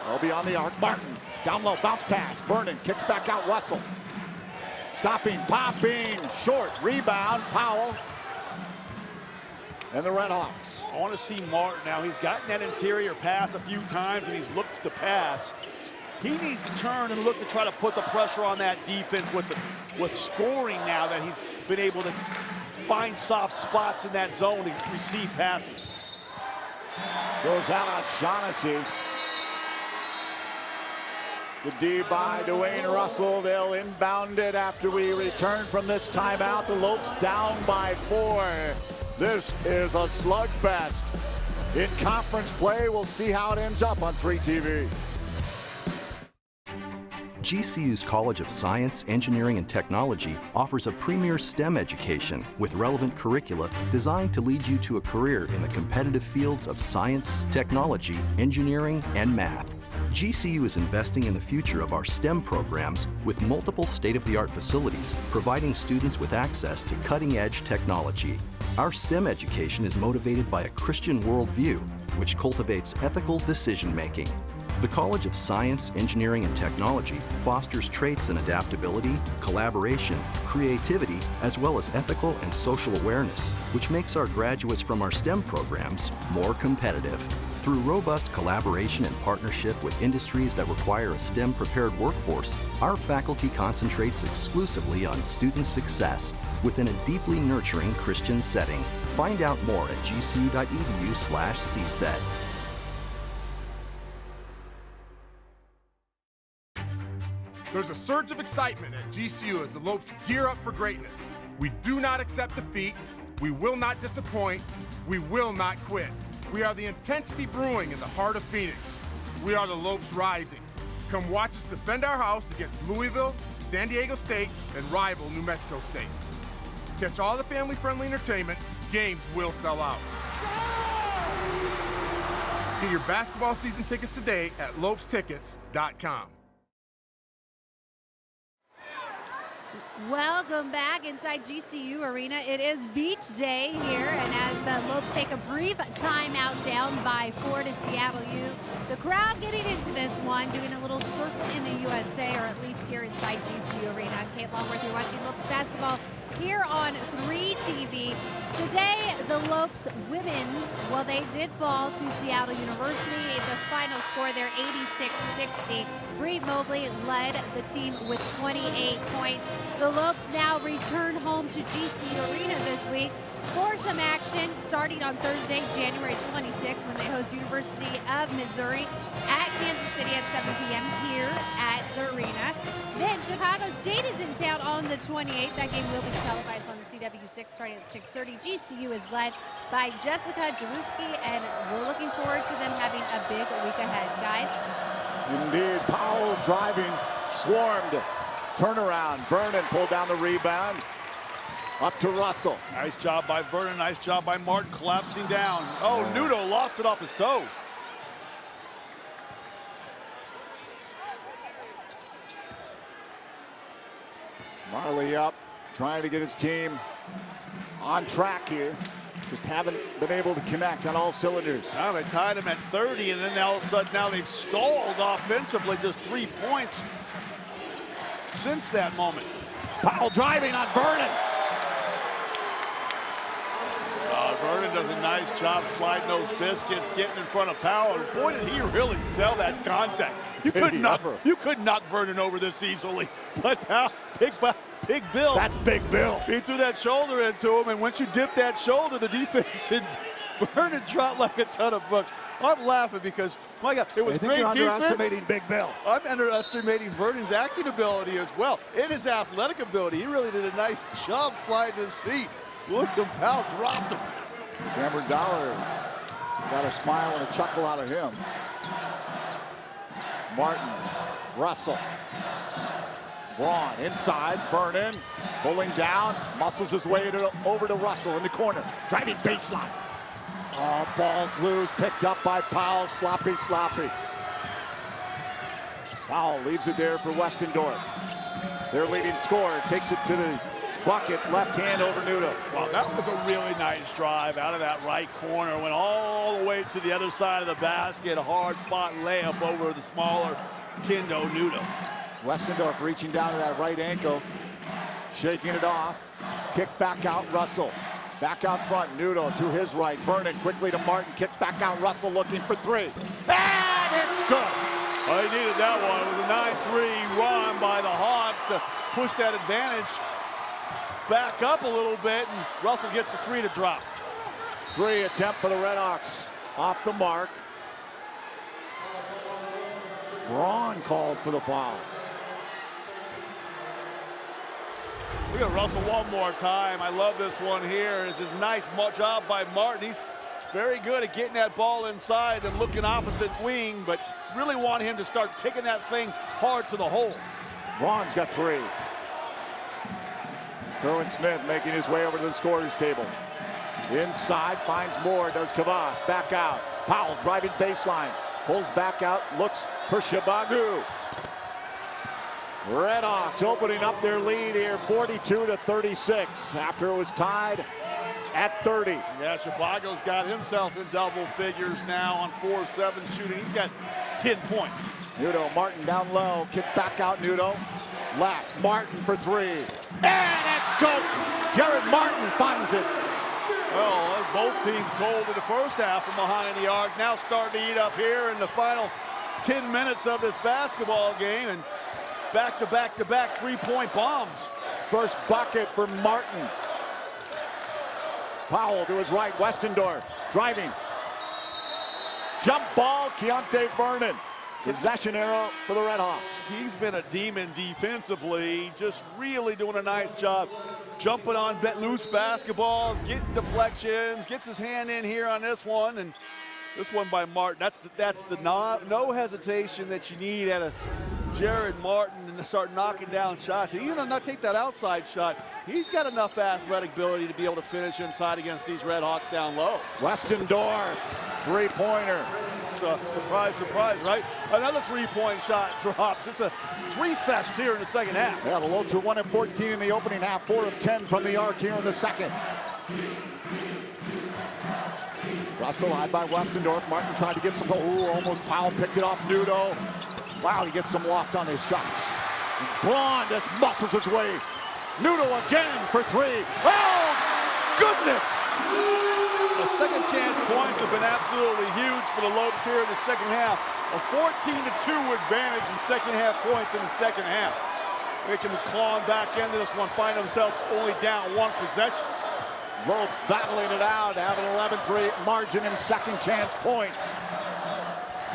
They'll be on the arc. Martin, down low, bounce pass. Vernon kicks back out, Russell. Stopping, popping, short, rebound, Powell. And the Red Hawks. I want to see Martin now. He's gotten that interior pass a few times and he's looked to pass. He needs to turn and look to try to put the pressure on that defense with scoring now that he's been able to find soft spots in that zone to receive passes. Goes out on Shaughnessy. The D by Dwayne Russell. They'll inbound it after we return from this timeout. The Lopes down by 4. This is a slugfest. In conference play, we'll see how it ends up on 3TV. GCU's College of Science, Engineering, and Technology offers a premier STEM education with relevant curricula designed to lead you to a career in the competitive fields of science, technology, engineering, and math. GCU is investing in the future of our STEM programs with multiple state-of-the-art facilities, providing students with access to cutting-edge technology. Our STEM education is motivated by a Christian worldview, which cultivates ethical decision-making. The College of Science, Engineering, and Technology fosters traits in adaptability, collaboration, creativity, as well as ethical and social awareness, which makes our graduates from our STEM programs more competitive. Through robust collaboration and partnership with industries that require a STEM-prepared workforce, our faculty concentrates exclusively on student success within a deeply nurturing Christian setting. Find out more at gcu.edu/CSET. There's a surge of excitement at GCU as the Lopes gear up for greatness. We do not accept defeat. We will not disappoint. We will not quit. We are the intensity brewing in the heart of Phoenix. We are the Lopes rising. Come watch us defend our house against Louisville, San Diego State, and rival New Mexico State. Catch all the family-friendly entertainment. Games will sell out. Get your basketball season tickets today at lopestickets.com. Welcome back inside GCU Arena. It is beach day here, and as the Lopes take a brief timeout down by 4 to Seattle U, the crowd getting into this one, doing a little circle in the USA, or at least here inside GCU Arena. I'm Kate Longworth. You're watching Lopes basketball here on 3 TV. Today, the Lopes women, well, they did fall to Seattle University. The final score there, 86-60. Bree Mobley led the team with 28 points. The Lopes now return home to GCU Arena this week for some action starting on Thursday, January 26th, when they host University of Missouri at Kansas City at 7 p.m. here at the arena. Then Chicago State is in town on the 28th. That game will be televised on the CW6 starting at 6:30. GCU is led by Jessica Jaruski, and we're looking forward to them having a big week ahead. Guys? Indeed, Powell driving, swarmed. Turnaround, Vernon pulled down the rebound. Up to Russell. Nice job by Vernon, nice job by Martin collapsing down. Oh, Nudo lost it off his toe. Marley up, trying to get his team on track here. Just haven't been able to connect on all cylinders. Now they tied him at 30, and then all of a sudden now they've stalled offensively, just 3 points since that moment. Powell driving on Vernon. Vernon does a nice job sliding those biscuits, getting in front of Powell. Boy, did he really sell that contact. You could knock Vernon over this easily. But now, Big Bill. That's Big Bill. He threw that shoulder into him, and once you dip that shoulder, the defense and Vernon dropped like a ton of books. I'm laughing because, my God, it was I think great you're defense. underestimating Big Bill. I'm underestimating Vernon's acting ability as well, and his athletic ability. He really did a nice job sliding his feet. Look, the Powell dropped him. Cameron Dollar got a smile and a chuckle out of him. Martin, Russell. Braun inside, Vernon pulling down, muscles his way over to Russell in the corner. Driving baseline. Oh, ball's loose, picked up by Powell, sloppy. Powell leaves it there for Westendorf. Their leading scorer takes it to the bucket, left hand over Nudo. Well, that was a really nice drive out of that right corner. Went all the way to the other side of the basket. A hard-fought layup over the smaller Kendo Nudo. Westendorf reaching down to that right ankle, shaking it off. Kick back out, Russell. Back out front, Nudo to his right. Vernon quickly to Martin. Kick back out, Russell looking for 3. And it's good. Well, he needed that one. It was a 9-3 run by the Hawks to push that advantage back up a little bit, and Russell gets the 3 to drop. 3 attempt for the Redhawks off the mark. Braun called for the foul. Look at Russell one more time. I love this one here. This is a nice job by Martin. He's very good at getting that ball inside and looking opposite wing, but really want him to start kicking that thing hard to the hole. Braun's got 3. Kerwin Smith making his way over to the scorer's table. Inside, finds more, does Kavas. Back out. Powell driving baseline. Pulls back out, looks for Shabagu. Redhawks opening up their lead here, 42-36. After it was tied at 30. Yeah, Shabago's got himself in double figures now on 4-7 shooting. He's got 10 points. Nudo, Martin down low, kick back out Nudo. Left, Martin for 3. And it's good. Jared Martin finds it. Well, both teams cold in the first half from behind the arc. Now starting to eat up here in the final 10 minutes of this basketball game. And back-to-back-to-back three-point bombs. First bucket for Martin. Powell to his right, Westendorf driving. Jump ball, Keontae Vernon. Possession arrow for the Red Hawks. He's been a demon defensively, just really doing a nice job. Jumping on loose basketballs, getting deflections, gets his hand in here on this one, and this one by Martin. That's the no hesitation that you need at a Jared Martin and start knocking down shots. Even not take that outside shot, he's got enough athletic ability to be able to finish inside against these Red Hawks down low. Westendorf, three-pointer. So, surprise, surprise, right? Another three-point shot drops. It's a three-fest here in the second half. Yeah, the Lopes are 1 of 14 in the opening half, 4 of 10 from the arc here in the second. Russell high by Westendorf. Martin tried to get some, almost Powell picked it off Nudo. Wow, he gets some loft on his shots. Braun just muscles his way. Nudo again for 3. Oh, goodness! The second chance points have been absolutely huge for the Lopes here in the second half. A 14-2 advantage in second half points in the second half. They can claw back into this one, find themselves only down 1 possession. Lopes battling it out, have an 11-3 margin in second chance points.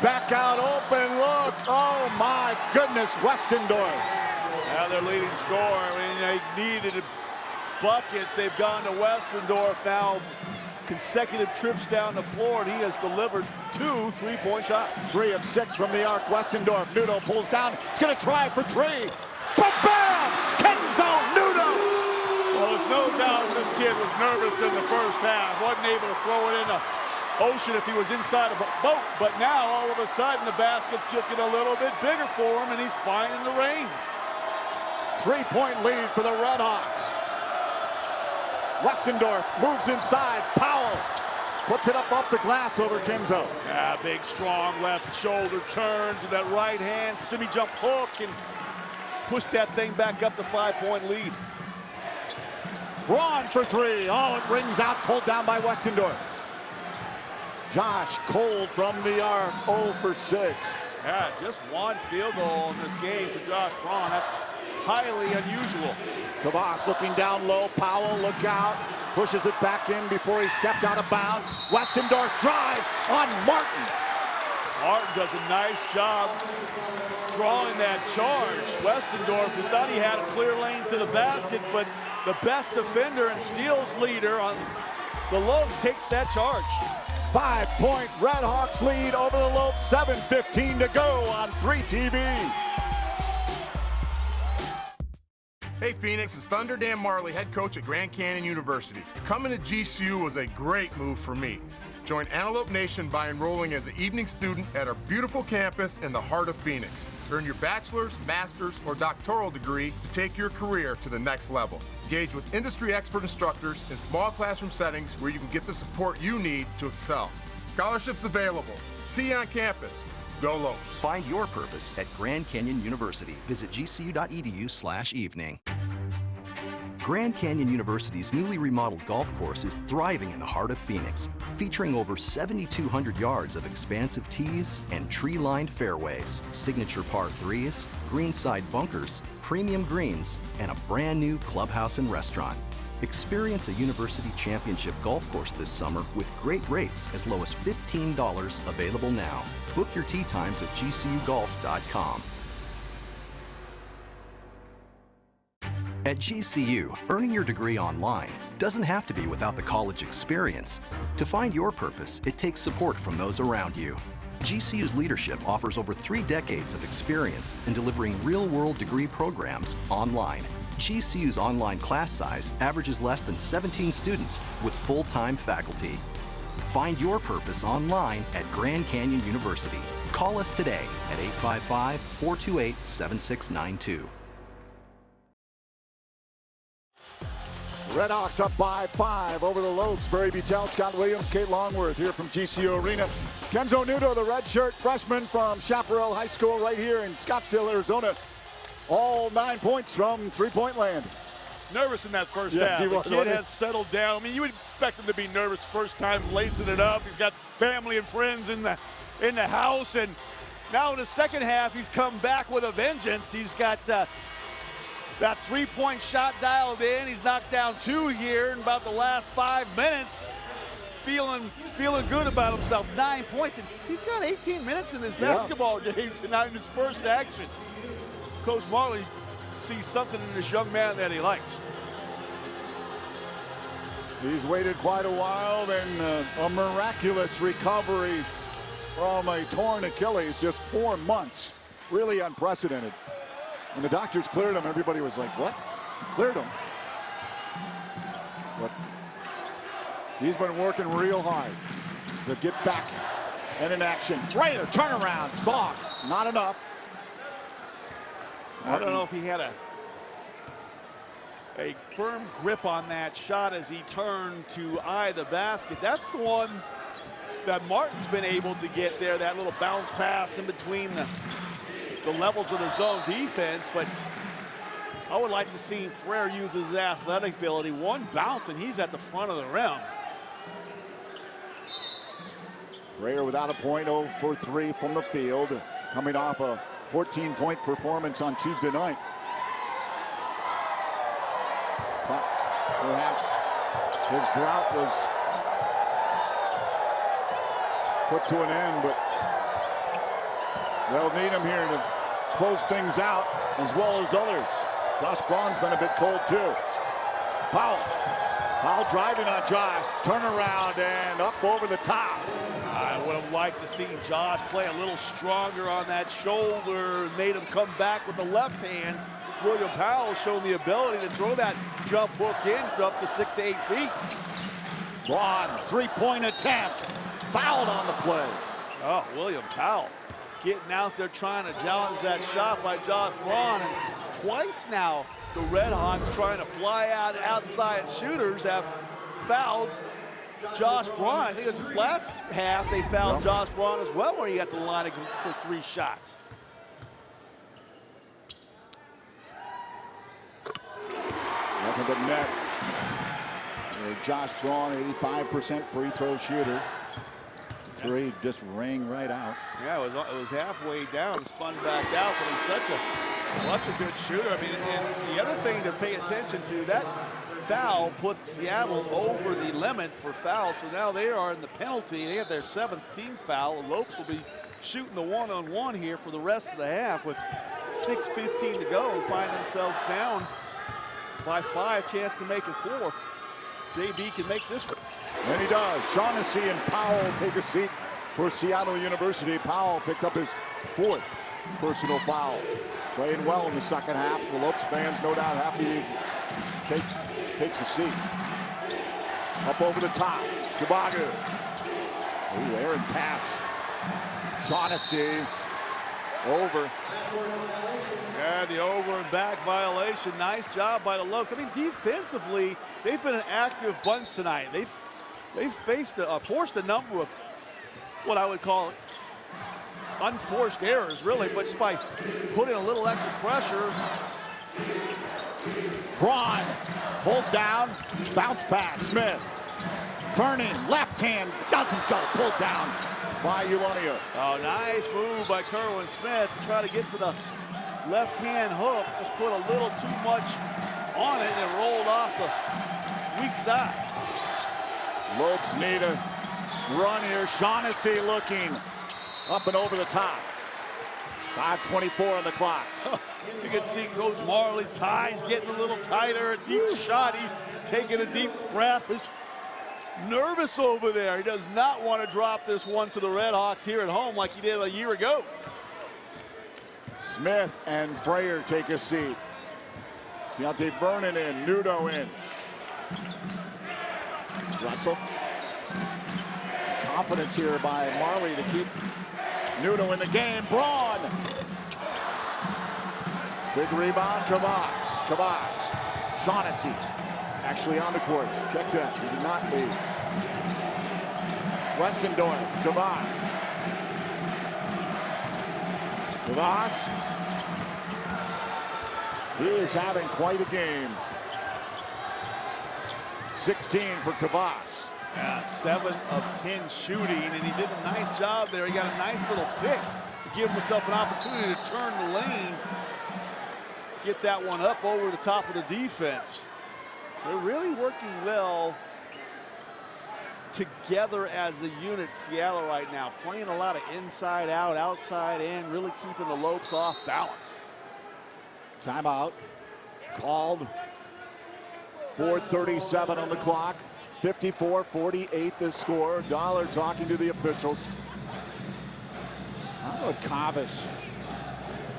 Back out, open look. Oh my goodness, Westendorf. Now their leading scorer. I mean, they needed buckets. They've gone to Westendorf now. Consecutive trips down the floor, and he has delivered 2 three-point shots. 3 of 6 from the arc. Westendorf. Nudo pulls down. He's going to try for 3. Ba-bam! Kenzo Nudo! Well, there's no doubt this kid was nervous in the first half. Wasn't able to throw it in the ocean if he was inside of a boat. But now, all of a sudden, the basket's looking a little bit bigger for him, and he's finding the range. 3-point lead for the Red Hawks. Westendorf moves inside. Powell puts it up off the glass over Kenzo. Yeah, big, strong left shoulder turn to that right hand, semi-jump hook, and push that thing back up to 5-point lead. Braun for 3. Oh, it rings out, pulled down by Westendorf. Josh Cole from the arc, 0 for 6. Yeah, just 1 field goal in this game for Josh Braun. That's highly unusual. Kavas looking down low. Powell, look out. Pushes it back in before he stepped out of bounds. Westendorf drives on Martin. Martin does a nice job drawing that charge. Westendorf thought he had a clear lane to the basket, but the best defender and steals leader on the Lopes takes that charge. 5-point Red Hawks lead over the Lopes. 7:15 to go on 3TV. Hey Phoenix, it's Thunder Dan Marley, head coach at Grand Canyon University. Coming to GCU was a great move for me. Join Antelope Nation by enrolling as an evening student at our beautiful campus in the heart of Phoenix. Earn your bachelor's, master's, or doctoral degree to take your career to the next level. Engage with industry expert instructors in small classroom settings where you can get the support you need to excel. Scholarships available. See you on campus. Go Lopes. Find your purpose at Grand Canyon University. Visit gcu.edu/evening. Grand Canyon University's newly remodeled golf course is thriving in the heart of Phoenix, featuring over 7,200 yards of expansive tees and tree-lined fairways, signature par 3s, greenside bunkers, premium greens, and a brand new clubhouse and restaurant. Experience a University Championship golf course this summer with great rates as low as $15 available now. Book your tee times at gcugolf.com. At GCU, earning your degree online doesn't have to be without the college experience. To find your purpose, it takes support from those around you. GCU's leadership offers over 3 decades of experience in delivering real-world degree programs online. GCU's online class size averages less than 17 students with full-time faculty. Find your purpose online at Grand Canyon University. Call us today at 855-428-7692. Redhawks up by 5 over the Lopes. Barry Buttel, Scott Williams, Kate Longworth here from GCU Arena. Kenzo Nudo, the redshirt freshman from Chaparral High School right here in Scottsdale, Arizona. All 9 points from three-point land. Nervous in that first Yes, half. he The was, kid wasn't he? has settled down. I mean, you would expect him to be nervous first time lacing it up. He's got family and friends in the house, and now in the second half, he's come back with a vengeance. He's got that three-point shot dialed in. He's knocked down 2 here in about the last 5 minutes. Feeling good about himself. 9 points, and he's got 18 minutes in his basketball game tonight in his first action. Coach Marley sees something in this young man that he likes. He's waited quite a while, and a miraculous recovery from a torn Achilles, just 4 months. Really unprecedented. When the doctors cleared him, everybody was like, what? Cleared him. But he's been working real hard to get back and in action. Frater, turnaround, soft, not enough. I don't know if he had a firm grip on that shot as he turned to eye the basket. That's the one that Martin's been able to get there, that little bounce pass in between the levels of the zone defense. But I would like to see Frere use his athletic ability. One bounce and he's at the front of the rim. Frere without a point, 0 for 3 from the field, coming off a 14-point performance on Tuesday night. Perhaps his drought was put to an end, but they'll need him here to close things out as well as others. Josh Braun's been a bit cold too. Powell driving on Josh, turnaround and up over the top. I would have liked to see Josh play a little stronger on that shoulder, made him come back with the left hand. William Powell showing the ability to throw that jump hook in for up to 6 to 8 feet. Braun, three-point attempt, fouled on the play. Oh, William Powell getting out there trying to challenge that shot by Josh Braun. And twice now the Redhawks trying to fly out outside shooters have fouled Josh Braun. I think it was the last half they fouled Josh Braun as well, where he got the line for 3 shots. Nothing but net. Josh Braun, 85% free throw shooter. 3 just rang right out. Yeah, it was halfway down, spun back out, but he's such a good shooter. I mean, and the other thing to pay attention to, that foul put Seattle over the limit for fouls, so now they are in the penalty. They have their 7th team foul. The Lopes will be shooting the one-on-one here for the rest of the half with 6:15 to go and find themselves down by 5, chance to make it 4th. JB can make this one. And he does. Shaughnessy and Powell take a seat for Seattle University. Powell picked up his 4th personal foul. Playing well in the second half. The Lopes fans no doubt happy he takes a seat. Up over the top. Chibagu. Ooh, Aaron pass. Shaughnessy. Over. Yeah, the over and back violation. Nice job by the Lopes. I mean, defensively, they've been an active bunch tonight. They've forced a number of what I would call unforced errors, really, but just by putting a little extra pressure. Braun pulled down, bounce pass, Smith. Turning, left hand, doesn't go, pulled down by Uwania. Oh, nice move by Kerwin Smith to try to get to the left-hand hook. Just put a little too much on it and rolled off the weak side. Lopes need a run here. Shaughnessy looking up and over the top. 5:24 on the clock. You can see Coach Marley's ties getting a little tighter at each shot. He's taking a deep breath. He's nervous over there. He does not want to drop this one to the Redhawks here at home like he did a year ago. Smith and Frere take a seat. Deontay Vernon in, Nudo in. Russell. Confidence here by Marley to keep Nudo in the game. Braun. Big rebound, Kavas. Shaughnessy. actually on the court. Check that. He did not leave. Westendorf, Kavas. Kavas. He is having quite a game. 16 for Kavas. Yeah, 7 of 10 shooting, and he did a nice job there. He got a nice little pick to give himself an opportunity to turn the lane, get that one up over the top of the defense. They're really working well together as a unit, Seattle, right now. Playing a lot of inside out, outside in, really keeping the Lopes off balance. Timeout called. 4:37 on the clock. 54-48 the score. Dollar talking to the officials. How about Kavas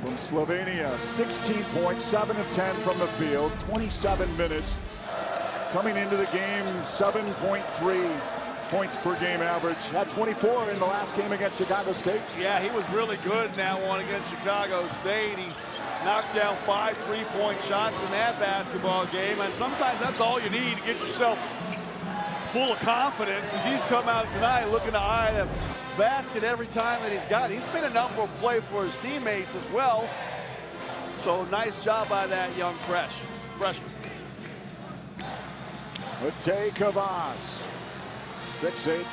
from Slovenia? 16 points, 7 of 10 from the field, 27 minutes. Coming into the game, 7.3 points per game average. Had 24 in the last game against Chicago State. Yeah, he was really good in that one against Chicago State. He knocked down 5 3-point shots in that basketball game, and sometimes that's all you need to get yourself full of confidence, because he's come out tonight looking to eye the basket every time that he's got. He's been a number of play for his teammates as well. So nice job by that young freshman. Matej Kavas, 6'8",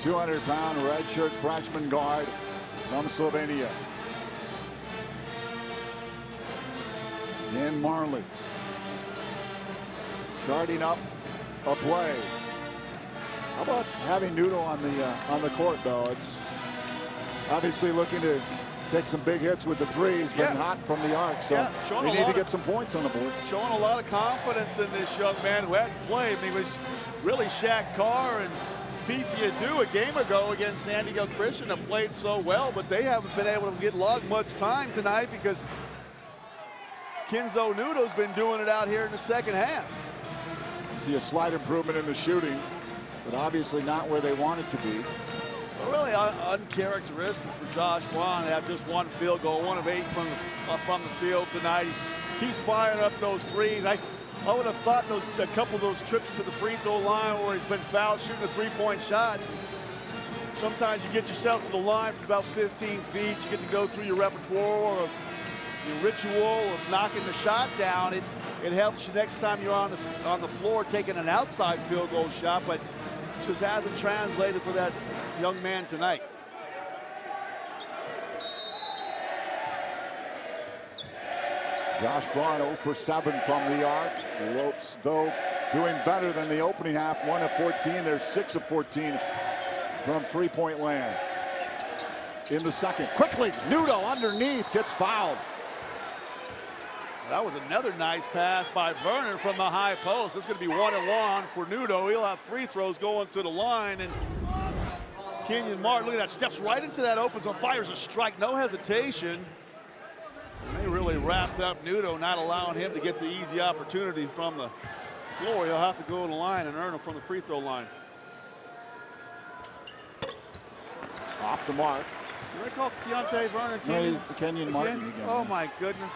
200-pound redshirt freshman guard from Slovenia. Dan Marley starting up a play. How about having Nudo on the court, though? It's obviously looking to take some big hits with the threes, but not from the arc. So we need to get some points on the board. Showing a lot of confidence in this young man who hadn't played. I mean, he was really Shaq Carr and Fifi Adu a game ago against San Diego Christian that played so well, but they haven't been able to get much time tonight because Kenzo Nudo's been doing it out here in the second half. See a slight improvement in the shooting, but obviously not where they want it to be. Really uncharacteristic for Josh Braun to have just one field goal, 1 of 8 from the field tonight. He keeps firing up those threes. I would have thought a couple of those trips to the free throw line where he's been fouled shooting a 3-point shot. Sometimes you get yourself to the line for about 15 feet. You get to go through your repertoire of your ritual of knocking the shot down. It helps you next time you're on the floor taking an outside field goal shot, but just hasn't translated for that young man tonight. Josh Braun 0 for 7 from the arc. Lopes, though, doing better than the opening half. 1 of 14. They're 6 of 14 from three-point land. In the second, quickly, Nudo underneath, gets fouled. That was another nice pass by Vernon from the high post. It's going to be 1-1 for Nudo. He'll have free throws going to the line. And Kenyon Martin, look at that, steps right into that open zone, fires a strike, no hesitation. And they really wrapped up Nudo, not allowing him to get the easy opportunity from the floor. He'll have to go to the line and earn them from the free throw line. Off the mark. Do they call Keontae Vernon Kenyon Martin again. Oh my goodness.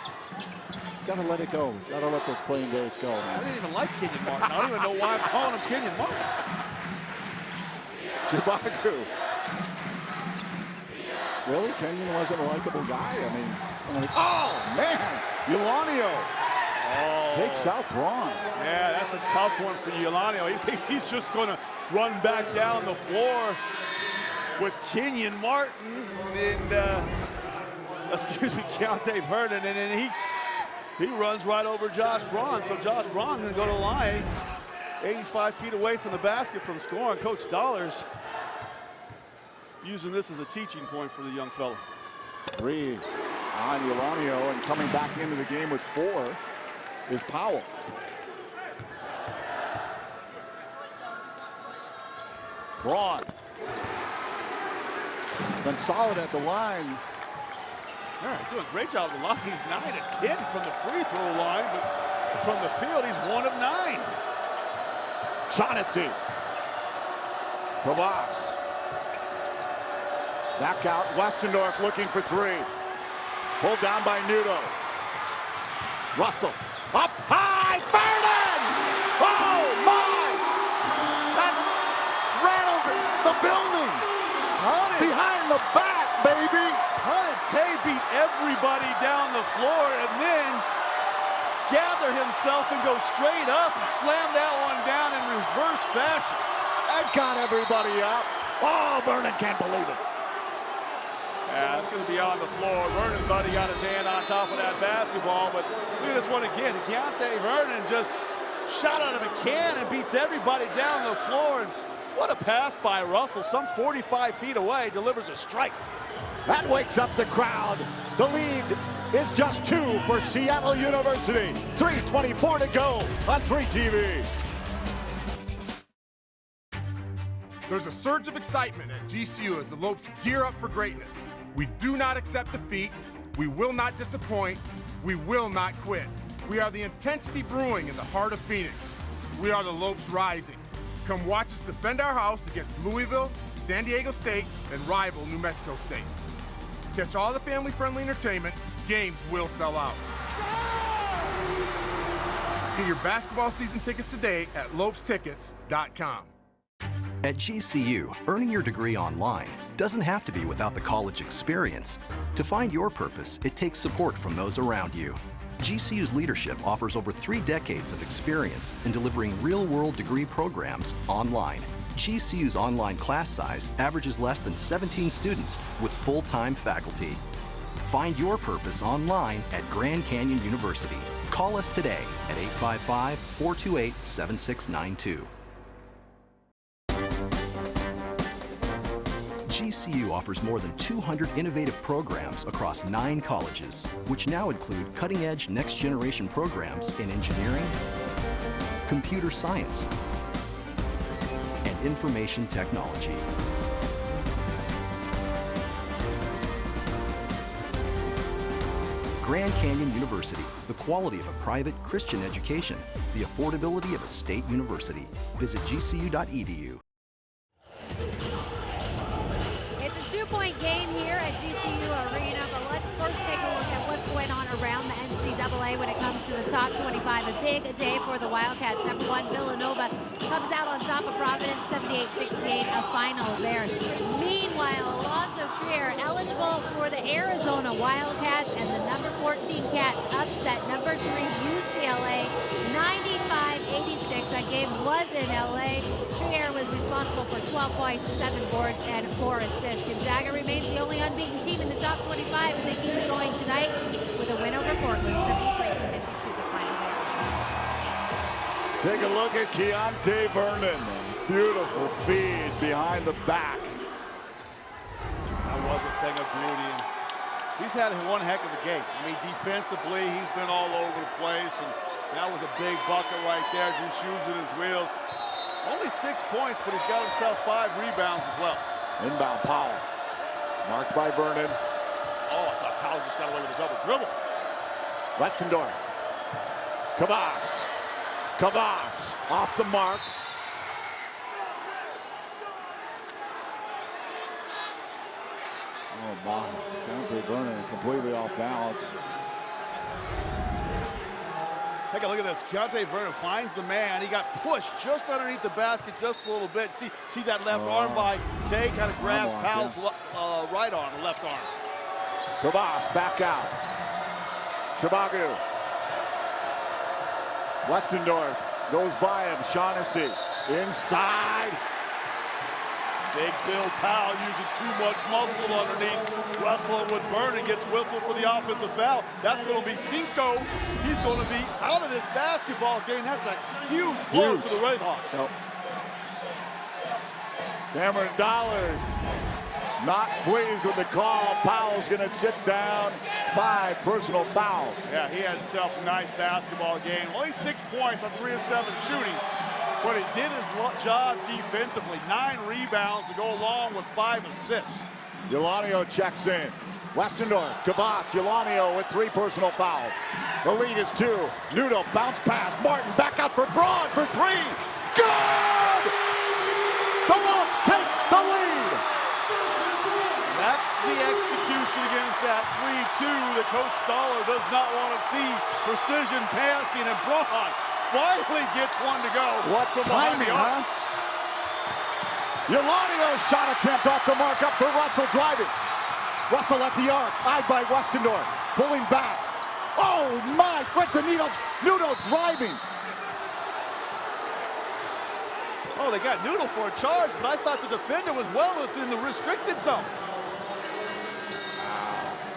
Gotta let it go. Gotta let those playing days go, man. I didn't even like Kenyon Martin. I don't even know why I'm calling him Kenyon Martin. Chibaku. Really? Kenyon wasn't a likable guy? I mean, oh, man! Ulanio takes out Braun. Yeah, that's a tough one for Ulanio. He thinks he's just going to run back down the floor with Kenyon Martin and, Keontae Vernon, and then he runs right over Josh Braun. So Josh Braun going to go to the line, 85 feet away from the basket from scoring. Coach Dollars using this as a teaching point for the young fella. 3 on Ulanio, and coming back into the game with 4 is Powell. Braun. Been solid at the line. All right, doing a great job at the line. He's 9 of 10 from the free throw line, but from the field, he's 1 of 9. Shaughnessy. Kavas. Back out. Westendorf looking for 3. Pulled down by Nudo. Russell. Up high. Vernon! Oh! building. Behind the back, baby. Tay beat everybody down the floor and then gather himself and go straight up and slam that one down in reverse fashion. That got everybody up. Oh, Vernon can't believe it. Yeah, it's going to be on the floor. Vernon thought he got his hand on top of that basketball, but look at this one again. Keontae Vernon just shot out of a can and beats everybody down the floor. And what a pass by Russell, some 45 feet away, delivers a strike. That wakes up the crowd. The lead is just 2 for Seattle University. 3:24 to go on 3TV. There's a surge of excitement at GCU as the Lopes gear up for greatness. We do not accept defeat. We will not disappoint. We will not quit. We are the intensity brewing in the heart of Phoenix. We are the Lopes rising. Come watch us defend our house against Louisville, San Diego State, and rival New Mexico State. Catch all the family-friendly entertainment. Games will sell out. Get your basketball season tickets today at lopestickets.com. At GCU, earning your degree online doesn't have to be without the college experience. To find your purpose, it takes support from those around you. GCU's leadership offers over 3 decades of experience in delivering real-world degree programs online. GCU's online class size averages less than 17 students with full-time faculty. Find your purpose online at Grand Canyon University. Call us today at 855-428-7692. GCU offers more than 200 innovative programs across 9 colleges, which now include cutting-edge next-generation programs in engineering, computer science, and information technology. Grand Canyon University, the quality of a private Christian education, the affordability of a state university. Visit gcu.edu. It's a 2-point game here at GCU Arena, but let's first take a look at what's going on around the NCAA when it comes to the top 25. A big day for the Wildcats. Number 1, Villanova comes out on top of Providence, 78-68, a final there. Meanwhile, Alonzo Trier eligible for the Arizona Wildcats, and the number 14 Cats upset number 3 UCLA, 95-86. That game was in LA. Trier was responsible for 12 points, 7 boards, and 4 assists. Gonzaga remains the only unbeaten team in the top 25, and they keep it going tonight with a win over Portland, 73-52, the final there. Take a look at Keontae Vernon. Beautiful feed behind the back. That was a thing of beauty. And he's had one heck of a game. I mean, defensively, he's been all over the place, and that was a big bucket right there. Drew shoes in his wheels. Only 6 points, but he's got himself 5 rebounds as well. Inbound Powell. Marked by Vernon. Oh, I thought Powell just got away with his double dribble. Westendorf. Kavas. Kavas off the mark. Oh my, Keontae Vernon completely off balance. Take a look at this. Keontae Vernon finds the man. He got pushed just underneath the basket just a little bit. See that left arm by Tay, kind of grabs Powell's right arm, left arm. Kavas back out. Shabagu. Westendorf goes by him. Shaughnessy inside. Big Bill Powell using too much muscle underneath. Wrestling with Vernon, gets whistled for the offensive foul. That's going to be Cinco. He's going to be out of this basketball game. That's a huge blow for the Redhawks. Yep. Cameron Dollard not pleased with the call. Powell's going to sit down. 5 personal fouls. Yeah, he had himself a nice basketball game. Only 6 points on 3 of 7 shooting. But he did his job defensively. 9 rebounds to go along with 5 assists. Ulanio checks in. Westendorf, Kavas, Ulanio with 3 personal fouls. The lead is 2. Nudo bounce pass. Martin back out for Braun for 3. Good! The Lopes take the lead. That's the execution against that 3-2 that Coach Stoller does not want to see. Precision passing, and Braun finally gets one to go. What from timing, huh? Eulanio's shot attempt off the mark, up for Russell driving. Russell at the arc, eyed by Westendorf, pulling back. Oh my, Nudo driving. Oh, they got Noodle for a charge, but I thought the defender was well within the restricted zone.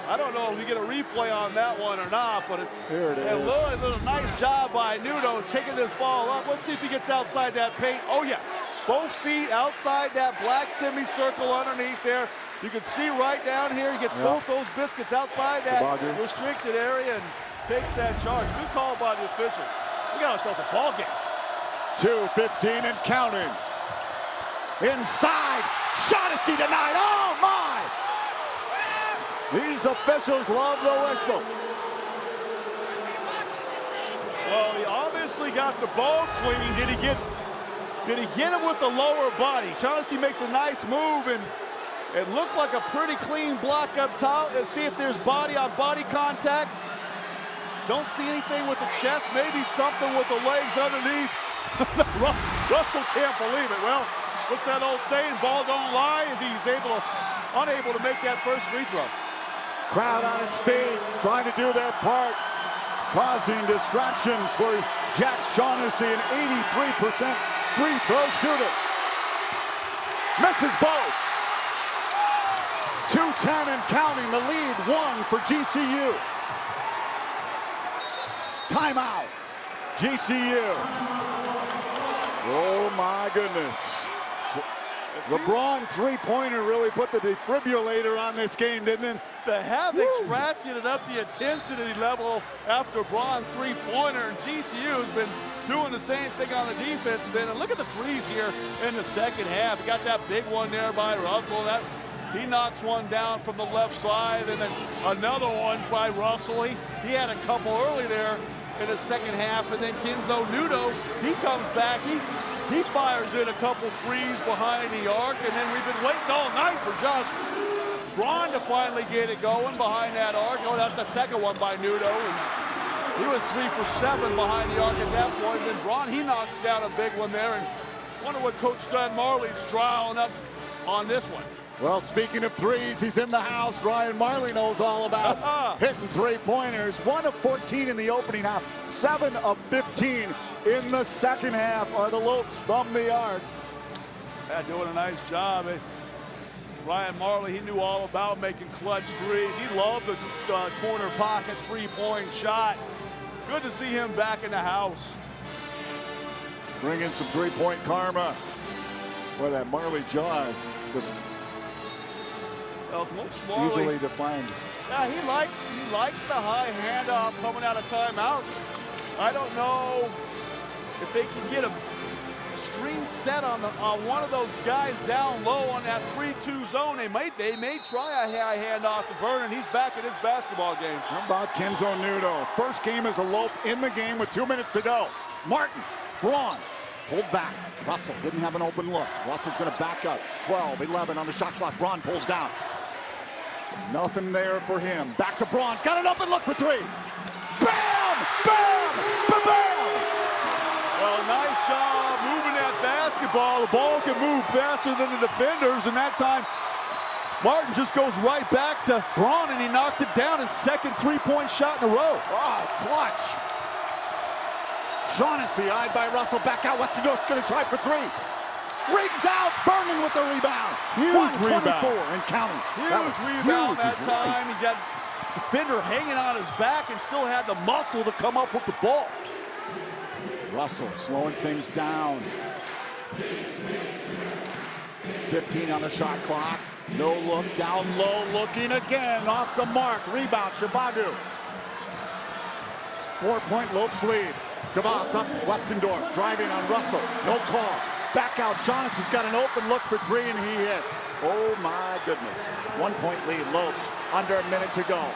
I don't know if we get a replay on that one or not, but here it is. A little nice job by Nudo taking this ball up. Let's see if he gets outside that paint. Oh yes, both feet outside that black semicircle underneath there. You can see right down here, he gets both those biscuits outside that restricted area and takes that charge. Good call by the officials. We got ourselves a ball game. 2:15 and counting. Inside, Shaughnessy denied. Oh my! These officials love the whistle. Well, he obviously got the ball clean. Did he get him with the lower body? Shaughnessy makes a nice move, and it looked like a pretty clean block up top. Let's see if there's body-on-body contact. Don't see anything with the chest. Maybe something with the legs underneath. Russell can't believe it. Well, what's that old saying? Ball don't lie, as he's unable to make that first free throw. Crowd on its feet, trying to do their part, causing distractions for Jack Shaughnessy, an 83% free throw shooter. Misses both. 2:10 and counting, the lead one for GCU. Timeout, GCU. Oh my goodness. LeBron three-pointer really put the defibrillator on this game, didn't it? The Havoc's ratcheted up the intensity level after Braun three-pointer, and GCU has been doing the same thing on the defensive end. And look at the threes here in the second half. You got that big one there by Russell. He knocks one down from the left side, and then another one by Russell. He had a couple early there in the second half, and then Kenzo Nudo, he comes back, he fires in a couple threes behind the arc, and then we've been waiting all night for Josh Braun to finally get it going behind that arc. Oh, that's the second one by Nudo, and he was 3 for 7 behind the arc at that point. Then Braun, he knocks down a big one there, and wonder what Coach Don Marley's trialing up on this one. Well, speaking of threes, he's in the house. Ryan Marley knows all about hitting three-pointers. 1 of 14 in the opening half. 7 of 15 in the second half are the Lopes from the arc. Yeah, doing a nice job. Ryan Marley, he knew all about making clutch threes. He loved the corner pocket three-point shot. Good to see him back in the house. Bringing some three-point karma. Boy, that Marley jaw just easily defined. Yeah, he likes the high handoff coming out of timeouts. I don't know if they can get a screen set on one of those guys down low on that 3-2 zone. They may try a high handoff to Vernon. He's back in his basketball game. How about Kenzo Nudo? First game as a Lope in the game with 2 minutes to go. Martin, Braun, pulled back. Russell didn't have an open look. Russell's going to back up. 12, 11 on the shot clock. Braun pulls down. Nothing there for him. Back to Braun. Got an open look for three. Bam! Bam! Bam! Well, nice job moving that basketball. The ball can move faster than the defenders, and that time Martin just goes right back to Braun, and he knocked it down. His second three-point shot in a row. Oh, clutch. Shaughnessy eyed by Russell. Back out. Westendorf's going to try for three. Rings out. Vernon with the rebound. Huge 124 rebound. and counting. Huge rebound that time. He got defender hanging on his back and still had the muscle to come up with the ball. Russell slowing things down. 15 on the shot clock. No look, down low, looking again, off the mark. Rebound, Shabadu. 4-point Lopes lead. Gavas up, Westendorf, driving on Russell. No call. Back out, Shaughnessy's got an open look for three, and he hits. Oh my goodness. 1-point lead, Lopes, under a minute to go.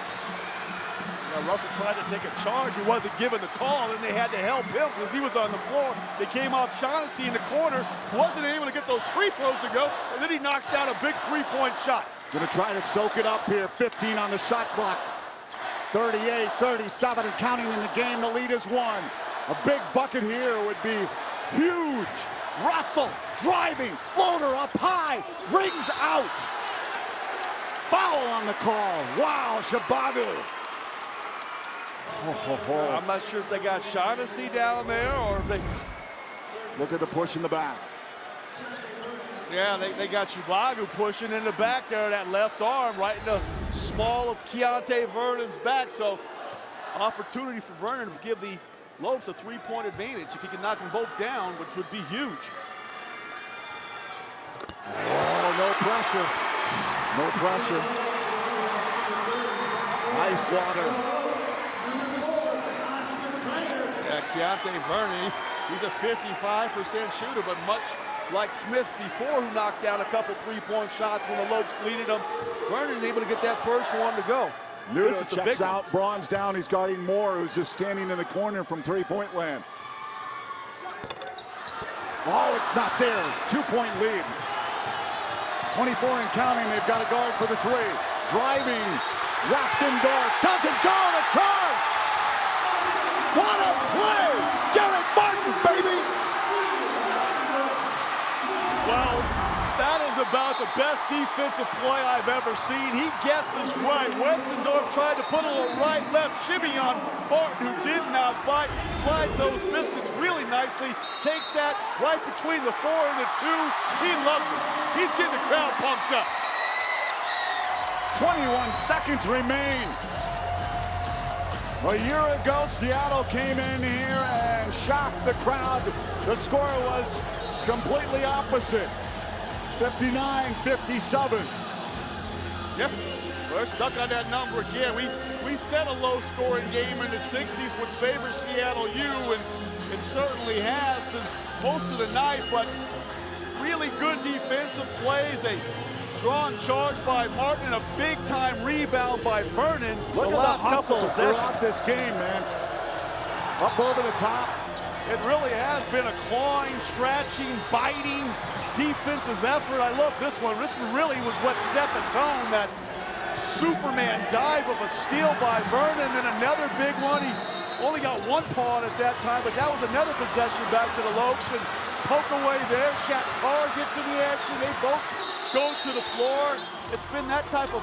Russell tried to take a charge. He wasn't given the call, and they had to help him because he was on the floor. They came off Shaughnessy in the corner, wasn't able to get those free throws to go, and then he knocks down a big three-point shot. Gonna try to soak it up here. 15 on the shot clock. 38, 37 and counting in the game. The lead is one. A big bucket here would be huge. Russell driving, floater up high, rings out. Foul on the call. Wow, Shabagu. I'm not sure if they got Shaughnessy down there or if they... Look at the push in the back. Yeah, they got Shabagu pushing in the back there, that left arm right in the small of Keontae Vernon's back. So opportunity for Vernon to give the Lopes a 3-point advantage if he can knock them both down, which would be huge. Oh, no pressure. No pressure. Nice water. Yeah, Keontae Vernon, he's a 55% shooter, but much like Smith before, who knocked down a couple 3-point shots when the Lopes leaded him, Vernon able to get that first one to go. Nudo checks out, Braun's down, he's guarding Moore, who's just standing in the corner from 3-point land. Oh, it's not there. 2-point lead. 24 and counting, they've got a guard for the 3. Driving, Westendorf, doesn't go, the charge! What a play! Jared Martin, baby! Well, that is about the best defensive play I've ever seen. He guesses right. Westendorf tried to put a little right-left shimmy on Martin, who did not bite. Slides those biscuits really nicely. Takes that right between the 4 and the 2. He loves it. He's getting the crowd pumped up. 21 seconds remain. A year ago, Seattle came in here and shocked the crowd. The score was completely opposite. 59-57. Yep, we're stuck on that number again. We set a low-scoring game in the 60s would favor Seattle U, and it certainly has since most of the night, but really good defensive plays. A drawn charge by Martin and a big-time rebound by Vernon. Look at the hustle throughout this game, man. Up over the top. It really has been a clawing, scratching, biting defensive effort. I love this one. This really was what set the tone. That Superman dive of a steal by Vernon, then another big one. He only got one paw on it that time, but that was another possession back to the Lopes, and poke away there. Shaq Carr gets in the action. They both go to the floor. It's been that type of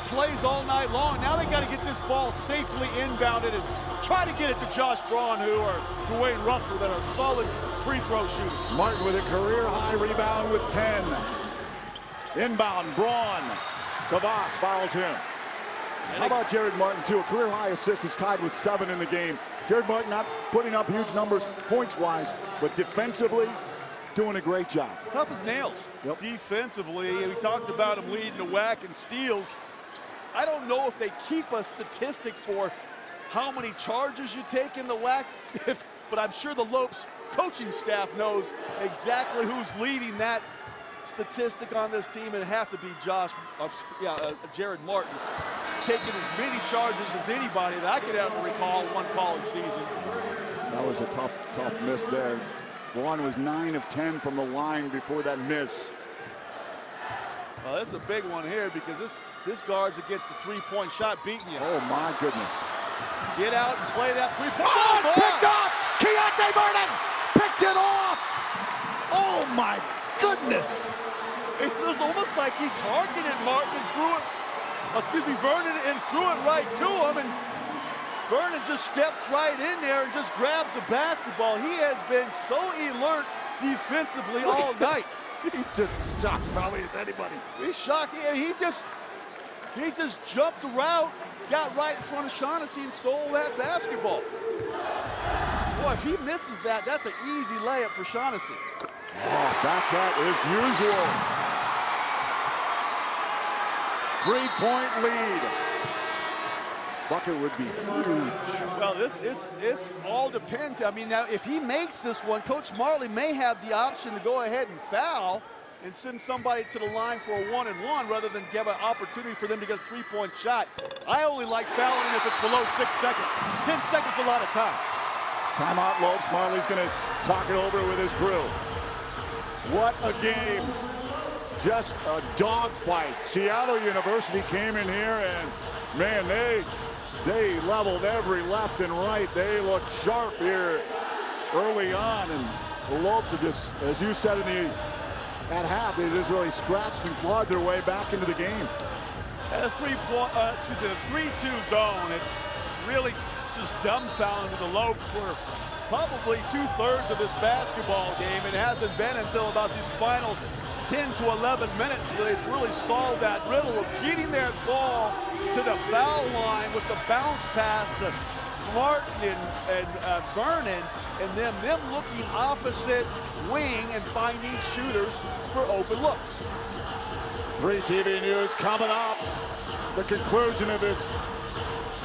plays all night long. Now they got to get this ball safely inbounded and try to get it to Josh Braun, who are Dwayne Rufford, that are solid free throw shooters. Martin with a career-high rebound with 10. Inbound, Braun. Kavas fouls him. How about Jared Martin, too? A career-high assist. He's tied with 7 in the game. Jared Martin not putting up huge numbers points-wise, but defensively, doing a great job. Tough as nails. Yep. Defensively, we talked about him leading the WAC in steals. I don't know if they keep a statistic for how many charges you take in the WAC, but I'm sure the Lopes coaching staff knows exactly who's leading that statistic on this team. It'd have to be Jared Martin, taking as many charges as anybody that I could ever recall one college season. That was a tough miss there. Braun was 9 of 10 from the line before that miss. Well, this is a big one here because this guard's against the 3-point shot beating you. Oh my goodness. Get out and play that 3-point. Oh, picked off! Keontae Vernon picked it off! Oh my goodness! It was almost like he targeted Martin and threw it, Vernon, and threw it right to him, and Vernon just steps right in there and just grabs the basketball. He has been so alert defensively all night. He's just shocked probably as anybody. He's shocked. Yeah, he just jumped the route, got right in front of Shaughnessy and stole that basketball. Boy, if he misses that, that's an easy layup for Shaughnessy. Oh, back at as usual. 3-point lead. Bucket would be huge. Well, this all depends. I mean, now if he makes this one, Coach Marley may have the option to go ahead and foul and send somebody to the line for a 1-and-1 rather than give an opportunity for them to get a 3-point shot. I only like fouling if it's below 6 seconds. 10 seconds is a lot of time. Timeout, Lopes. Marley's going to talk it over with his crew. What a game. Just a dogfight. Seattle University came in here and, man, they leveled every left and right. They looked sharp here early on, and The Lopes have just, as you said at half, they just really scratched and clawed their way back into the game. And a 3-2 zone, it really just dumbfounded the Lopes for probably 2/3 of this basketball game. It hasn't been until about these final 10 to 11 minutes that it's really solved that riddle of getting that ball to the foul line with the bounce pass to Martin and Vernon, and then them looking opposite wing and finding shooters for open looks. 3 TV News coming up. The conclusion of this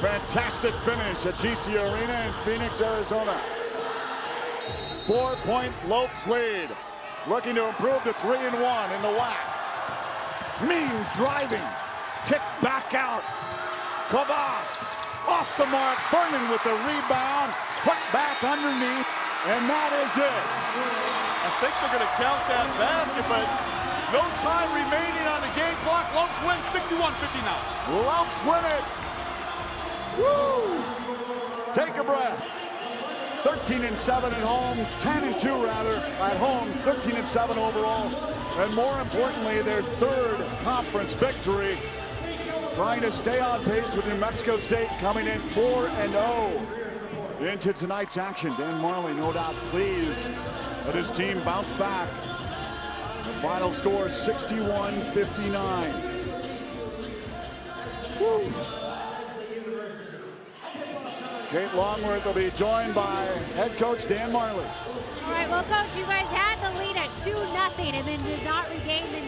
fantastic finish at GCU Arena in Phoenix, Arizona. 4-point Lopes lead. Looking to improve to 3-1 in the WAC. Means driving. Kick back out. Kavas off the mark. Vernon with the rebound. Put back underneath. And that is it. I think they're going to count that basket, but no time remaining on the game clock. Lopes win 61-59. Lopes win it. Woo! Take a breath. 13-7 at home, 10-2 rather at home, 13-7 overall, and more importantly, their third conference victory. Trying to stay on pace with New Mexico State, coming in 4-0 into tonight's action. Dan Marley, no doubt pleased that his team bounced back. The final score 61-59. Woo! Kate Longworth will be joined by head coach Dan Marley. All right, well, Coach, you guys had the lead at 2-0 and then did not regain the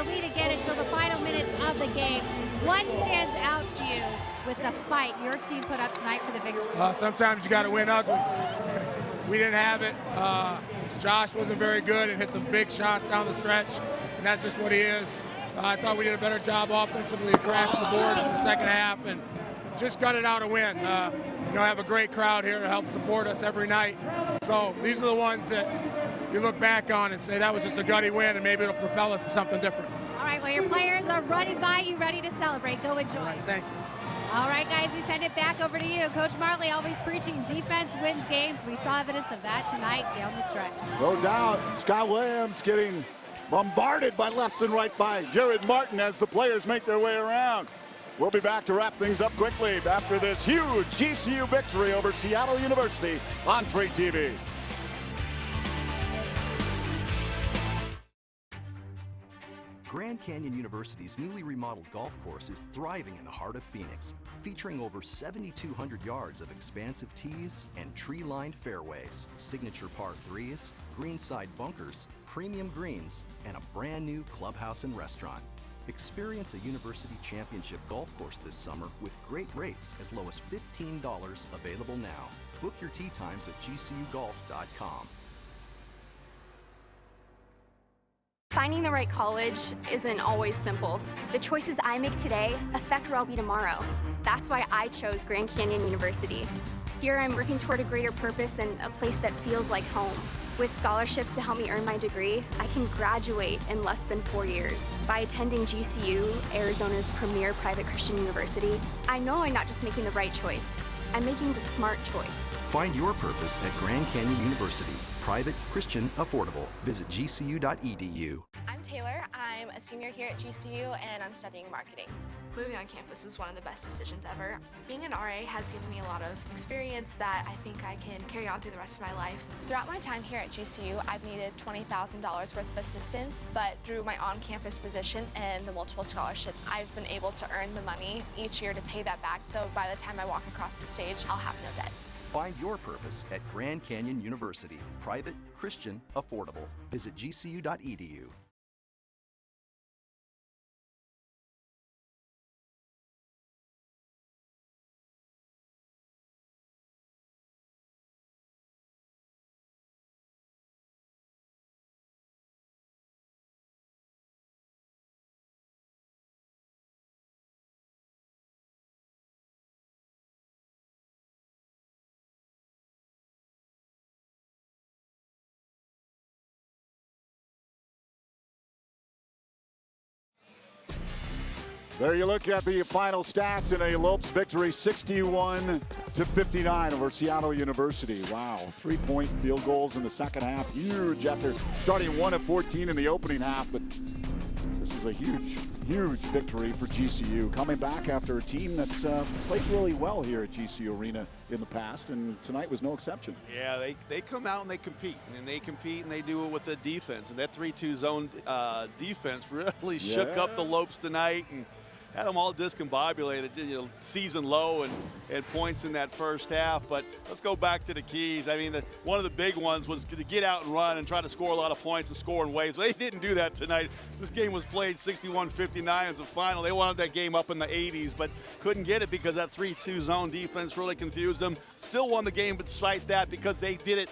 lead again until the final minutes of the game. What stands out to you with the fight your team put up tonight for the victory? Sometimes you got to win ugly. We didn't have it. Josh wasn't very good and hit some big shots down the stretch, and that's just what he is. I thought we did a better job offensively, crashing the board in the second half, and just gutted out a win. Have a great crowd here to help support us every night. So these are the ones that you look back on and say that was just a gutty win, and maybe it'll propel us to something different. All right, well, your players are running by you, ready to celebrate. Go enjoy. All right, thank you. All right, guys, we send it back over to you. Coach Marley always preaching defense wins games. We saw evidence of that tonight down the stretch. No doubt. Scott Williams getting bombarded by left and right by Jared Martin as the players make their way around. We'll be back to wrap things up quickly after this huge GCU victory over Seattle University on Free TV. Grand Canyon University's newly remodeled golf course is thriving in the heart of Phoenix, featuring over 7,200 yards of expansive tees and tree-lined fairways, signature par 3s, greenside bunkers, premium greens, and a brand new clubhouse and restaurant. Experience a University Championship golf course this summer with great rates as low as $15 available now. Book your tee times at gcugolf.com. Finding the right college isn't always simple. The choices I make today affect where I'll be tomorrow. That's why I chose Grand Canyon University. Here I'm working toward a greater purpose and a place that feels like home. With scholarships to help me earn my degree, I can graduate in less than 4 years. By attending GCU, Arizona's premier private Christian university, I know I'm not just making the right choice, I'm making the smart choice. Find your purpose at Grand Canyon University. Private, Christian, affordable. Visit gcu.edu. I'm Taylor. I'm a senior here at GCU and I'm studying marketing. Moving on campus is one of the best decisions ever. Being an RA has given me a lot of experience that I think I can carry on through the rest of my life. Throughout my time here at GCU, I've needed $20,000 worth of assistance, but through my on-campus position and the multiple scholarships, I've been able to earn the money each year to pay that back, so by the time I walk across the stage, I'll have no debt. Find your purpose at Grand Canyon University. Private, Christian, affordable. Visit gcu.edu. There you look at the final stats in a Lopes victory, 61-59 over Seattle University. Wow, 3-point field goals in the second half. Huge after starting 1 of 14 in the opening half, but this is a huge victory for GCU, coming back after a team that's played really well here at GCU Arena in the past, and tonight was no exception. Yeah, they come out and they compete, and they do it with the defense, and that 3-2 zone defense really shook up the Lopes tonight and had them all discombobulated, season low and points in that first half. But let's go back to the keys. I mean, one of the big ones was to get out and run and try to score a lot of points and score in waves. They didn't do that tonight. This game was played 61-59 as the final. They wanted that game up in the 80s, but couldn't get it because that 3-2 zone defense really confused them. Still won the game despite that because they did it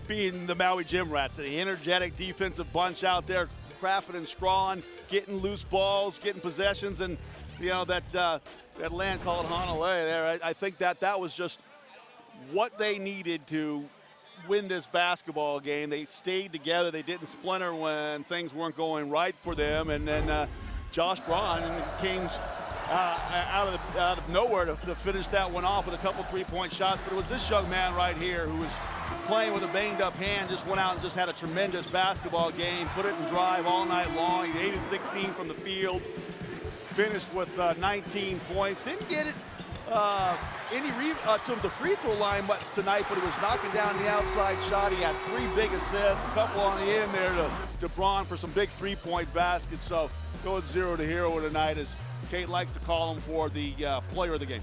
being the Maui Gym Rats, the energetic defensive bunch out there, Crawford and Strawn, getting loose balls, getting possessions, and that land called Honolulu there. I think that was just what they needed to win this basketball game. They stayed together. They didn't splinter when things weren't going right for them. And then Josh Braun came out of nowhere to finish that one off with a couple three-point shots. But it was this young man right here who was playing with a banged-up hand, just went out and just had a tremendous basketball game, put it in drive all night long. He 8 of 16 from the field, finished with 19 points. Didn't get it to the free throw line much tonight, but it was knocking down the outside shot. He had 3 big assists, a couple on the end there to Braun for some big three-point baskets. So going 0 to hero tonight, as Kate likes to call him, for the player of the game.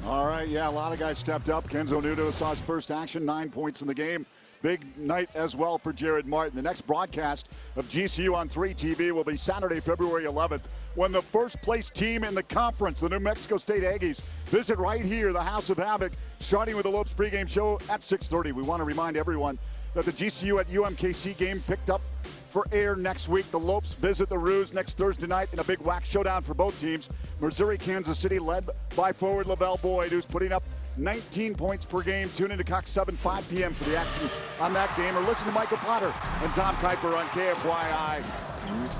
All right, yeah, a lot of guys stepped up. Kenzo Nuno saw his first action, 9 points in the game. Big night as well for Jared Martin. The next broadcast of GCU on 3 TV will be Saturday, February 11th, when the first-place team in the conference, the New Mexico State Aggies, visit right here, the House of Havoc, starting with the Lopes pregame show at 6:30. We want to remind everyone that the GCU at UMKC game picked up for air next week. The Lopes visit the Roos next Thursday night in a big WAC showdown for both teams. Missouri, Kansas City, led by forward Lavelle Boyd, who's putting up 19 points per game. Tune into Cox 7, 5 p.m. for the action on that game, or listen to Michael Potter and Tom Kuiper on KFYI,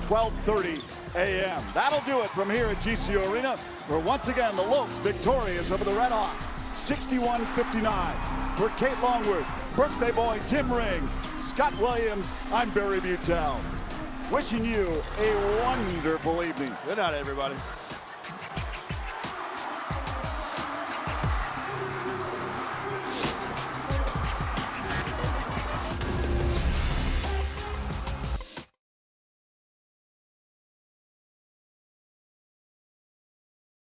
12:30 a.m. That'll do it from here at GCU Arena, where once again the Lopes victorious over the Redhawks, 61-59. For Kate Longworth, birthday boy Tim Ring, Scott Williams, I'm Barry Butel. Wishing you a wonderful evening. Good night, everybody.